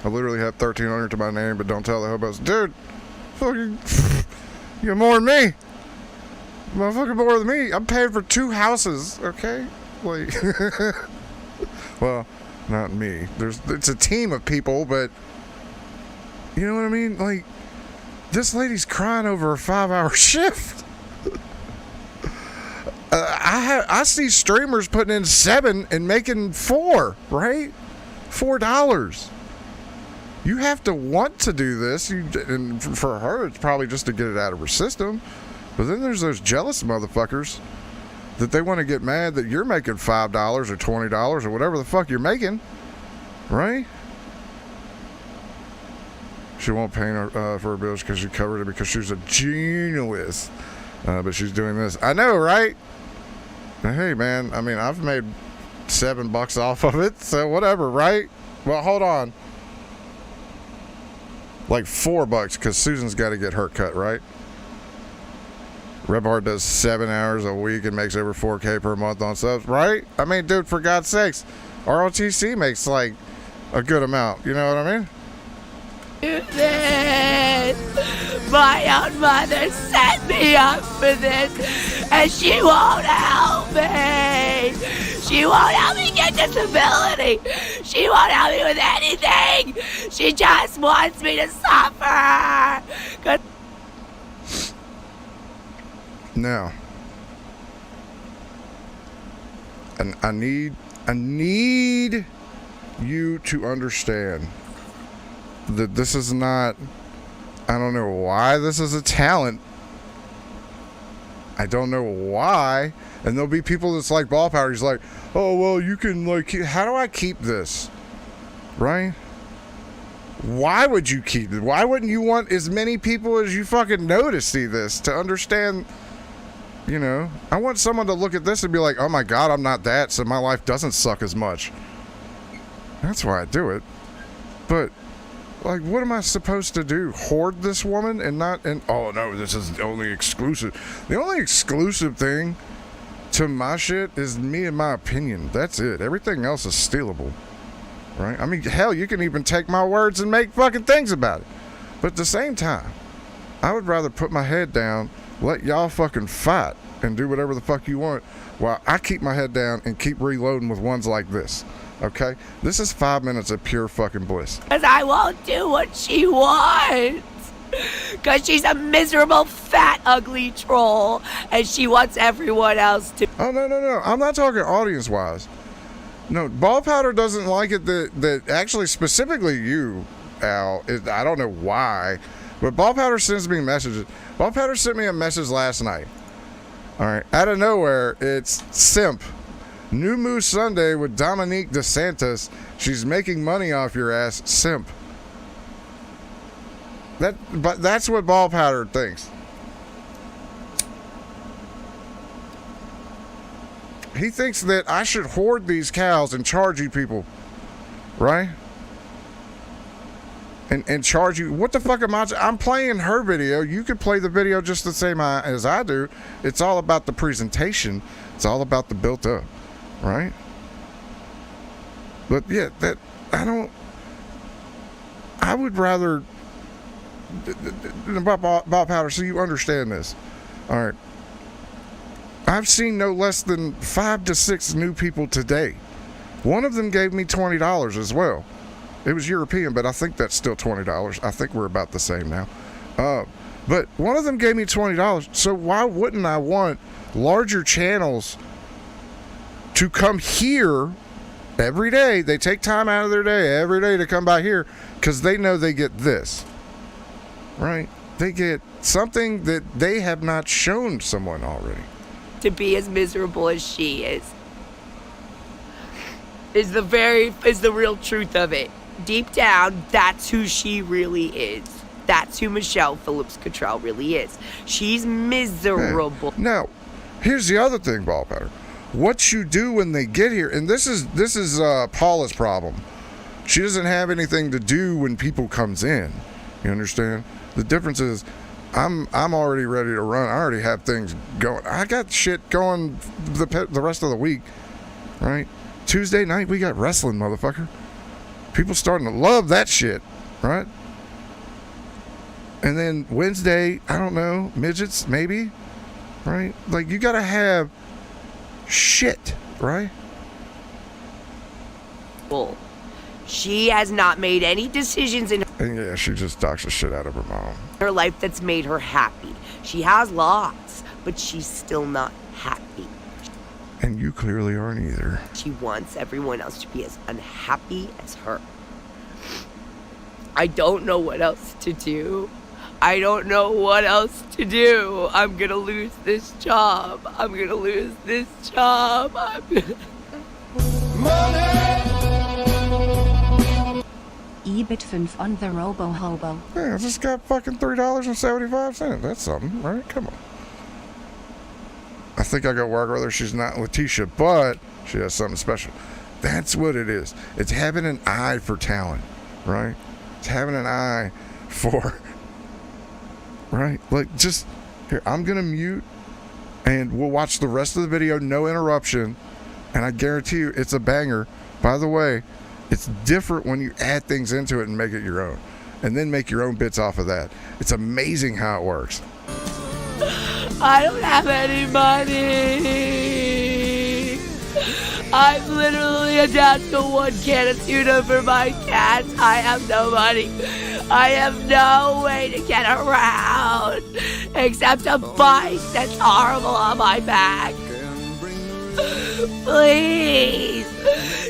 S21: I literally have 1,300 to my name, but don't tell the hobos. Dude, fucking, you're more than me. Motherfucking more than me. I'm paying for 2 houses, okay? Well, not me. It's a team of people, but you know what I mean? This lady's crying over a 5-hour shift. I see streamers putting in 7 and making 4, right? $4. You have to want to do this. And for her, it's probably just to get it out of her system. But then there's those jealous motherfuckers that they want to get mad that you're making $5 or $20 or whatever the fuck you're making, right? She won't pay for her bills because she covered it because she's a genius. But she's doing this. I know, right? Hey, man, I mean, I've made $7 off of it, so whatever, right? Well, hold on. Like $4 because Susan's got to get her cut, right? Rebhard does 7 hours a week and makes over $4K per month on subs, right? I mean, dude, for God's sakes, ROTC makes like a good amount. You know what I mean?
S2: Do this. My own mother set me up for this, and she won't help me. She won't help me get disability. She won't help me with anything. She just wants me to suffer.
S21: Now, and I need you to understand that this is not, I don't know why this is a talent. I don't know why. And there'll be people that's like ball power. He's like, oh, well, you can how do I keep this? Right? Why would you keep it? Why wouldn't you want as many people as you fucking know to see this, to understand You know, I want someone to look at this and be like, oh my God, I'm not that, so my life doesn't suck as much. That's why I do it. But, like, what am I supposed to do? Hoard this woman and not, and oh no, this is the only exclusive. The only exclusive thing to my shit is me and my opinion. That's it. Everything else is stealable. Right? I mean, hell, you can even take my words and make fucking things about it. But at the same time, I would rather put my head down, let y'all fucking fight and do whatever the fuck you want while I keep my head down and keep reloading with ones like this. Okay? This is 5 minutes of pure fucking bliss.
S2: Because I won't do what she wants. Because she's a miserable, fat, ugly troll. And she wants everyone else to.
S21: Oh, no. I'm not talking audience-wise. No, Ball Powder doesn't like it that actually specifically you, Al. I don't know why. But Ball Powder sends me messages. Ball Powder sent me a message last night. All right. Out of nowhere, it's Simp. New Moooonday with Dominique DeSantis. She's making money off your ass. Simp. But that's what Ball Powder thinks. He thinks that I should hoard these cows and charge you people. Right? And charge you. What the fuck am I? I'm playing her video. You could play the video just the same as I do. It's all about the presentation. It's all about the built up, right? But yeah, I would rather Bob Powder, so you understand this. All right. I've seen no less than 5 to 6 new people today. One of them gave me $20 as well. It was European, but I think that's still $20. I think we're about the same now. But one of them gave me $20. So why wouldn't I want larger channels to come here every day? They take time out of their day every day to come by here because they know they get this. Right? They get something that they have not shown someone already.
S2: To be as miserable as she is the real truth of it. Deep down, that's who she really is. That's who Michelle Phillips-Cottrell really is. She's miserable.
S21: Now, here's the other thing, Ball Powder. What you do when they get here, and this is Paula's problem. She doesn't have anything to do when people comes in. You understand? The difference is, I'm already ready to run. I already have things going. I got shit going the rest of the week, right? Tuesday night we got wrestling, motherfucker. People starting to love that shit, right? And then Wednesday, I don't know, midgets maybe, right? Like you gotta have shit, right?
S2: Well, she has not made any decisions in
S21: And yeah, she just docks the shit out of her mom.
S2: her life that's made her happy. She has lots, but she's still not happy.
S21: And you clearly aren't either.
S2: She wants everyone else to be as unhappy as her. I don't know what else to do. I'm gonna lose this job.
S20: EBIT 5 on the Robo-Hobo.
S21: Yeah, I just got fucking $3.75. That's something, right? Come on. I think I got work with her. She's not Letitia, but she has something special. That's what it is. It's having an eye for talent, right? It's having an eye for, right? Like, just, here, I'm going to mute, and we'll watch the rest of the video, no interruption, and I guarantee you it's a banger. By the way, it's different when you add things into it and make it your own, and then make your own bits off of that. It's amazing how it works.
S2: I don't have any money. I'm literally down to 1 can of tuna for my cats. I have no money. I have no way to get around except a bike that's horrible on my back. Please,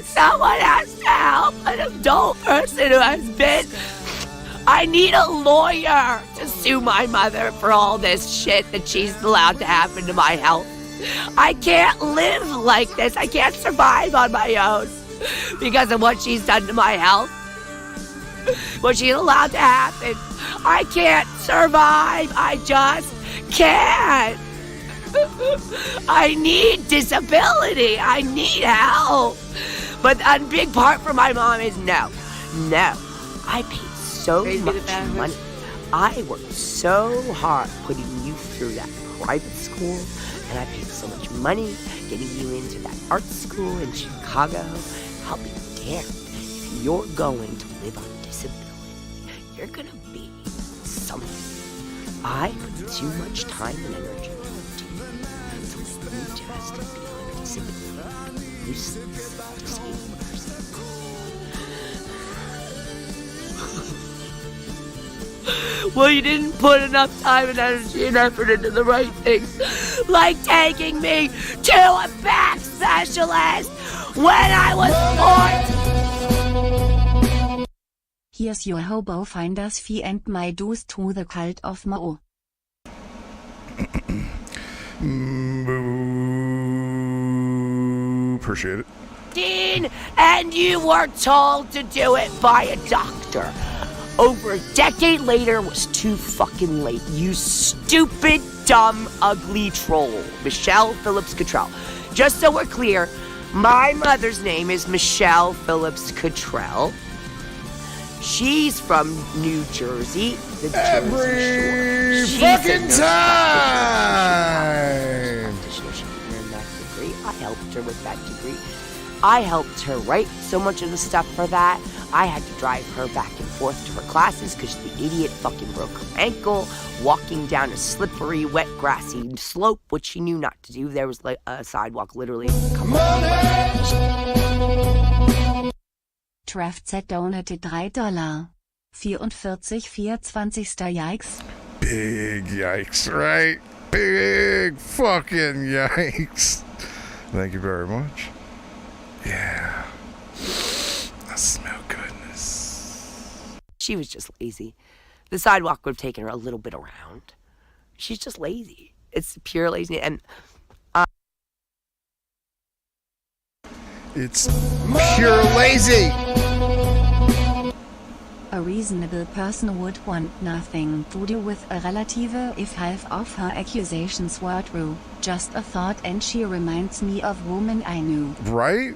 S2: someone has to help an adult person who has been. I need a lawyer to sue my mother for all this shit that she's allowed to happen to my health. I can't live like this. I can't survive on my own because of what she's done to my health. What she's allowed to happen. I can't survive. I just can't. I need disability. I need help. But a big part for my mom is no. I paid so much money. I worked so hard putting you through that private school, and I paid so much money getting you into that art school in Chicago. I'll be damned if you're going to live on disability. You're gonna be something. I put too much time and energy into you to let you just be on disability. Useless, disabled person. Well, you didn't put enough time and energy and effort into the right things, like taking me to a back specialist when I was 14.
S20: Here's your hobo finder's fee and my dues to the cult of Mo.
S21: Appreciate it.
S2: Dean, and you were told to do it by a doctor. Over a decade later was too fucking late. You stupid, dumb, ugly troll. Michelle Phillips Cottrell. Just so we're clear, my mother's name is Michelle Phillips Cottrell. She's from New Jersey. The
S21: Every fucking time!
S2: I helped her with that degree. I helped her write so much of the stuff for that. I had to drive her back and forth to her classes because the idiot fucking broke her ankle walking down a slippery, wet, grassy slope, which she knew not to do. There was like a sidewalk literally a couple of
S20: Traft Z donated $3. 44,420. Yikes.
S21: Big yikes, right? Big fucking yikes. Thank you very much. Yeah. I smell goodness.
S2: She was just lazy. The sidewalk would have taken her a little bit around. She's just lazy. It's pure lazy. And
S21: it's pure lazy.
S20: A reasonable person would want nothing to do with a relative if half of her accusations were true. Just a thought, and she reminds me of women I knew.
S21: Right?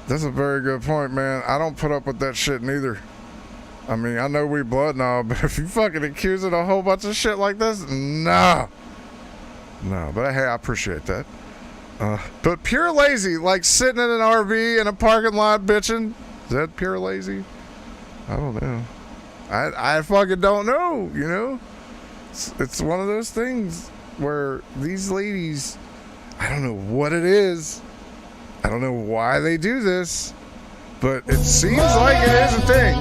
S21: That's a very good point, man. I don't put up with that shit neither. I mean, I know we blood and all, but if you fucking accusing a whole bunch of shit like this, no. No, but hey, I appreciate that. But pure lazy, like sitting in an RV in a parking lot bitching, is that pure lazy? I don't know. I fucking don't know, you know? It's one of those things where these ladies, I don't know what it is. I don't know why they do this, but it seems like it is a thing.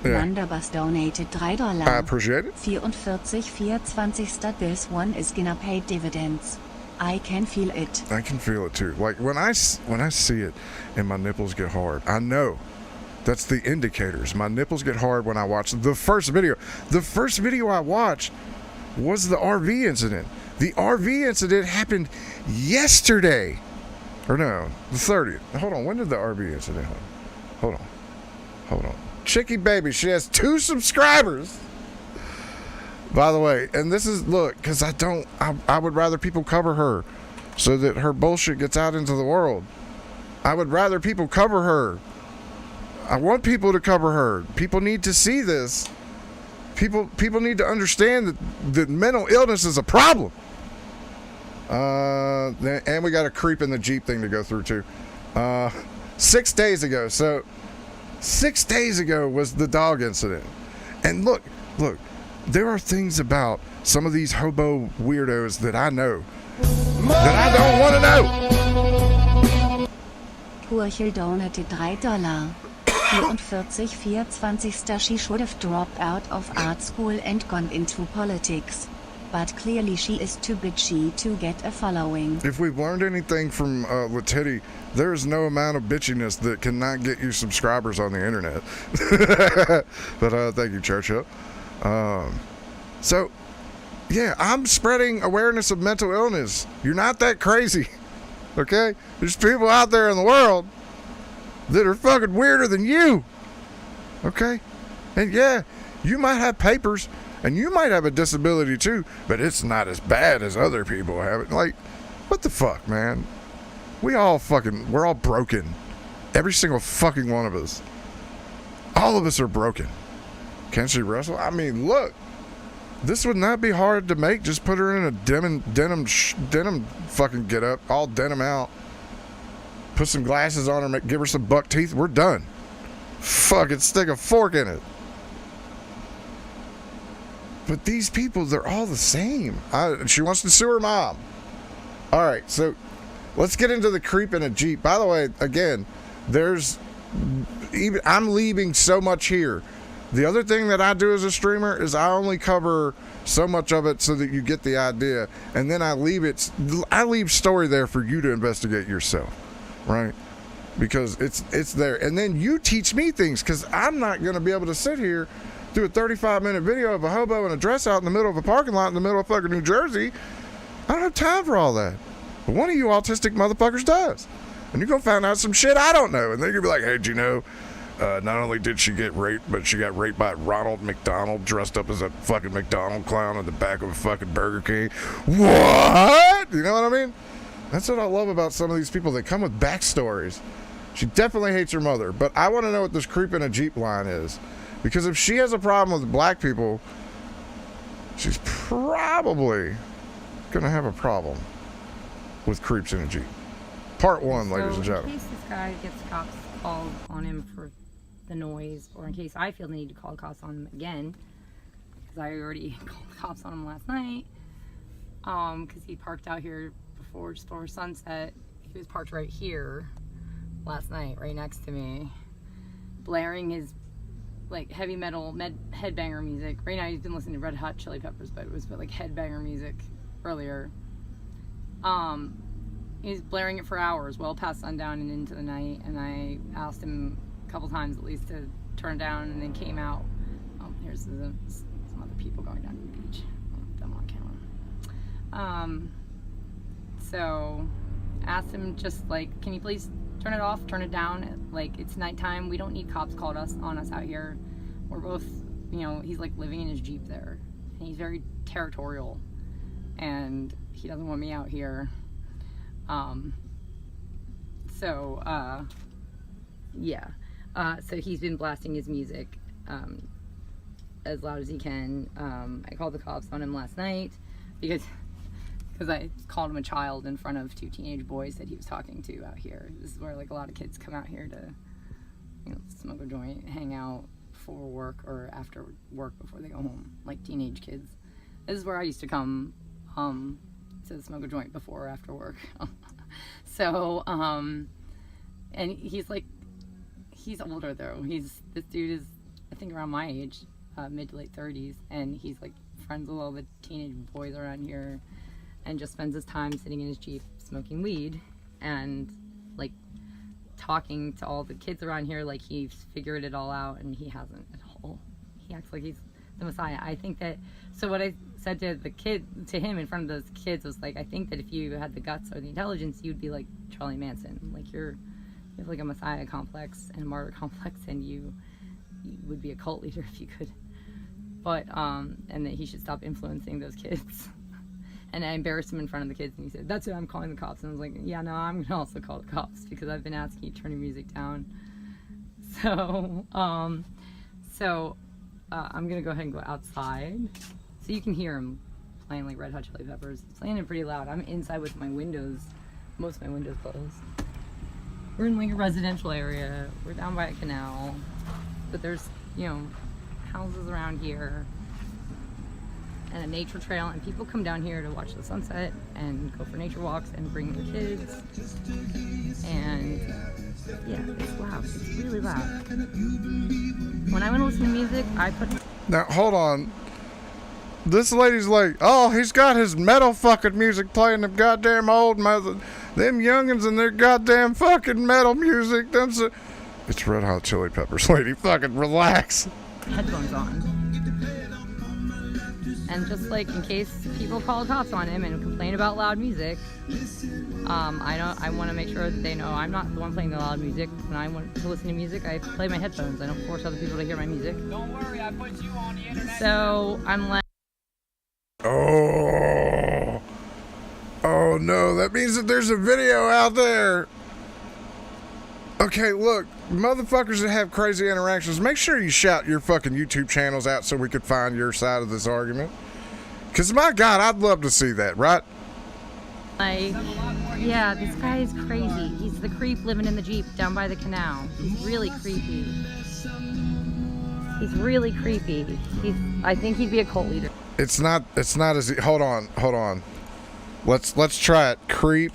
S21: Yeah.
S20: Wonderbus donated $3.
S21: I appreciate it.
S20: 44,420. This one is gonna pay dividends. I can feel it.
S21: I can feel it too. Like when I see it and my nipples get hard, I know that's the indicators. My nipples get hard when I watch the first video. The first video I watched was the RV incident. The RV incident happened yesterday. Or no, the 30th. Hold on, when did the RV incident happen? Hold on. Chicky baby, she has 2 subscribers. By the way, and this is, look, because I would rather people cover her so that her bullshit gets out into the world. I would rather people cover her. I want people to cover her. People need to see this. People need to understand that mental illness is a problem. And we got a creep in the Jeep thing to go through too. 6 days ago. So 6 days ago was the dog incident. And look, there are things about some of these hobo weirdos that I know that I don't want to know.
S20: Turchel donated $3. 44,420. She should have dropped out of art school and gone into politics. But clearly she is too bitchy to get a following.
S21: If we've learned anything from Letiti, there is no amount of bitchiness that cannot get you subscribers on the internet. But thank you, Churchill. So, yeah, I'm spreading awareness of mental illness. You're not that crazy, okay? There's people out there in the world that are fucking weirder than you, okay? And yeah, you might have papers And you might have a disability too, but it's not as bad as other people have it. Like, what the fuck, man? We're all broken. Every single fucking one of us. All of us are broken. Can she wrestle? I mean, look. This would not be hard to make. Just put her in a denim fucking get up, all denim out. Put some glasses on her, give her some buck teeth. We're done. Fuck it, stick a fork in it. But these people, they're all the same. She wants to sue her mom. All right, so let's get into the creep in a Jeep. By the way, again, I'm leaving so much here. The other thing that I do as a streamer is I only cover so much of it so that you get the idea, and then I leave story there for you to investigate yourself, right? Because it's there, and then you teach me things, because I'm not going to be able to sit here, do a 35-minute video of a hobo in a dress out in the middle of a parking lot in the middle of fucking New Jersey. I don't have time for all that. But one of you autistic motherfuckers does, and you're going to find out some shit I don't know, and then you're going to be like, hey, do you know, not only did she get raped, but she got raped by Ronald McDonald dressed up as a fucking McDonald clown in the back of a fucking Burger King. What? You know what I mean? That's what I love about some of these people. They come with backstories. She definitely hates her mother, but I want to know what this creep in a Jeep line is. Because if she has a problem with black people, she's probably going to have a problem with creeps in a Jeep. Part 1, ladies and gentlemen.
S2: In case this guy gets cops called on him for the noise, or in case I feel the need to call the cops on him again, because I already called the cops on him last night, because he parked out here just before sunset. He was parked right here last night, right next to me, blaring his like heavy metal headbanger music. Right now he's been listening to Red Hot Chili Peppers, but it was like headbanger music earlier. He's blaring it for hours, well past sundown and into the night, and I asked him a couple times at least to turn it down, and then came out. Here's some other people going down to the beach. Them on camera. So asked him just like, can you please turn it off, turn it down? Like, it's nighttime. We don't need cops called on us out here. We're both, he's like living in his Jeep there, and he's very territorial, and he doesn't want me out here. So he's been blasting his music as loud as he can. I called the cops on him last night because I called him a child in front of 2 teenage boys that he was talking to out here. This is where like a lot of kids come out here to smoke a joint, hang out before work or after work before they go home, like teenage kids. This is where I used to come to smoke a joint before or after work. So, and he's older though. This dude is, I think, around my age, mid to late 30s, and he's like friends with all the teenage boys around here, and just spends his time sitting in his Jeep smoking weed and like talking to all the kids around here like he's figured it all out, and he hasn't at all. He acts like he's the Messiah. I think that, so what I said to him in front of those kids was like, I think that if you had the guts or the intelligence, you'd be like Charlie Manson. Like you have like a Messiah complex and a martyr complex, and you would be a cult leader if you could. But and that he should stop influencing those kids. And I embarrassed him in front of the kids, and he said, that's it, I'm calling the cops. And I was like, yeah, no, I'm gonna also call the cops because I've been asking you to turn your music down. So I'm gonna go ahead and go outside so you can hear him playing like Red Hot Chili Peppers. He's playing it pretty loud. I'm inside with my windows, most of my windows closed. We're in like a residential area. We're down by a canal, but there's, houses around here and a nature trail, and people come down here to watch the sunset and go for nature walks and bring their kids. And yeah, it's loud. It's really loud. When I want to listen to music, I put...
S21: Now, hold on. This lady's like, oh, he's got his metal fucking music playing, them goddamn old mother, them youngins and their goddamn fucking metal music. It's Red Hot Chili Peppers, lady. Fucking relax.
S2: Headphones on. And just like in case people call cops on him and complain about loud music, I want to make sure that they know I'm not the one playing the loud music. When I want to listen to music, I play my headphones. I don't force other people to hear my music.
S1: Don't worry, I put you on the internet.
S2: So I'm like,
S21: Oh no, that means that there's a video out there. Okay, look, motherfuckers that have crazy interactions, make sure you shout your fucking YouTube channels out so we could find your side of this argument. Because, my God, I'd love to see that, right?
S2: yeah, this guy is crazy. He's the creep living in the Jeep down by the canal. He's really creepy. He's really creepy. I think he'd be a cult leader.
S21: It's not as, hold on. Let's try it. Creep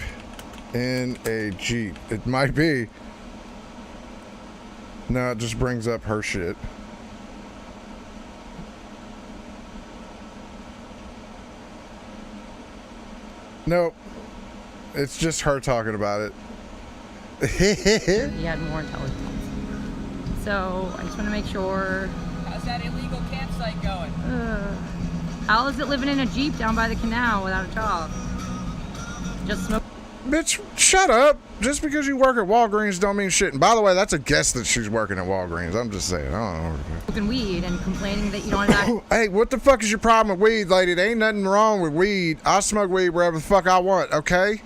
S21: in a Jeep. It might be. No, it just brings up her shit. Nope. It's just her talking about it.
S2: He had more intelligence. So I just want to make sure.
S1: How's that illegal campsite going?
S2: How is it living in a Jeep down by the canal without a job? Just smoke.
S21: Bitch, shut up. Just because you work at Walgreens don't mean shit. And by the way, that's a guess that she's working at Walgreens. I'm just saying. I don't know.
S2: Smoking weed and complaining that you don't have that.
S21: Hey, what the fuck is your problem with weed, lady? There ain't nothing wrong with weed. I smoke weed wherever the fuck I want, okay?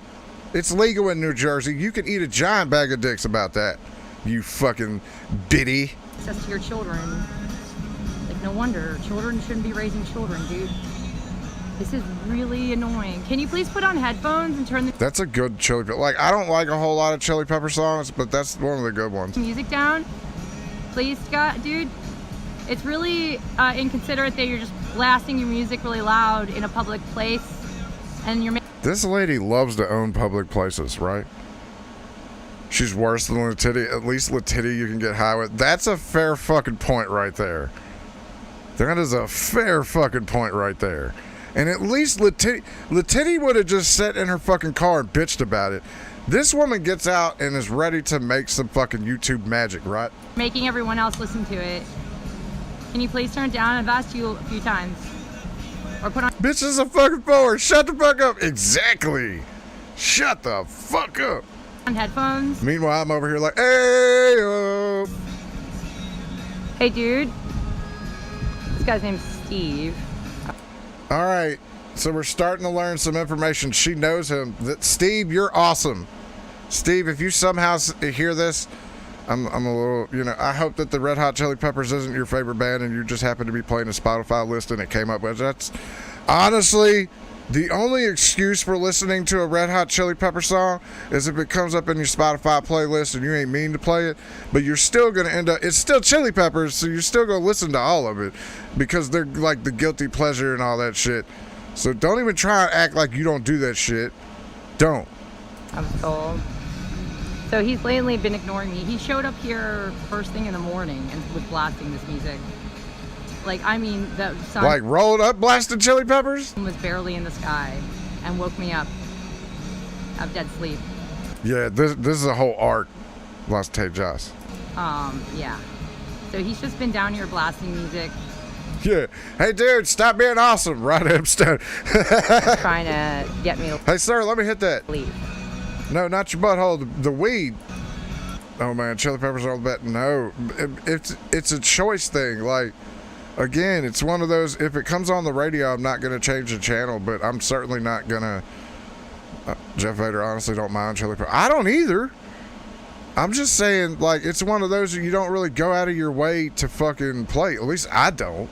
S21: It's legal in New Jersey. You can eat a giant bag of dicks about that. You fucking biddy.
S2: Access to your children. Like, no wonder. Children shouldn't be raising children, dude. This is really annoying. Can you please put on headphones and turn the
S21: That's a good Chili Pepper. Like, I don't like a whole lot of Chili Pepper songs, but that's one of the good ones.
S2: music down? Please, Scott, dude. It's really inconsiderate that you're just blasting your music really loud in a public place, and you're
S21: This lady loves to own public places, right? She's worse than Latitty. At least Latitty you can get high with. That's a fair fucking point right there. That is a fair fucking point right there. And at least Latitty would have just sat in her fucking car and bitched about it. This woman gets out and is ready to make some fucking YouTube magic, right?
S2: making everyone else listen to it. Can you please turn it down? I've asked you a few times. Or put on.
S21: Bitch, this is a fucking forward. Shut the fuck up. Exactly. Shut the fuck up.
S2: On headphones.
S21: Meanwhile, I'm over here like, hey,
S2: Hey, dude. This guy's name's Steve.
S21: All right, so we're starting to learn some information. She knows him. Steve, you're awesome. Steve, if you somehow hear this, I'm a little, I hope that the Red Hot Chili Peppers isn't your favorite band and you just happen to be playing a Spotify list and it came up with. That's honestly the only excuse for listening to a Red Hot Chili Pepper song is if it comes up in your Spotify playlist and you ain't mean to play it, but you're still going to end up, it's still Chili Peppers, so you're still going to listen to all of it because they're like the guilty pleasure and all that shit. So don't even try and act like you don't do that shit. Don't.
S2: I'm told. So he's lately been ignoring me. He showed up here first thing in the morning and was blasting this music. Like, I mean, the sun
S21: like rolled up blasted Chili Peppers?
S2: Was barely in the sky and woke me up out of dead sleep.
S21: Yeah, this is a whole art, Las Tejas.
S2: Yeah. So he's just been down here blasting music.
S21: Yeah. Hey, dude, stop being awesome. Right, Epstein.
S2: Trying to get me to
S21: Hey, sir, let me hit that.
S2: leave.
S21: No, not your butthole, the weed. Oh, man, Chili Peppers are all the best. No, it's a choice thing. Like, again, it's one of those, if it comes on the radio, I'm not going to change the channel, but I'm certainly not going to. Jeff Vader honestly don't mind Chili Peppers. I don't either. I'm just saying, like, it's one of those that you don't really go out of your way to fucking play. At least I don't,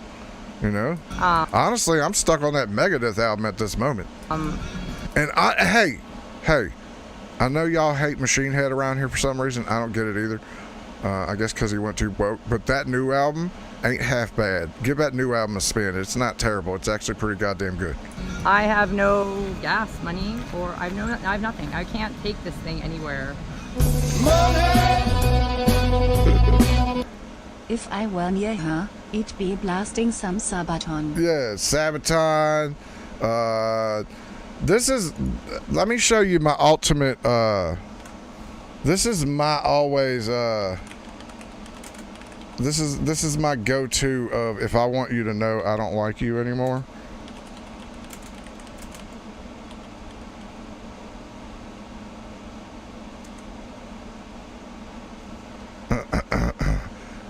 S21: Honestly, I'm stuck on that Megadeth album at this moment. And hey, I know y'all hate Machine Head around here for some reason. I don't get it either. I guess because he went too woke. But that new album ain't half bad. Give that new album a spin. It's not terrible. It's actually pretty goddamn good.
S2: I have no gas money, or I have nothing. I can't take this thing anywhere.
S20: If I were near her, it'd be blasting some Sabaton.
S21: Yeah, Sabaton. Let me show you my ultimate, this is my always, this is my go-to of if I want you to know I don't like you anymore.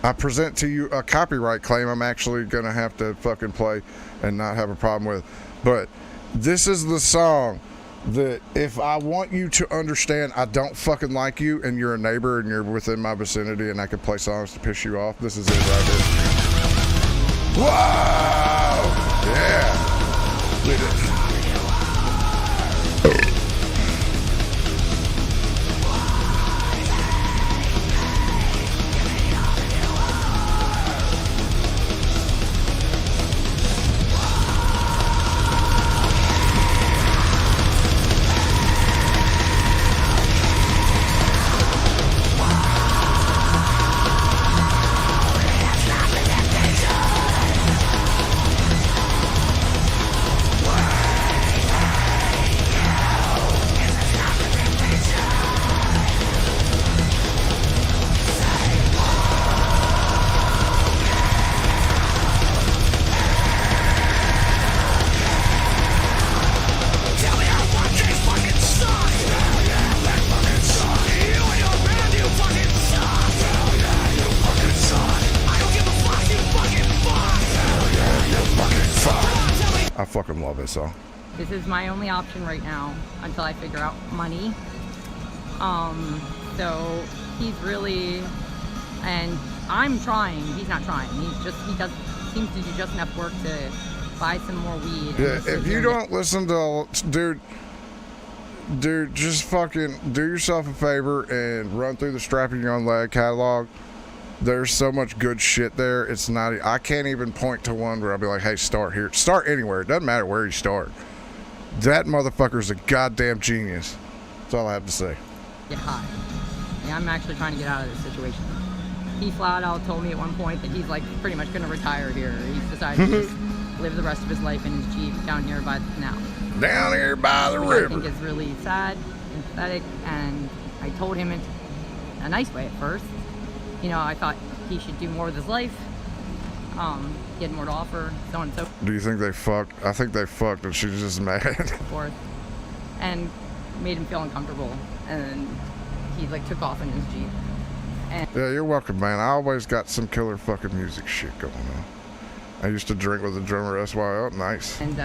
S21: I present to you a copyright claim I'm actually gonna have to fucking play and not have a problem with. But this is the song that if I want you to understand I don't fucking like you and you're a neighbor and you're within my vicinity and I can play songs to piss you off, this is it right here. Whoa! Yeah. Look at this. I fucking love this song.
S2: This is my only option right now until I figure out money. So he's really, and I'm trying. He's not trying. He seems to do just enough work to buy some more weed.
S21: Yeah, if you don't listen to, dude, just fucking do yourself a favor and run through the Strapping Young Lad catalog. There's so much good shit there. It's not, I can't even point to one where I'll be like, hey, start here. Start anywhere. It doesn't matter where you start. That motherfucker's a goddamn genius. That's all I have to say.
S2: Get high. Yeah, I'm actually trying to get out of this situation. He flat out told me at one point that he's like pretty much going to retire here. He's decided to just live the rest of his life in his Jeep down here by the canal.
S21: Down here by the river.
S2: I think it's really sad and pathetic, and I told him in a nice way at first. You know, I thought he should do more with his life. He had more to offer, so on and so
S21: Do you think they fucked? I think they fucked and she's just mad.
S2: forth. And made him feel uncomfortable. And he like took off in his Jeep. And
S21: Yeah, you're welcome, man. I always got some killer fucking music shit going on. I used to drink with the drummer SYL. Nice.
S2: And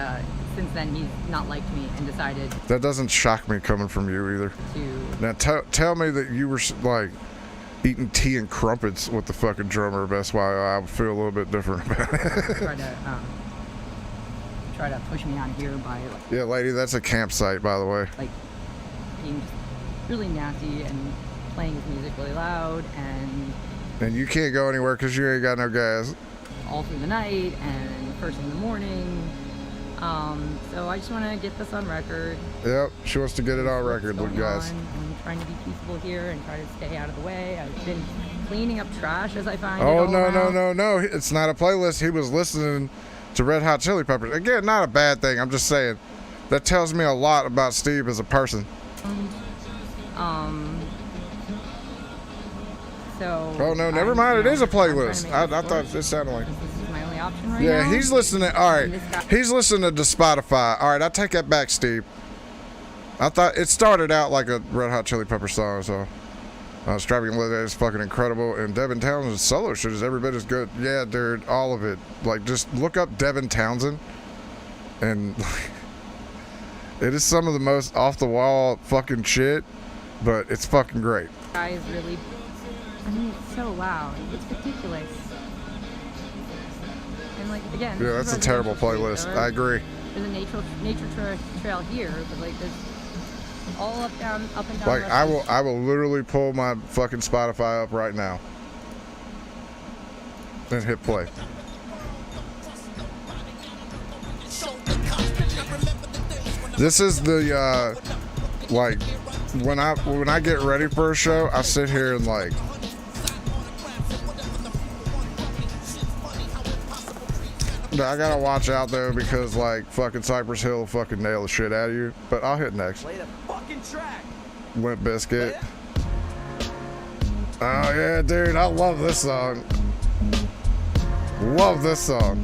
S2: since then, he's not liked me and decided
S21: That doesn't shock me coming from you either.
S2: to
S21: Now tell me that you were like eating tea and crumpets with the fucking drummer of SYL. I would feel a little bit different about it.
S2: try to push me out of here by like,
S21: Yeah, lady, that's a campsite, by the way.
S2: like being really nasty and playing his music really loud and
S21: You can't go anywhere because you ain't got no gas.
S2: all through the night and first thing in the morning. So I just want to get this on record.
S21: Yep, she wants to get it on record, look, guys.
S2: I'm trying to be peaceful here and try to stay out of the way. I've been cleaning up trash as I find it
S21: Oh,
S2: all
S21: no,
S2: around.
S21: no. It's not a playlist. He was listening to Red Hot Chili Peppers. Again, not a bad thing. I'm just saying. That tells me a lot about Steve as a person.
S2: So
S21: Oh, no, never mind. It is a playlist. I thought it sounded like...
S2: This is my only option right
S21: Yeah,
S2: now.
S21: he's listening. All right, he's listening to Spotify. All right, I take that back, Steve. I thought it started out like a Red Hot Chili Pepper song, so Strapping Young Lad is fucking incredible, and Devin Townsend's solo shit is every bit as good. Yeah, dude, all of it. Like, just look up Devin Townsend, and it is some of the most off the wall fucking shit, but it's fucking great.
S2: Guy is really, I mean, it's so loud. It's ridiculous. And like again,
S21: Yeah, that's a terrible playlist. I agree.
S2: There's a nature trail here, but like there's all up and down.
S21: Like,
S2: the rest
S21: I will literally pull my fucking Spotify up right now and hit play. This is the like when I get ready for a show, I sit here and like I gotta watch out though because like fucking Cypress Hill will fucking nail the shit out of you. But I'll hit next.
S8: Play the fucking track.
S21: Limp Bizkit. Oh yeah, dude, I love this song. Love this song.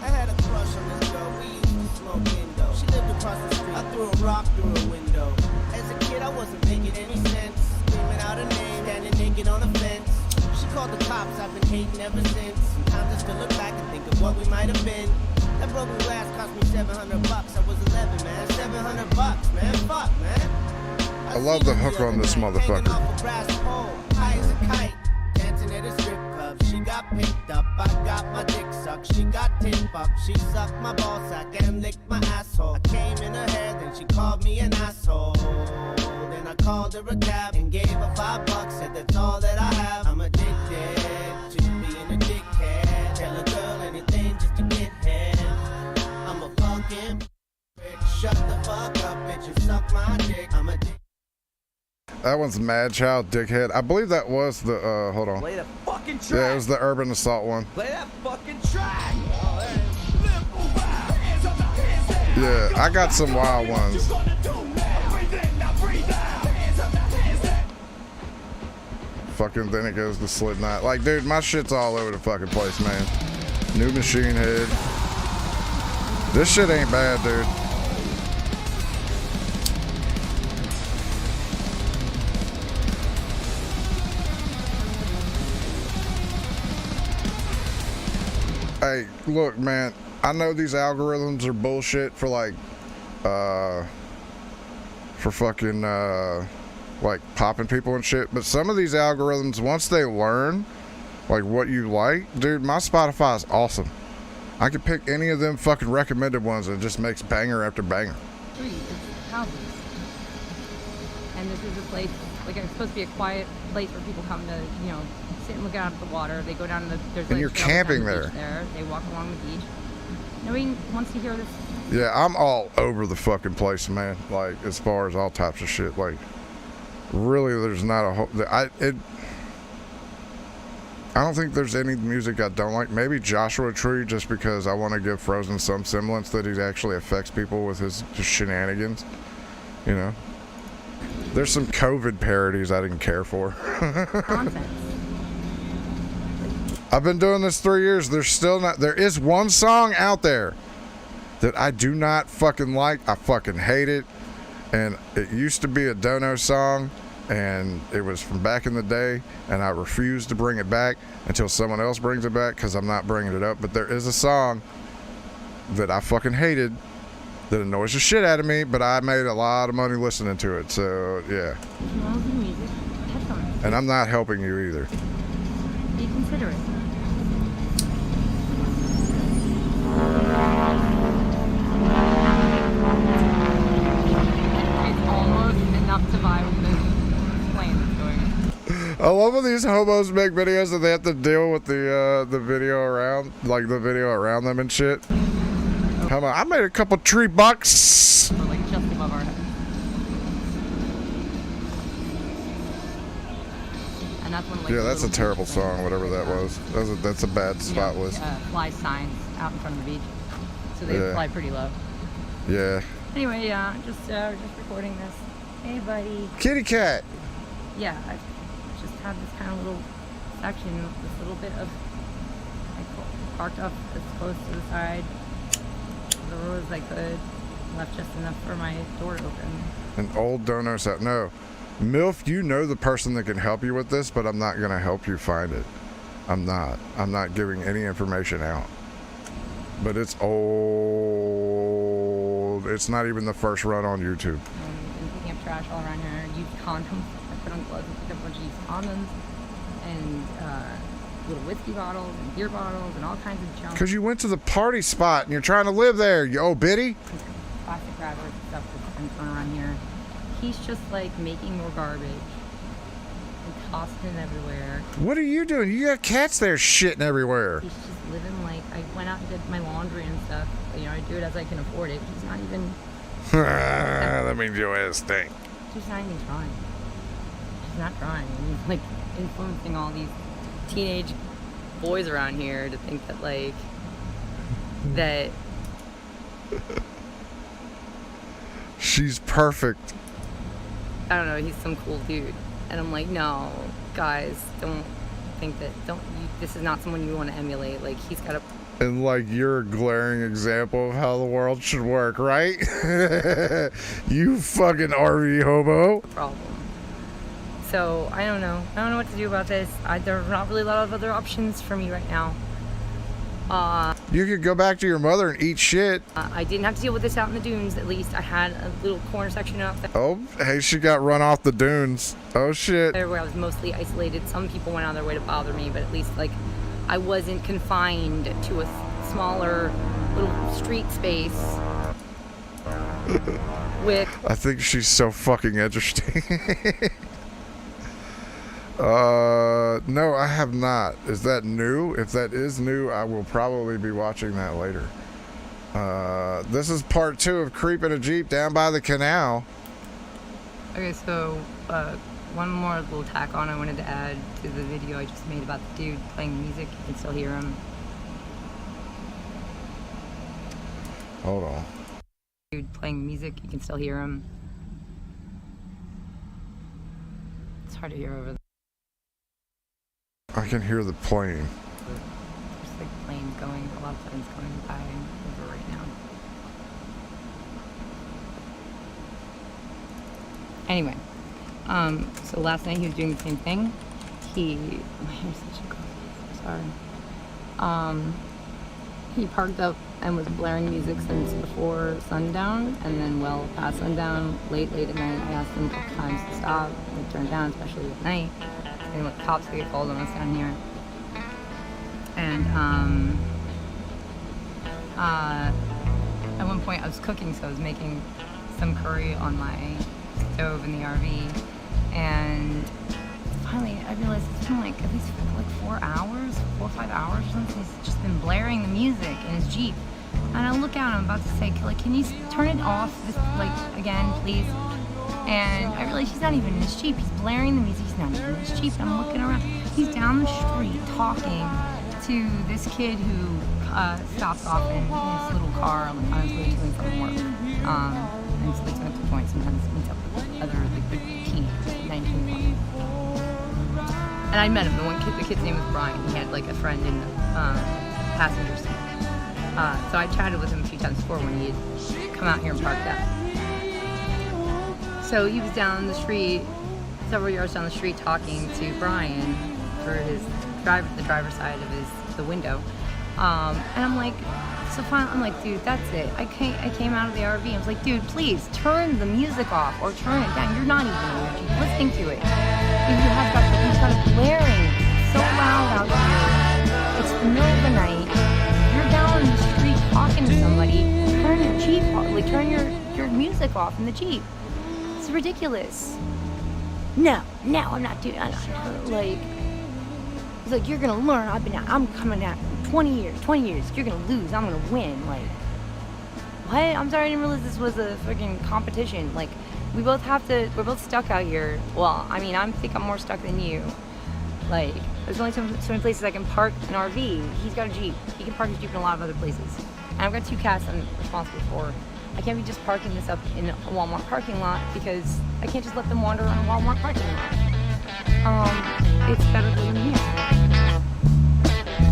S5: I had a crush on this girl, we used to smoke Indo. She lived across the street, I threw a rock through a window. As a kid, I wasn't making any sense. Screaming out her name, standing naked called the cops, I've been hating ever since. Sometimes I still look back and think of what we might have been. That broken glass cost me $700. I was 11, man. $700, man. Fuck, man.
S21: I love the hook on this motherfucker.
S5: High as a kite, dancing at a strip club. She got picked up, I got my dick sucked. She got tip up, she sucked my ball sack and licked my asshole. I came in her hair, then she called me an asshole. Then I called her a cab and gave her $5. Said that's all that I have. I'm addicted to being a dickhead. Tell a girl anything just to get head. I'm a fucking bitch. Shut the fuck up, bitch, and suck my dick. I'm a dick.
S21: That one's Mad Child Dickhead. I believe that was the, hold on.
S8: Play the fucking track.
S21: Yeah, it was the Urban Assault one.
S8: Play that fucking track. Oh,
S21: yeah, I got some wild ones. Fucking then it goes to Slipknot. Like, dude, my shit's all over the fucking place, man. New Machine Head. This shit ain't bad, dude. Hey, look, man, I know these algorithms are bullshit for like, for fucking, like popping people and shit, but some of these algorithms, once they learn, like what you like, dude, my Spotify is awesome. I could pick any of them fucking recommended ones and it just makes banger after banger.
S2: It's houses. And this is a place, like it's supposed to be a quiet place where people come to, you know, sit and look out at the water. They go down to the, there's
S21: And
S2: like
S21: you're
S2: trails
S21: camping
S2: down the
S21: there.
S2: beach there. They walk along the beach. Nobody wants to hear this.
S21: Yeah, I'm all over the fucking place, man. Like, as far as all types of shit. Like, really, there's not a whole... I don't think there's any music I don't like. Maybe Joshua Tree, just because I want to give Frozen some semblance that he actually affects people with his shenanigans. You know? There's some COVID parodies I didn't care for.
S2: Nonsense.
S21: I've been doing this 3 years. There's still not... There is one song out there that I do not fucking like. I fucking hate it. And it used to be a Dono song, and it was from back in the day, and I refuse to bring it back until someone else brings it back, because I'm not bringing it up. But there is a song that I fucking hated that annoys the shit out of me, but I made a lot of money listening to it. So, yeah. And I'm not helping you either.
S2: Be considerate. It's almost enough to buy with this plane that's going.
S21: I love when these hobos make videos and they have to deal with the video around, like the video around them and shit. Come on, I made a couple $3.
S2: Or like just above our heads. And that's one of, like,
S21: yeah, that's a
S2: little
S21: terrible
S2: beach
S21: song,
S2: things.
S21: whatever that was. That's a bad spot list.
S2: Fly signs out in front of the beach, so they
S21: Yeah.
S2: fly pretty low.
S21: Yeah.
S2: Anyway, just recording this. Hey, buddy.
S21: Kitty cat.
S2: Yeah, I just had this kind of little section, this little bit of, I parked up as close to the side of the road as I could, left just enough for my door to open.
S21: An old donor set. No. MILF, you know the person that can help you with this, but I'm not going to help you find it. I'm not. I'm not giving any information out. But it's old. It's not even the first run on YouTube.
S2: Been picking up trash all around here. Used condoms. I put on gloves and picked up a bunch of used condoms. And little whiskey bottles and beer bottles and all kinds of junk.
S21: Because you went to the party spot and you're trying to live there, you old biddy.
S2: Plastic wrappers and stuff that's been thrown around here. He's just like making more garbage and tossing it everywhere.
S21: What are you doing? You got cats there shitting everywhere.
S2: He's just living like, I went out and did my laundry and stuff. You know, I do it as I can afford it. He's not even.
S21: That means your ass stink.
S2: He's not even trying. He's not trying. He's like influencing all these teenage boys around here to think that like that.
S21: She's perfect.
S2: I don't know, he's some cool dude. And I'm like, no, guys, don't think that, this is not someone you want to emulate. Like, he's got a...
S21: And like, you're a glaring example of how the world should work, right? You fucking RV hobo.
S2: problem. So I don't know. I don't know what to do about this. There's not really a lot of other options for me right now.
S21: You could go back to your mother and eat shit.
S2: I didn't have to deal with this out in the dunes. At least I had a little corner section out there.
S21: Oh, hey, she got run off the dunes. Oh shit.
S2: Where I was mostly isolated. Some people went out of their way to bother me, but at least like I wasn't confined to a smaller little street space. With
S21: I think she's so fucking interesting. No, I have not. Is that new? If that is new, I will probably be watching that later. This is part 2 of Creeping a Jeep down by the canal.
S2: Okay, so one more little tack on I wanted to add to the video I just made about the dude playing music. You can still hear him.
S21: Hold on.
S2: Dude playing music, you can still hear him. It's hard to hear over there.
S21: I can hear the plane.
S2: There's like planes going, a lot of planes going by over right now. Anyway, so last night he was doing the same thing. My hair's such a cold. Sorry. He parked up and was blaring music since before sundown, and then well past sundown, late at night, I asked him a couple times to stop and turn down, especially at night. And what cops get called on us down here. And at one point I was cooking, so I was making some curry on my stove in the RV, and finally I realized it's been like at least 4 or 5 hours or something. He's just been blaring the music in his Jeep, and I look out and I'm about to say, like, can you turn it off this, like, again, please? And I realize he's not even in his Jeep. He's blaring the music. He's not even in his Jeep. And I'm looking around. He's down the street talking to this kid who stops off in his little car on his way to and from work. And so he's at the point sometimes meets up with other like the teenagers, 19, 20. And I met him. The kid's name was Brian. He had like a friend in the passenger seat. So I chatted with him a few times before when he had come out here and parked up. So he was down the street, several yards down the street, talking to Brian for the driver's side of the window. And I'm like, so finally, I'm like, dude, that's it. I came out of the RV. I was like, dude, please turn the music off or turn it down. You're not even in your Jeep listening to it. He's got it blaring so loud out here. It's the middle of the night. You're down in the street talking to somebody. Turn your Jeep off, like turn your music off in the Jeep. It's ridiculous. No, I'm not doing it. Like, he's like, you're gonna learn. I'm coming out 20 years. You're gonna lose. I'm gonna win. Like, what? I'm sorry, I didn't realize this was a freaking competition. Like, we're both stuck out here. Well, I mean, I think I'm more stuck than you. Like, there's only so many places I can park an RV. He's got a Jeep. He can park his Jeep in a lot of other places. And I've got 2 cats I'm responsible for. I can't be just parking this up in a Walmart parking lot because I can't just let them wander around a Walmart parking lot. It's better than here.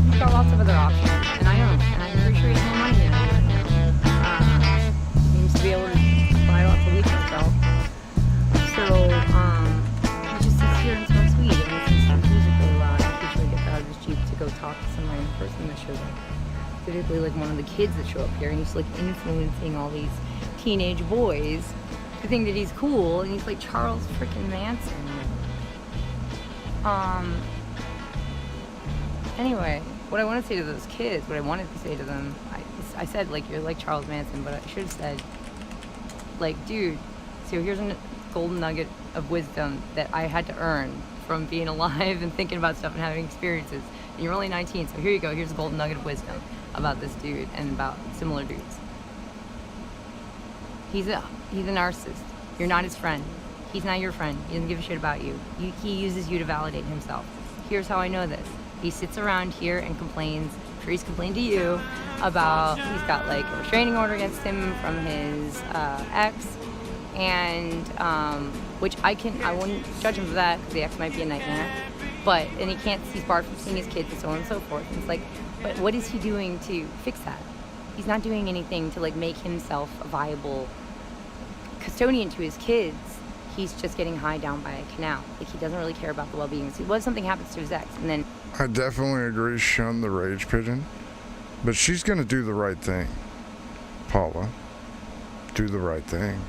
S2: He's got lots of other options, and I don't. And I'm pretty sure he has more money than I do right now. He seems to be able to buy lots of weed himself. So, he just sits here and smokes weed and listens to music really loud. I usually get out of his Jeep to go talk to some random person that shows up. Typically like one of the kids that show up here, and he's like influencing all these teenage boys to think that he's cool, and he's like Charles freaking Manson. Anyway, what I want to say to those kids, what I wanted to say to them, I said like, you're like Charles Manson, but I should have said like, dude, so here's a golden nugget of wisdom that I had to earn from being alive and thinking about stuff and having experiences. And you're only 19, so here you go. Here's a golden nugget of wisdom about this dude and about similar dudes. He's a narcissist. You're not his friend. He's not your friend. He doesn't give a shit about you. He uses you to validate himself. Here's how I know this. He sits around here and complains. I'm sure he's complained to you about, he's got like a restraining order against him from his ex, and which I wouldn't judge him for that because the ex might be a nightmare. And he's barred from seeing his kids and so on and so forth. And it's like, but what is he doing to fix that? He's not doing anything to like make himself a viable custodian to his kids. he's just getting high down by a canal. Like, he doesn't really care about the well-being. So what if something happens to his ex? And then
S21: I definitely agree, shun the rage pigeon. But she's going to do the right thing. Paula, do the right thing.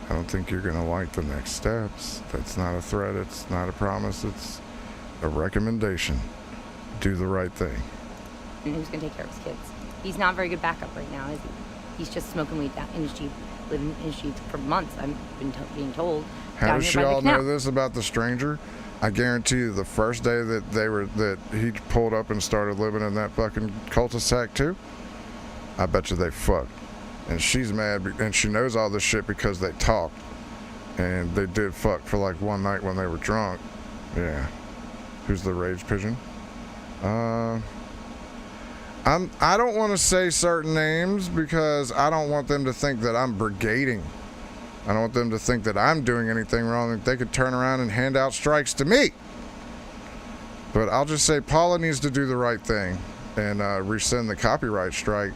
S21: I don't think you're going to like the next steps. That's not a threat. It's not a promise. It's a recommendation. Do the right thing.
S2: and who's going to take care of his kids? He's not very good backup right now, is he? He's just smoking weed in his Jeep, living in his Jeep for months, I've been being told.
S21: How does she all know this about the stranger? I guarantee you the first day that he pulled up and started living in that fucking cul-de-sac too, I bet you they fucked. And she's mad, and she knows all this shit because they talked. And they did fuck for like one night when they were drunk. Yeah. Who's the rage pigeon? I don't want to say certain names because I don't want them to think that I'm brigading. I don't want them to think that I'm doing anything wrong. They could turn around and hand out strikes to me. But I'll just say Paula needs to do the right thing and rescind the copyright strike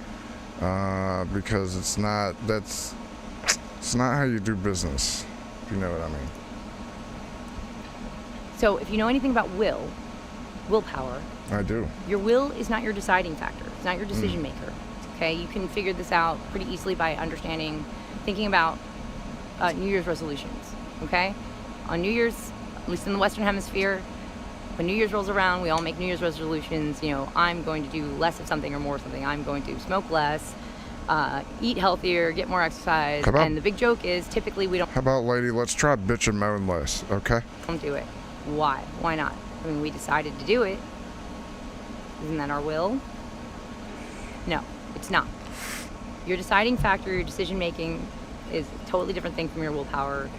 S21: because it's not how you do business, if you know what I mean.
S2: So if you know anything about willpower,
S21: I do.
S2: Your will is not your deciding factor. It's not your decision maker. Okay, you can figure this out pretty easily by thinking about New Year's resolutions. Okay, on New Year's, at least in the Western Hemisphere, when New Year's rolls around, we all make New Year's resolutions. You know, I'm going to do less of something or more of something. I'm going to smoke less, eat healthier, get more exercise. And the big joke is typically we don't.
S21: How about, lady, let's try bitch and moan less, okay?
S2: Don't do it. Why? Why not? I mean, we decided to do it. Isn't that our will? No, it's not. Your deciding factor, your decision making is a totally different thing from your willpower.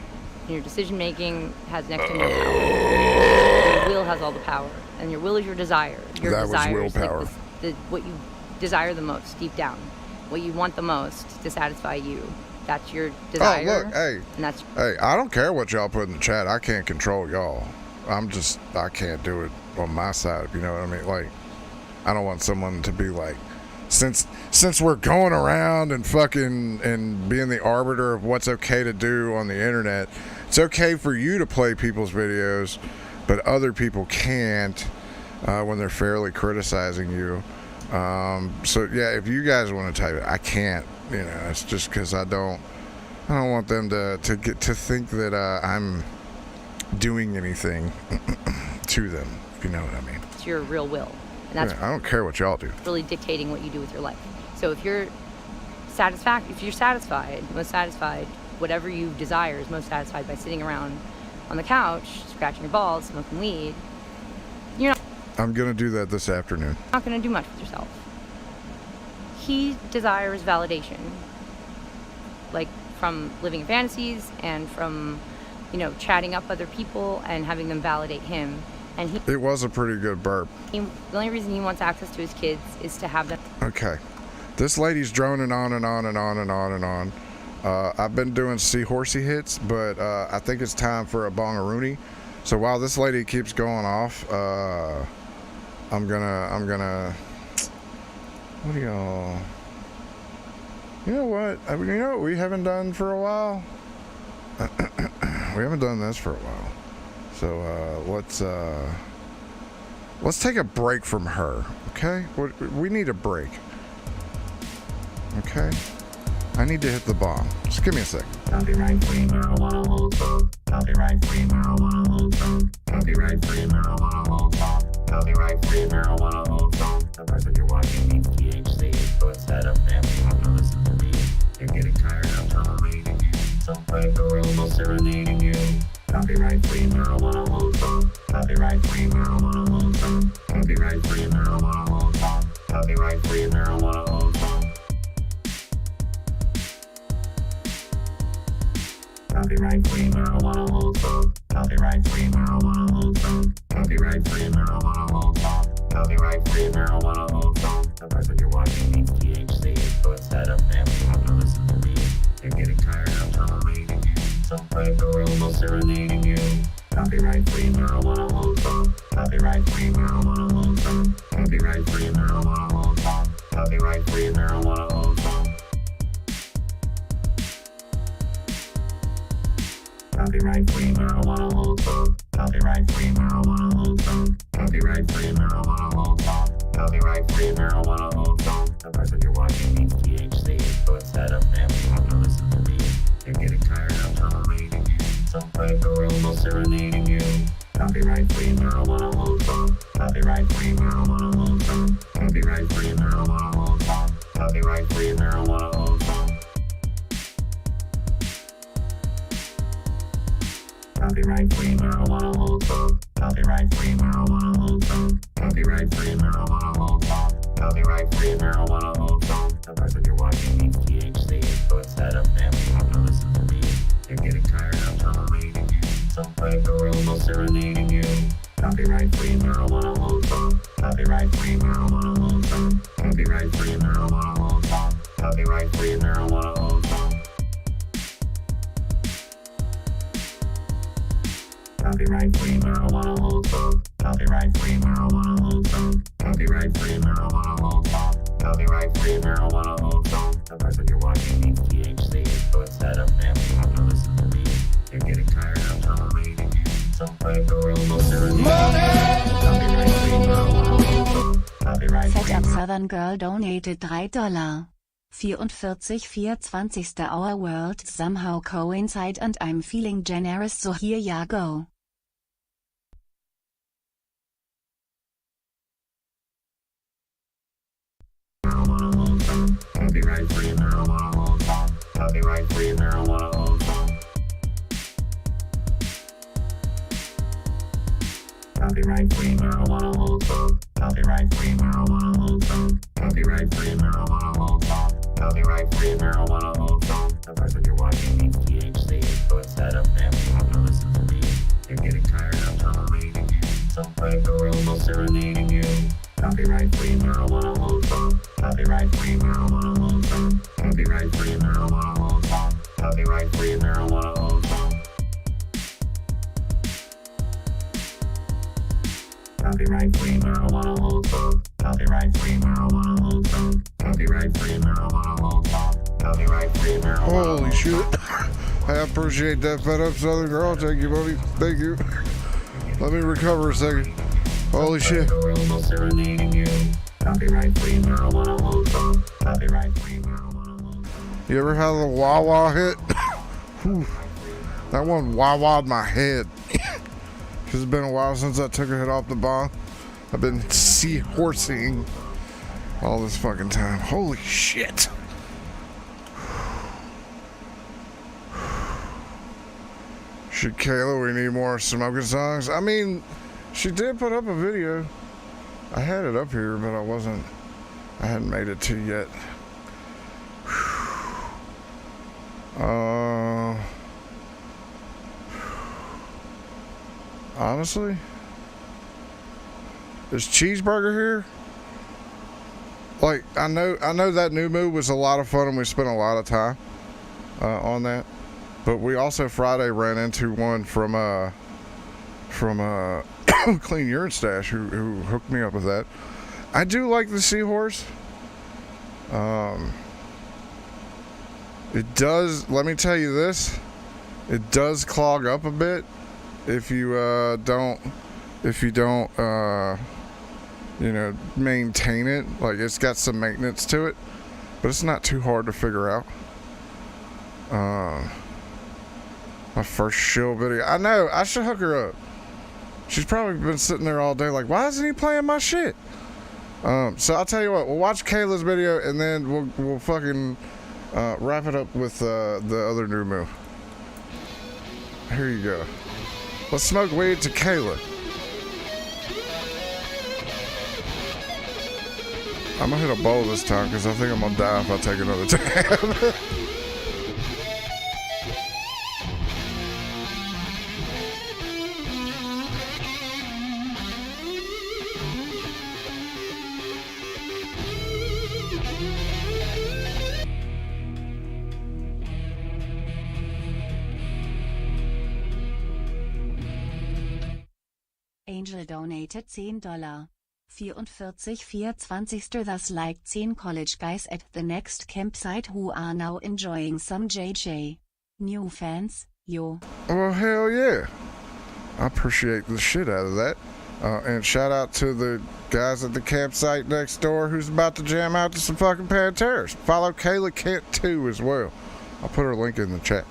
S2: And your decision making has next to no power. Your will has all the power. And your will is your desire. Your desire is like what you desire the most deep down. What you want the most to satisfy you. That's your desire.
S21: Oh, look, hey.
S2: And that's
S21: hey, I don't care what y'all put in the chat. I can't control y'all. I can't do it on my side, if you know what I mean. Like, I don't want someone to be like, since we're going around and fucking and being the arbiter of what's okay to do on the internet, it's okay for you to play people's videos, but other people can't when they're fairly criticizing you. So yeah, if you guys want to type it, I can't. You know, it's just because I don't want them to think that I'm doing anything to them, if you know what I mean.
S2: it's your real will. And that's
S21: I don't care what y'all do.
S2: Really dictating what you do with your life. So if you're satisfied, most satisfied, whatever you desire is most satisfied by sitting around on the couch, scratching your balls, smoking weed, you're
S21: I'm gonna do that this afternoon.
S2: not gonna do much with yourself. He desires validation, like from living in fantasies and from, chatting up other people and having them validate him. And
S21: it was a pretty good burp.
S2: The only reason he wants access to his kids is to have them.
S21: Okay. This lady's droning on and on and on and on and on. I've been doing seahorsey hits, but I think it's time for a bongaroony. So while this lady keeps going off, I'm gonna. What do y'all? You know what? You know what we haven't done for a while? We haven't done this for a while. So let's take a break from her, okay? We need a break. Okay? I need to hit the bomb. Just give me a sec.
S19: Copyright-free marijuana hold song. Copyright-free marijuana hold song. Copyright-free marijuana hold song. Copyright-free marijuana hold song. The person you're watching needs THC, so instead of them, you have to listen to me. You're getting tired of tolerating you. Some break the world while serenading you. Copyright-free marijuana hold song. Copyright-free marijuana hold song. Copyright-free marijuana hold song. Copyright-free marijuana hold song. Copyright-free marijuana hold song. Copyright-free marijuana hold song. Copyright-free marijuana hold song. Copyright-free marijuana hold song. The person you're watching needs THC, so instead of them, you have to listen to me. You're getting tired of tolerating you. Some break the world while serenading you. Copyright-free marijuana hold song. Copyright-free marijuana hold song. Copyright-free marijuana hold song. Copyright-free marijuana hold song.
S6: Copyright free marijuana hold song. Copyright free marijuana hold song. Copyright free marijuana hold song. Copyright free marijuana hold song. The person you're watching needs THC, so instead of them, you have to listen to me. You're getting tired of tolerating you. Some fake girl will serenading you. Copyright free marijuana hold song. Copyright free marijuana hold song. Copyright free marijuana hold song. Copyright free marijuana hold song. Copyright free marijuana hold song. Copyright free marijuana hold song. Copyright free marijuana hold song. Copyright free marijuana hold song. The person you're watching needs THC, so instead of them, you have to listen to me. You're getting tired of tolerating you. Some fake girl will serenading you. Copyright free marijuana hold song. Copyright free marijuana hold song. Copyright free marijuana hold song. Copyright free marijuana hold song. Copyright free marijuana hold song. Copyright free marijuana hold song. Copyright free marijuana hold song. Copyright free marijuana hold song. The person you're watching needs THC, so instead of them, you have to listen to me. You're getting tired of tolerating you. Some fake girl will serenade you. Copyright free marijuana hold song. Copyright free.
S20: Fat Up Southern Girl donated $3. 44 24. Our world somehow coincide and I'm feeling generous, so here ya go.
S6: Marijuana hold song. Copyright free marijuana hold song. Copyright free marijuana hold song. Copyright free marijuana hold song. Copyright free marijuana hold song. Copyright free marijuana hold song. Copyright free marijuana hold song. The person you're watching needs THC, so instead of them, you have to listen to me. You're getting tired of tolerating you. Some fake girl will serenading you. Copyright free marijuana hold song. Copyright free marijuana hold song. Copyright free marijuana hold song. Copyright free marijuana hold song. Copyright free marijuana hold song. Copyright free marijuana hold song. Copyright free marijuana hold song. Copyright free marijuana.
S21: Holy shit. I appreciate that, Fat Up Southern Girl. Thank you, buddy. Thank you. Let me recover a second. Holy shit.
S6: Serenading you. Copyright free marijuana hold song. Copyright free marijuana hold song.
S21: You ever had the wah-wah hit? Whew. That one wah-wah'd my head. Because it's been a while since I took a hit off the bong. I've been seahorsing all this fucking time. Holy shit. Shit, Kayla, we need more smoking songs. I mean, she did put up a video. I had it up here, but I hadn't made it to yet. Honestly, is Cheeseburger here? Like, I know that new move was a lot of fun and we spent a lot of time on that. But we also Friday ran into one from Clean Urine Stash who hooked me up with that. I do like the Seahorse. It does, let me tell you this, it does clog up a bit if you don't maintain it. Like, it's got some maintenance to it, but it's not too hard to figure out. My first shill video. I know, I should hook her up. She's probably been sitting there all day like, why isn't he playing my shit? So I'll tell you what, we'll watch Kayla's video and then we'll fucking wrap it up with the other new move. Here you go. Let's smoke weed to Kayla. I'm gonna hit a bowl this time because I think I'm gonna die if I take another tab.
S20: Angel donated $10. 44 24. Thus like 10 college guys at the next campsite who are now enjoying some JJ. New fans, Yo.
S21: Well, hell yeah. I appreciate the shit out of that. And shout out to the guys at the campsite next door who's about to jam out to some fucking Panteras. Follow Kayla Kent too as well. I'll put her link in the chat.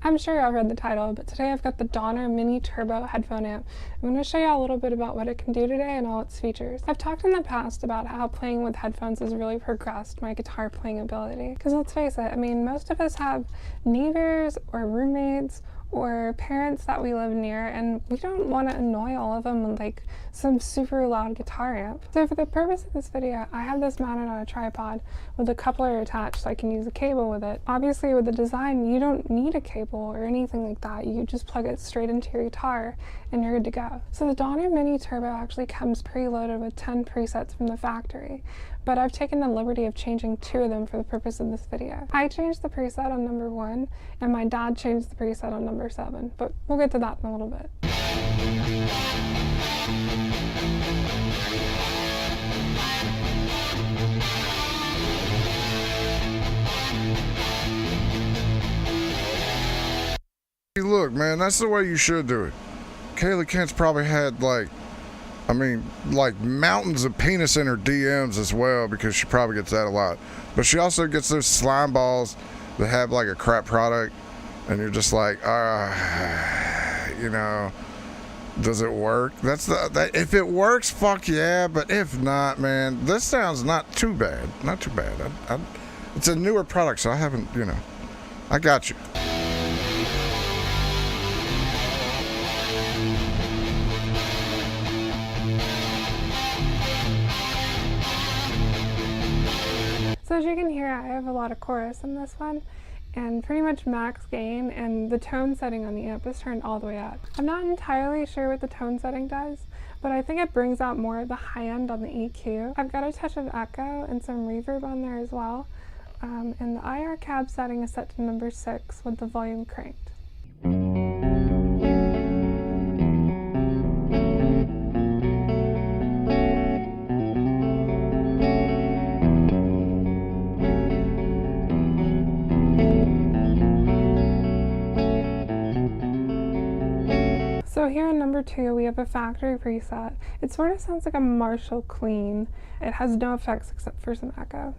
S9: I'm sure y'all read the title, but today I've got the Donner Mini Turbo headphone amp. I'm going to show y'all a little bit about what it can do today and all its features. I've talked in the past about how playing with headphones has really progressed my guitar playing ability. Because let's face it, I mean, most of us have neighbors or roommates or parents that we live near, and we don't want to annoy all of them with like some super loud guitar amp. So for the purpose of this video, I have this mounted on a tripod with a coupler attached so I can use a cable with it. Obviously with the design, you don't need a cable or anything like that. You just plug it straight into your guitar and you're good to go. So the Donner Mini Turbo actually comes preloaded with 10 presets from the factory, but I've taken the liberty of changing 2 of them for the purpose of this video. I changed the preset on number 1, and my dad changed the preset on number 7, but we'll get to that in a little bit.
S21: Look, man, that's the way you should do it. Kayla Kent's probably had like mountains of penis in her DMs as well, because she probably gets that a lot. But she also gets those slime balls that have like a crap product, and you're just like, you know, does it work? If it works, fuck yeah. But if not, man, this sounds not too bad. Not too bad. It's a newer product, so I haven't, you know, I got you.
S9: So as you can hear, I have a lot of chorus in this one, and pretty much max gain, and the tone setting on the amp is turned all the way up. I'm not entirely sure what the tone setting does, but I think it brings out more of the high end on the EQ. I've got a touch of echo and some reverb on there as well, and the IR cab setting is set to number 6 with the volume cranked. So here in number 2, we have a factory preset. It sort of sounds like a Marshall clean. It has no effects except for some echo.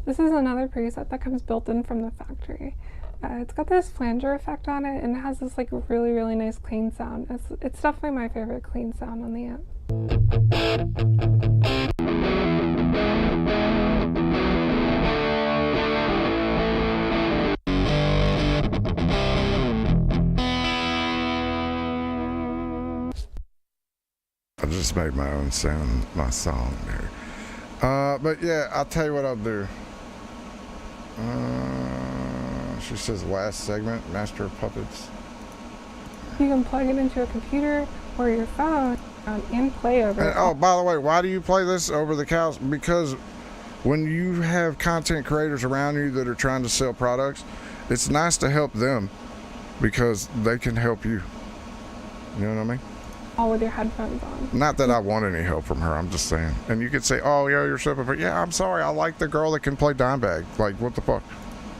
S9: This is another preset that comes built in from the factory. It's got this flanger effect on it, and it has this like really nice clean sound. It's definitely my favorite clean sound on the amp.
S21: I just made my own sound, my song there. But yeah, I'll tell you what I'll do. She says last segment, Master of Puppets.
S9: You can plug it into a computer or your phone and play over it.
S21: Oh, by the way, why do you play this over the couch? Because when you have content creators around you that are trying to sell products, it's nice to help them because they can help you. You know what I mean?
S9: All with your headphones on.
S21: Not that I want any help from her, I'm just saying. And you could say, oh, yeah, you're so perfect. Yeah, I'm sorry, I like the girl that can play Dimebag. Like, what the fuck?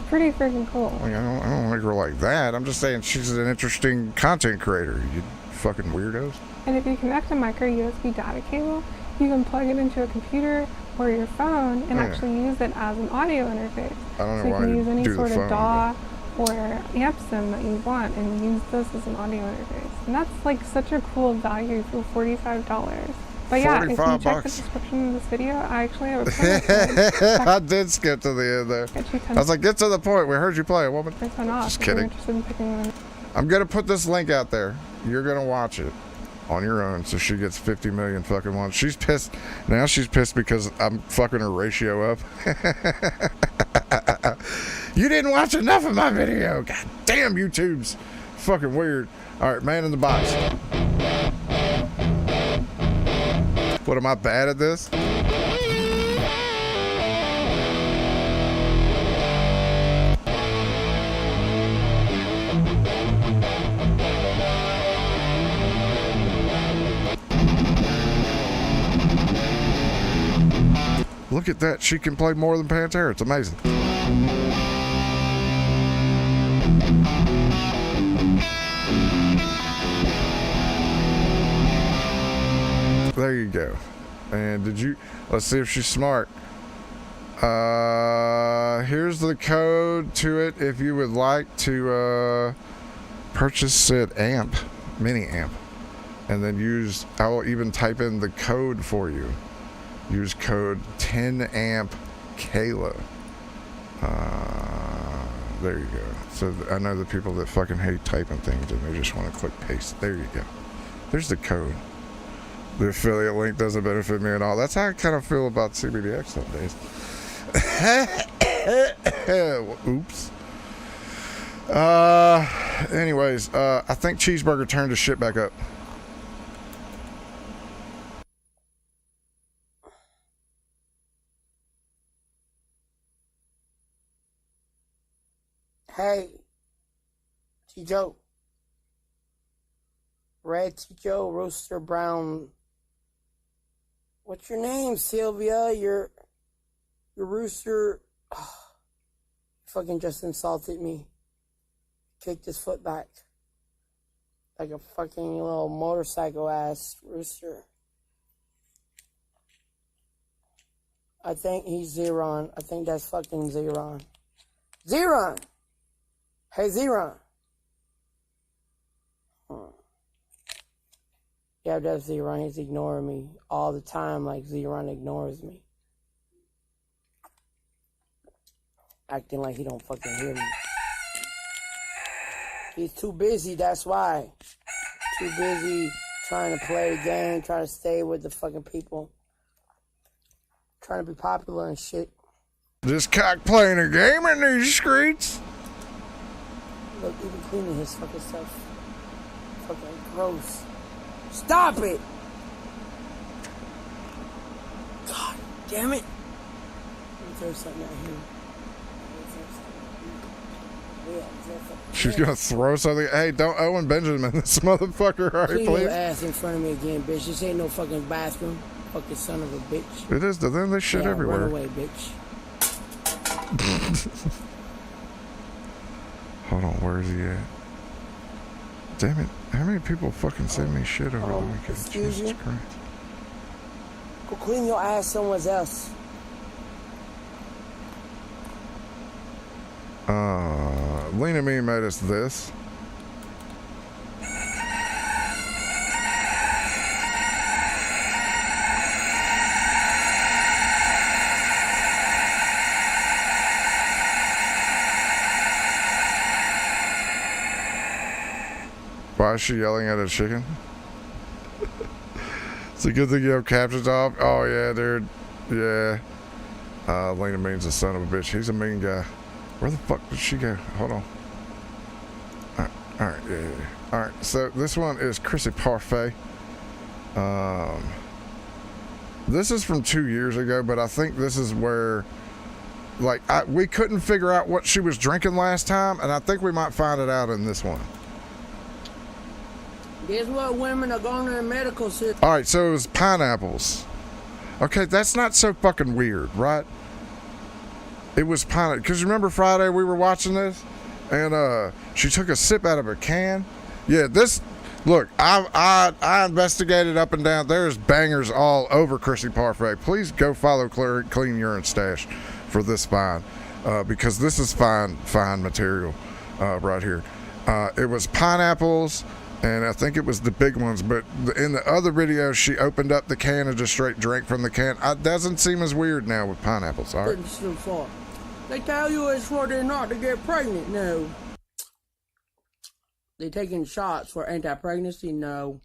S9: Pretty freaking cool.
S21: Like, I don't like her like that. I'm just saying she's an interesting content creator, you fucking weirdos.
S9: And if you connect a micro USB data cable, you can plug it into a computer or your phone and actually use it as an audio interface.
S21: I don't know
S9: so you
S21: why
S9: can use any
S21: do
S9: sort
S21: the phone,
S9: of DAW or amp sim that you want and use this as an audio interface. And that's like such a cool value for $45. But yeah, if you check the description of this video, I actually have a promo code.
S21: I did skip to the end there. I was like, get to the point. We heard you play it, woman.
S9: Just kidding. Interested in picking one.
S21: I'm going to put this link out there. You're going to watch it. on your own, so she gets 50 million fucking ones. She's pissed. Now she's pissed because I'm fucking her ratio up. You didn't watch enough of my video. God damn, YouTube's fucking weird. All right, man in the box. What, am I bad at this? Look at that. She can play more than Pantera. It's amazing. There you go. And did you... Let's see if she's smart. Here's the code to it if you would like to purchase said amp, mini amp. And then use... I will even type in the code for you. Use code 10amp Kayla. There you go. So I know the people that fucking hate typing things and they just want to click paste. There you go. There's the code. The affiliate link doesn't benefit me at all. That's how I kind of feel about CBDX some days. Oops. Anyways, I think Cheeseburger turned his shit back up.
S10: Hey, T-Joe. Red T-Joe, Rooster Brown. What's your name, Sylvia? Your rooster. Oh, fucking just insulted me. Kicked his foot back. Like a fucking little motorcycle ass rooster. I think he's Zeron. I think that's fucking Zeron. Zeron! Hey, Zeron. Yeah, that's Zeron. He's ignoring me all the time like Zeron ignores me. Acting like he don't fucking hear me. He's too busy, that's why. Too busy trying to play the game, trying to stay with the fucking people. Trying to be popular and shit.
S21: This cock playing a game in these streets?
S10: Look, even cleaning his fucking stuff. Fucking gross. Stop it! God damn it. Let me throw something out here.
S21: She's gonna throw something. Hey, don't Owen Benjamin this motherfucker, alright,
S10: Clean
S21: please?
S10: your ass in front of me again, bitch. This ain't no fucking bathroom. Fucking son of a bitch.
S21: It is, then they shit everywhere.
S10: Run away, bitch.
S21: Hold on, where is he at? Damn it. How many people fucking send me shit over the weekend?
S10: Excuse
S21: Jesus
S10: you?
S21: Christ.
S10: Go clean your ass somewhere else.
S21: Lena Me made us this. Why is she yelling at a chicken? It's a good thing you have captions off. Oh yeah, dude. Yeah. Lena Mean's a son of a bitch. He's a mean guy. Where the fuck did she go? Hold on. Alright, yeah. Alright, so this one is Chrissy Parfait. This is from 2 years ago, but I think this is where, like, we couldn't figure out what she was drinking last time, and I think we might find it out in this one.
S10: Guess what? Women are going to the medical system.
S21: Alright, so it was pineapples. Okay, that's not so fucking weird, right? It was pineapple. Because remember Friday we were watching this? And she took a sip out of a can. Yeah, this... Look, I investigated up and down. There's bangers all over Chrissy Parfait. Please go follow Clean Urine Stash for this find. Because this is fine material right here. It was pineapples... And I think it was the big ones, but in the other video, she opened up the can and just straight drank from the can. It doesn't seem as weird now with pineapples, all right?
S10: They tell you it's for them not to get pregnant. No. They taking shots for anti-pregnancy? No.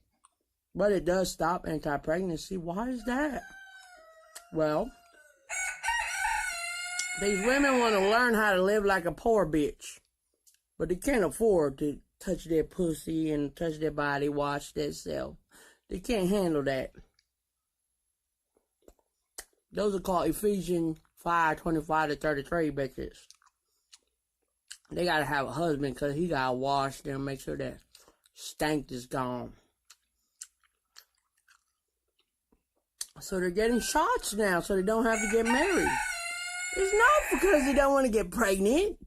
S10: But it does stop anti-pregnancy. Why is that? Well, these women want to learn how to live like a poor bitch. But they can't afford to touch their pussy and touch their body, wash themselves. They can't handle that. Those are called Ephesians 5:25-33 bitches. They gotta have a husband because he gotta wash them, make sure that stank is gone. So they're getting shots now so they don't have to get married. It's not because they don't want to get pregnant.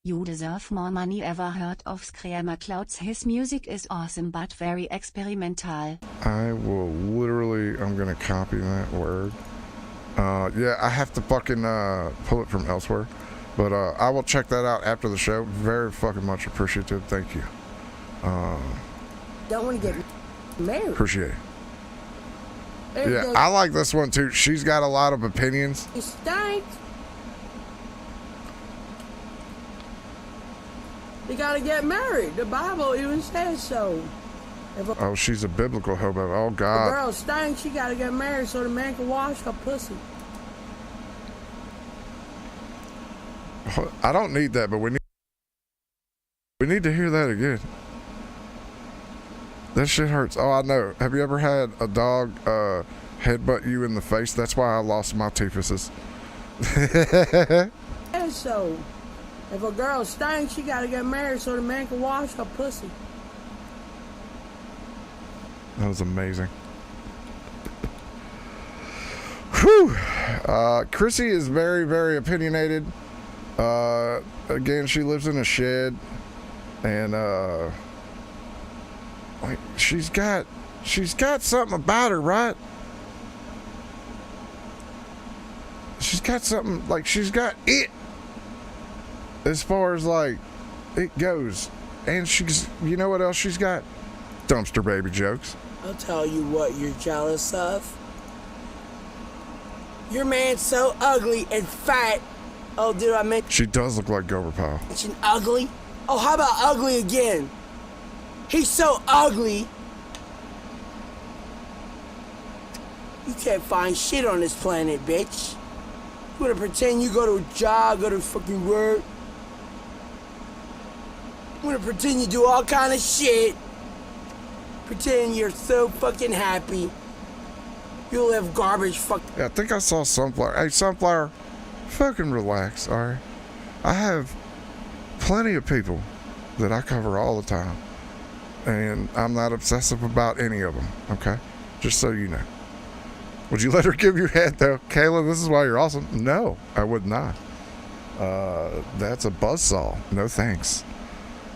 S20: You deserve more money. Ever heard of Screamer Clouds? His music is awesome but very experimental.
S21: I will literally, I'm gonna copy that word. Yeah, I have to fucking pull it from elsewhere. But I will check that out after the show. Very fucking much appreciative. Thank you.
S10: Don't want to get married.
S21: Appreciate it. Yeah, I like this one too. She's got a lot of opinions.
S10: It stinks. They gotta get married. The Bible even says so.
S21: Oh, she's a biblical hobo. Oh, God.
S10: The girl stinks. She gotta get married so the man can wash her pussy.
S21: I don't need that, but we need to hear that again. That shit hurts. Oh, I know. Have you ever had a dog headbutt you in the face? That's why I lost my teethuses.
S10: And so, if a girl stinks, she gotta get married so the man can wash her pussy.
S21: That was amazing. Whew. Chrissy is very, very opinionated. Again, she lives in a shed, and like she's got something about her, right? She's got something, like she's got it as far as like it goes. And she's, you know what else she's got? Dumpster baby jokes.
S10: I'll tell you what you're jealous of. Your man's so ugly and fat. Oh, did I mention?
S21: She does look like Gober Powell.
S10: Mention ugly? Oh, how about ugly again? He's so ugly. You can't find shit on this planet, bitch. You wanna pretend you go to a job, go to fucking work. You wanna pretend you do all kind of shit. Pretend you're so fucking happy. You live garbage fuck.
S21: Yeah, I think I saw Sunflower. Hey, Sunflower, fucking relax, alright? I have plenty of people that I cover all the time. And I'm not obsessive about any of them, okay? Just so you know. Would you let her give you head, though? Kayla, this is why you're awesome. No, I would not. That's a buzzsaw. No thanks.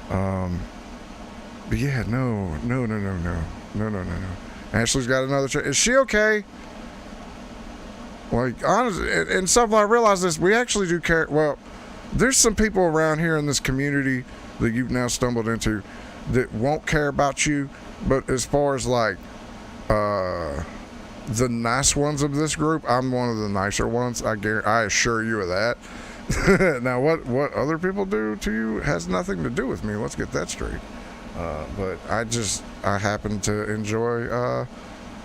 S21: But yeah, no. Ashley's got another chick. Is she okay? Like, honestly, and stuff, I realize this, we actually do care. Well, there's some people around here in this community that you've now stumbled into that won't care about you, but as far as like the nice ones of this group, I'm one of the nicer ones. I assure you of that. Now, what other people do to you has nothing to do with me. Let's get that straight. But I happen to enjoy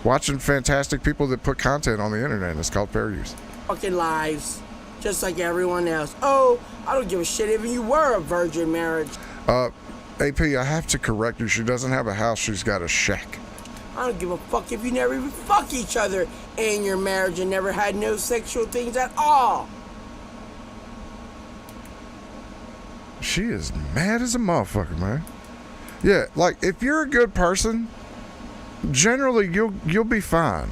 S21: watching fantastic people that put content on the internet. It's called fair use.
S10: Fucking lives, just like everyone else. Oh, I don't give a shit if you were a virgin marriage.
S21: AP, I have to correct you. She doesn't have a house. She's got a shack.
S10: I don't give a fuck if you never even fuck each other in your marriage and never had no sexual things at all.
S21: She is mad as a motherfucker, man. Yeah, like if you're a good person, generally you'll be fine.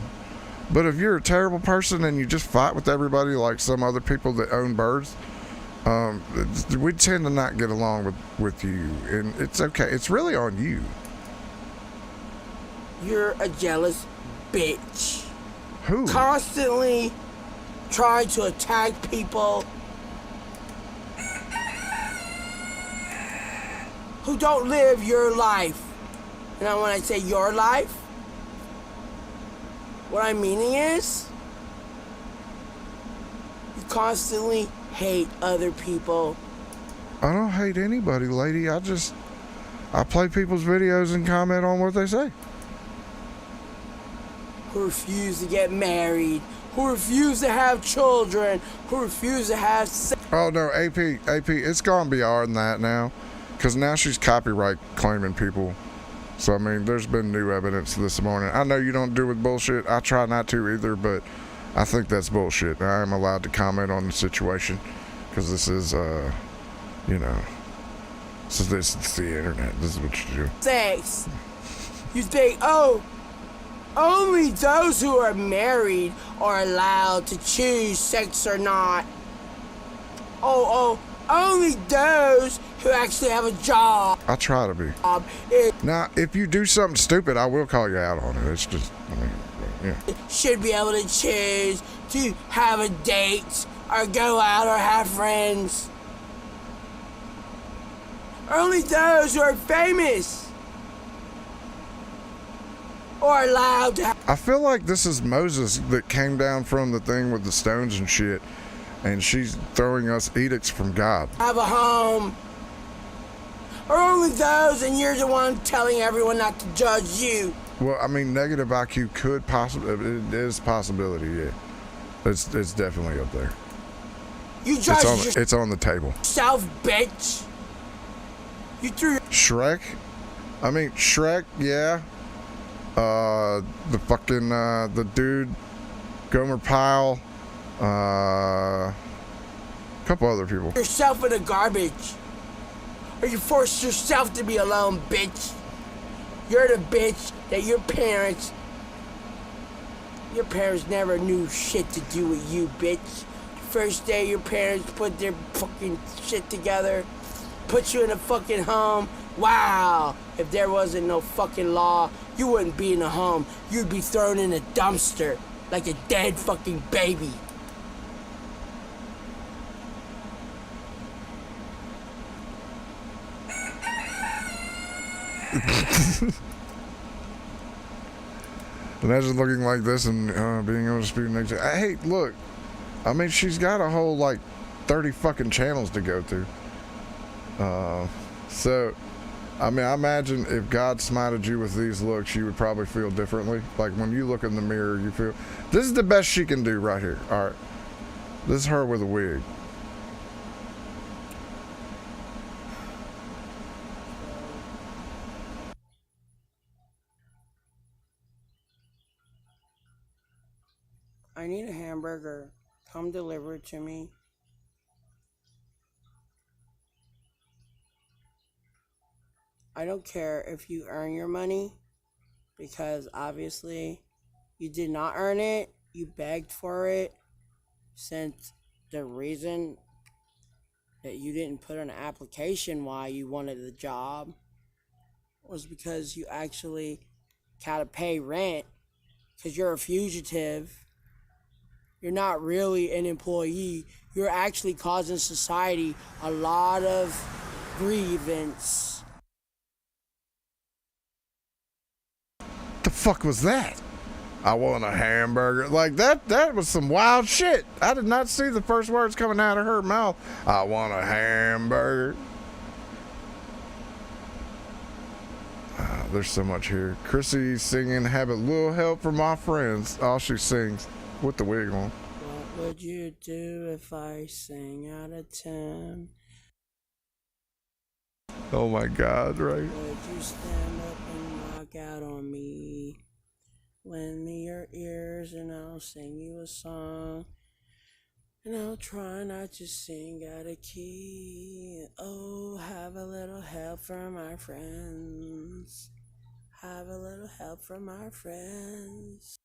S21: But if you're a terrible person and you just fight with everybody like some other people that own birds, we tend to not get along with you, and it's okay. It's really on you.
S10: You're a jealous bitch.
S21: Who?
S10: Constantly trying to attack people who don't live your life. And when I say your life, what I'm meaning is you constantly hate other people.
S21: I don't hate anybody, lady. I just I play people's videos and comment on what they say.
S10: Who refuse to get married, who refuse to have children, who refuse to have sex.
S21: Oh no, AP, it's gone beyond that now, because now she's copyright claiming people. So I mean, there's been new evidence this morning. I know you don't do with bullshit. I try not to either, but I think that's bullshit. I am allowed to comment on the situation, because this is, you know, this is the internet. This is what you do.
S10: Sex. You think, oh, only those who are married are allowed to choose sex or not. Oh, only those who actually have a job.
S21: I try to be. Now, if you do something stupid, I will call you out on it. It's just, I mean, yeah.
S10: Should be able to choose to have a date or go out or have friends. Only those who are famous are allowed to.
S21: I feel like this is Moses that came down from the thing with the stones and shit, and she's throwing us edicts from God.
S10: Have a home. Or only those, and you're the one telling everyone not to judge you.
S21: Well, I mean, negative IQ could possibly, it is a possibility, yeah. It's definitely up there.
S10: You judge
S21: it's on the table.
S10: Yourself, bitch. You threw
S21: Shrek? I mean, Shrek, yeah. The fucking, the dude, Gomer Pyle, a couple other people.
S10: Yourself in the garbage. Or you forced yourself to be alone, bitch. You're the bitch that your parents never knew shit to do with you, bitch. First day your parents put their fucking shit together, put you in a fucking home. Wow, if there wasn't no fucking law, you wouldn't be in a home. You'd be thrown in a dumpster like a dead fucking baby.
S21: Imagine looking like this and being able to speak next to. Hey, look, I mean, she's got a whole like 30 fucking channels to go through. So, I mean, I imagine if God smited you with these looks, you would probably feel differently. Like when you look in the mirror, you feel this is the best she can do right here. All right, this is her with a wig.
S10: I need a hamburger. Come deliver it to me. I don't care if you earn your money, because obviously you did not earn it. You begged for it, since the reason that you didn't put an application why you wanted the job was because you actually gotta pay rent, because you're a fugitive. You're not really an employee. You're actually causing society a lot of grievance.
S21: The fuck was that? I want a hamburger. Like that was some wild shit. I did not see the first words coming out of her mouth. I want a hamburger. There's so much here. Chrissy singing, have a little help from my friends. All she sings with the wig on.
S10: What would you do if I sang out of tune?
S21: Oh my God, right?
S10: Would you stand up and rock out on me? Lend me your ears and I'll sing you a song. And I'll try not to sing out of key. Oh, have a little help from our friends. Have a little help from our friends.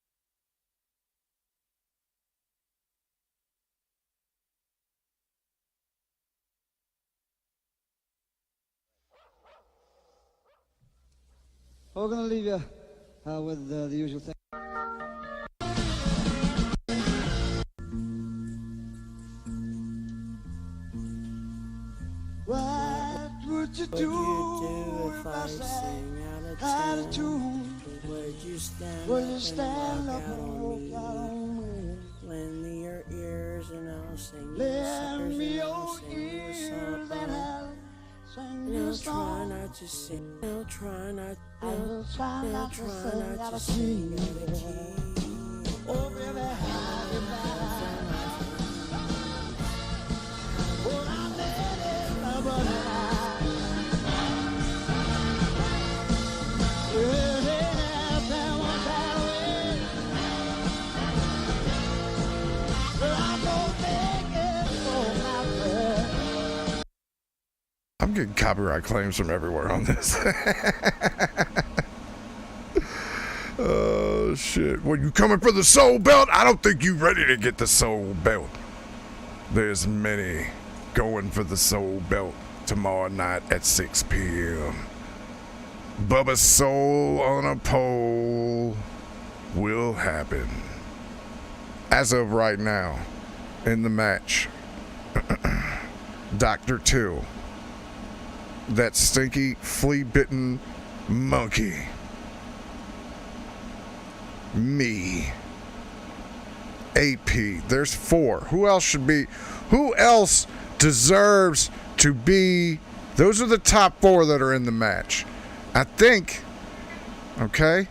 S11: We're gonna leave you with the usual thing. What would you do if I sang out of tune?
S10: Would you stand up and walk out on me? Lend me your ears and I'll sing you a song. They'll try not to see. They'll try not. They'll try not to see the key. Oh, baby, have you back? Well, I made it, but
S21: I'm getting copyright claims from everywhere on this. Oh, shit. When you coming for the soul belt? I don't think you ready to get the soul belt. There's many going for the soul belt tomorrow night at 6 p.m. Bubba's soul on a pole will happen. As of right now, in the match, Dr. Till, that stinky, flea-bitten monkey, me, AP, there's 4. Who else deserves to be? Those are the top 4 that are in the match. I think, okay,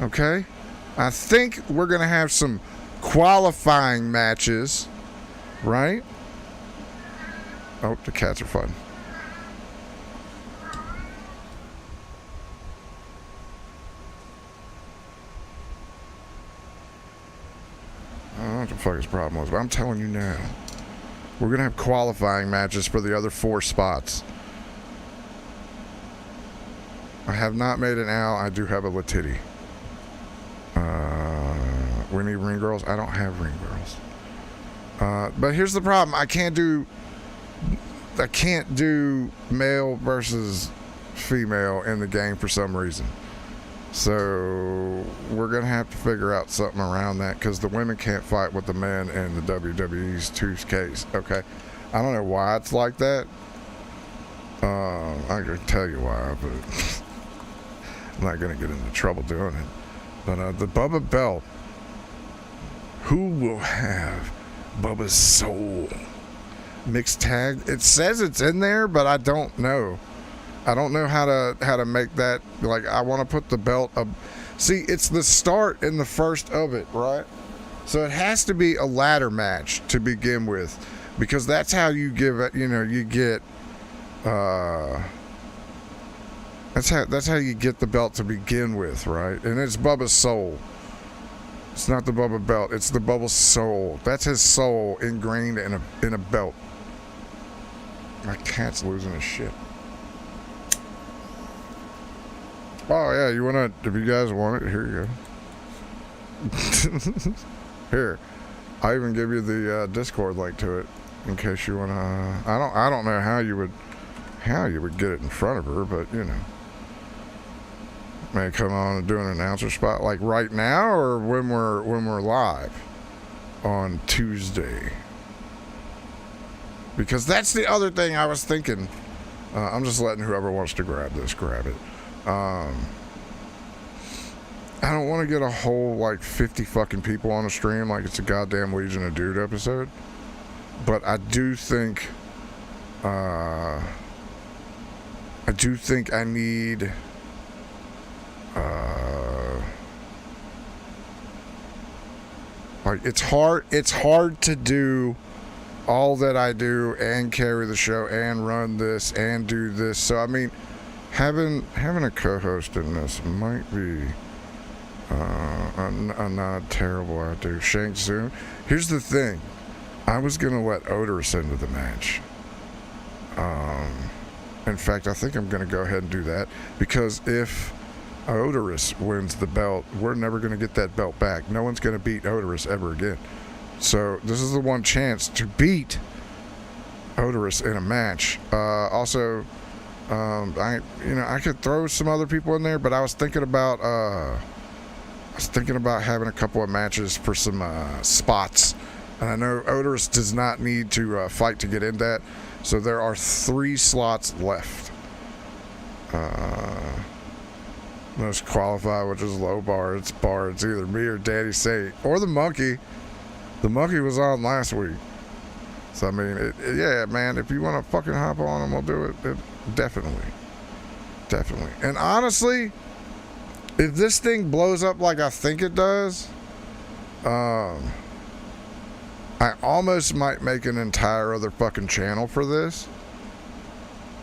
S21: I think we're going to have some qualifying matches, right? Oh, the cats are fun. I don't know what the fuck his problem was, but I'm telling you now. We're going to have qualifying matches for the other 4 spots. I have not made an owl. I do have a Latitty. We need ring girls. I don't have ring girls. But here's the problem. I can't do male versus female in the game for some reason. So we're going to have to figure out something around that because the women can't fight with the men in the WWE's 2Ks. Okay. I don't know why it's like that. I can tell you why, but I'm not going to get into trouble doing it. But the Bubba belt, who will have Bubba's soul mixed tag? It says it's in there, but I don't know. I don't know how to make that. Like, I want to put the belt up. See, it's the start and the first of it, right? So it has to be a ladder match to begin with, because that's how you give it. You know, you get. That's how you get the belt to begin with, right? And it's Bubba's soul. It's not the Bubba belt. It's the Bubba soul. That's his soul ingrained in a belt. My cat's losing his shit. Oh yeah, you wanna? If you guys want it, here you go. Here, I even give you the Discord link to it in case you wanna. I don't know how you would get it in front of her, but you know, may come on and do an announcer spot like right now or when we're live on Tuesday. Because that's the other thing I was thinking. I'm just letting whoever wants to grab this grab it. I don't want to get a whole like 50 fucking people on a stream like it's a goddamn Legion of Dude episode, but I do think I need like it's hard to do all that I do and carry the show and run this and do this. So I mean, having a co-host in this might be a not terrible idea. Shank soon. Here's the thing. I was gonna let Odorous into the match. In fact, I think I'm gonna go ahead and do that because if Odorous wins the belt, we're never gonna get that belt back. No one's gonna beat Odorous ever again. So this is the one chance to beat Odorous in a match. Also, I could throw some other people in there, but I was thinking about having a couple of matches for some spots. And I know Odorous does not need to fight to get in that, so there are 3 slots left. Most qualified, which is low bar. It's either me or Daddy Say or the monkey. The monkey was on last week. So, I mean, yeah, man, if you want to fucking hop on and we'll do it, definitely. Definitely. And honestly, if this thing blows up like I think it does, I almost might make an entire other fucking channel for this.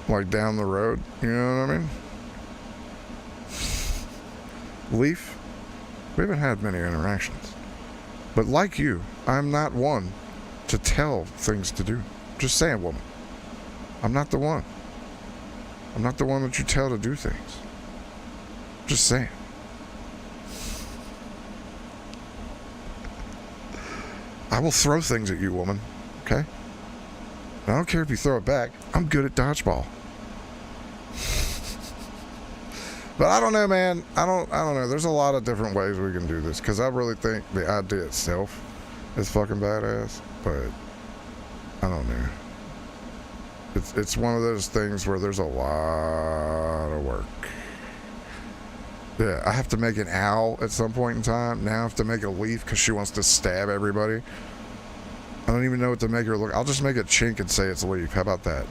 S21: Like down the road. You know what I mean? Leaf, we haven't had many interactions. But like you, I'm not one to tell things to do. Just saying, woman. I'm not the one. I'm not the one that you tell to do things. Just saying. I will throw things at you, woman. Okay? I don't care if you throw it back. I'm good at dodgeball. But I don't know, man. I don't know. There's a lot of different ways we can do this, because I really think the idea itself is fucking badass. But I don't know. It's one of those things where there's a lot of work. Yeah, I have to make an owl at some point in time. Now I have to make a leaf because she wants to stab everybody. I don't even know what to make her look. I'll just make a chink and say it's a leaf. How about that?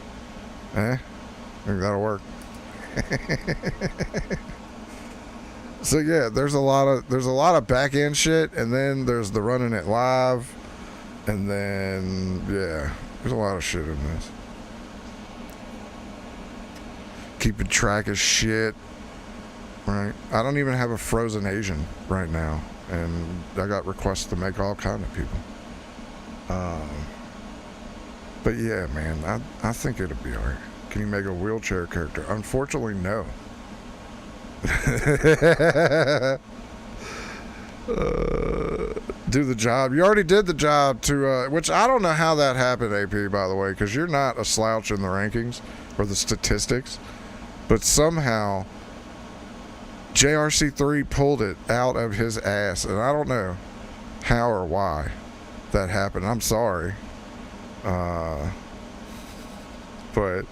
S21: I think that'll work. So yeah, there's a lot of back end shit, and then there's the running it live, and then yeah, there's a lot of shit in this. Keeping track of shit. Right. I don't even have a frozen Asian right now, and I got requests to make all kind of people. But yeah, man, I think it'll be alright. Can you make a wheelchair character? Unfortunately, no. Do the job. You already did the job to, which I don't know how that happened, AP, by the way, because you're not a slouch in the rankings or the statistics, but somehow JRC3 pulled it out of his ass, and I don't know how or why that happened. I'm sorry. But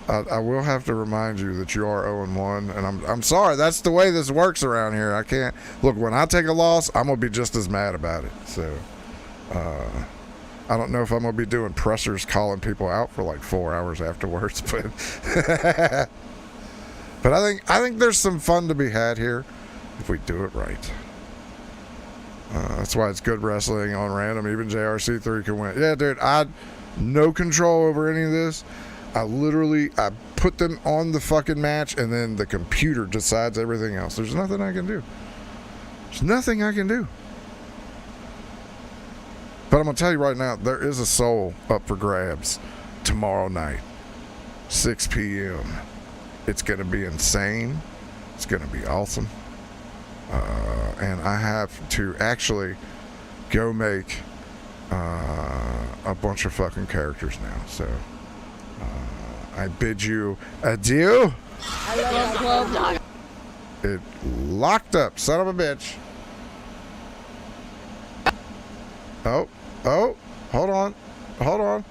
S21: I will have to remind you that you are 0-1, and I'm sorry. That's the way this works around here. I can't look, when I take a loss, I'm gonna be just as mad about it. So I don't know if I'm gonna be doing pressers calling people out for like 4 hours afterwards, but but I think there's some fun to be had here if we do it right. That's why it's good wrestling on random. Even JRC3 can win. Yeah, dude, I no control over any of this. I put them on the fucking match, and then the computer decides everything else. There's nothing I can do. There's nothing I can do. But I'm going to tell you right now, there is a soul up for grabs tomorrow night, 6 p.m. It's going to be insane. It's going to be awesome. And I have to actually go make a bunch of fucking characters now. So I bid you adieu. It locked up, son of a bitch. Oh, hold on.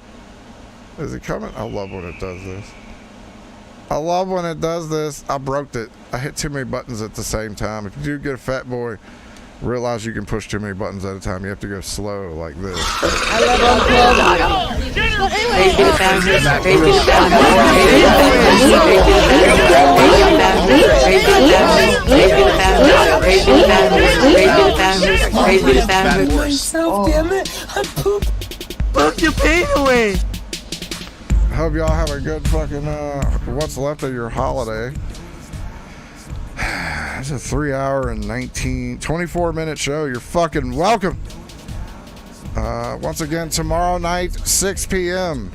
S21: Is it coming? I love when it does this. I broke it. I hit too many buttons at the same time. If you do get a fat boy, realize you can push too many buttons at a time. You have to go slow like this.
S19: I love
S11: Damn it! I pooped. Fuck your pain away.
S21: Hope y'all have a good fucking what's left of your holiday. It's a 3 hour and 24 minute show. You're fucking welcome. Once again, tomorrow night, 6 p.m.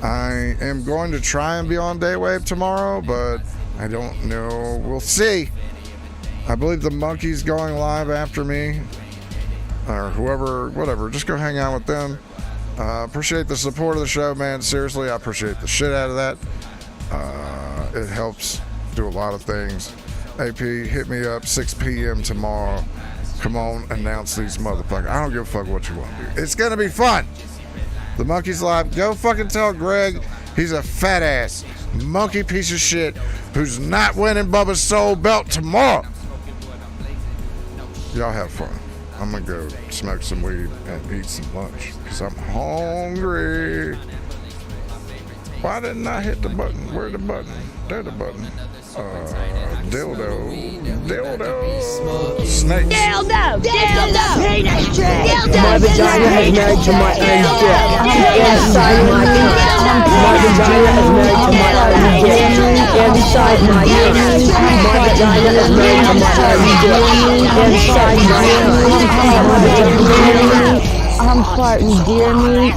S21: I am going to try and be on Daywave tomorrow, but I don't know. We'll see. I believe the Monkey's going live after me, or whoever, whatever. Just go hang out with them. Appreciate the support of the show, man. Seriously, I appreciate the shit out of that. It helps do a lot of things. AP, hit me up 6 p.m. tomorrow. Come on, announce these motherfuckers. I don't give a fuck what you want to do. It's gonna be fun. The Monkey's live. Go fucking tell Greg he's a fat ass monkey piece of shit who's not winning Bubba's Soul Belt tomorrow. Y'all have fun. I'm gonna go smoke some weed and eat some lunch because I'm hungry. Why didn't I hit the button? Where's the button? There's the button. Dildo. Snakes.
S12: Dildo! Penis trick! My vagina is married to my own dick. Inside my penis. My vagina is married to my own dick. Inside my penis. My vagina is married to my own dick. Inside my penis. I'm farting deer meat.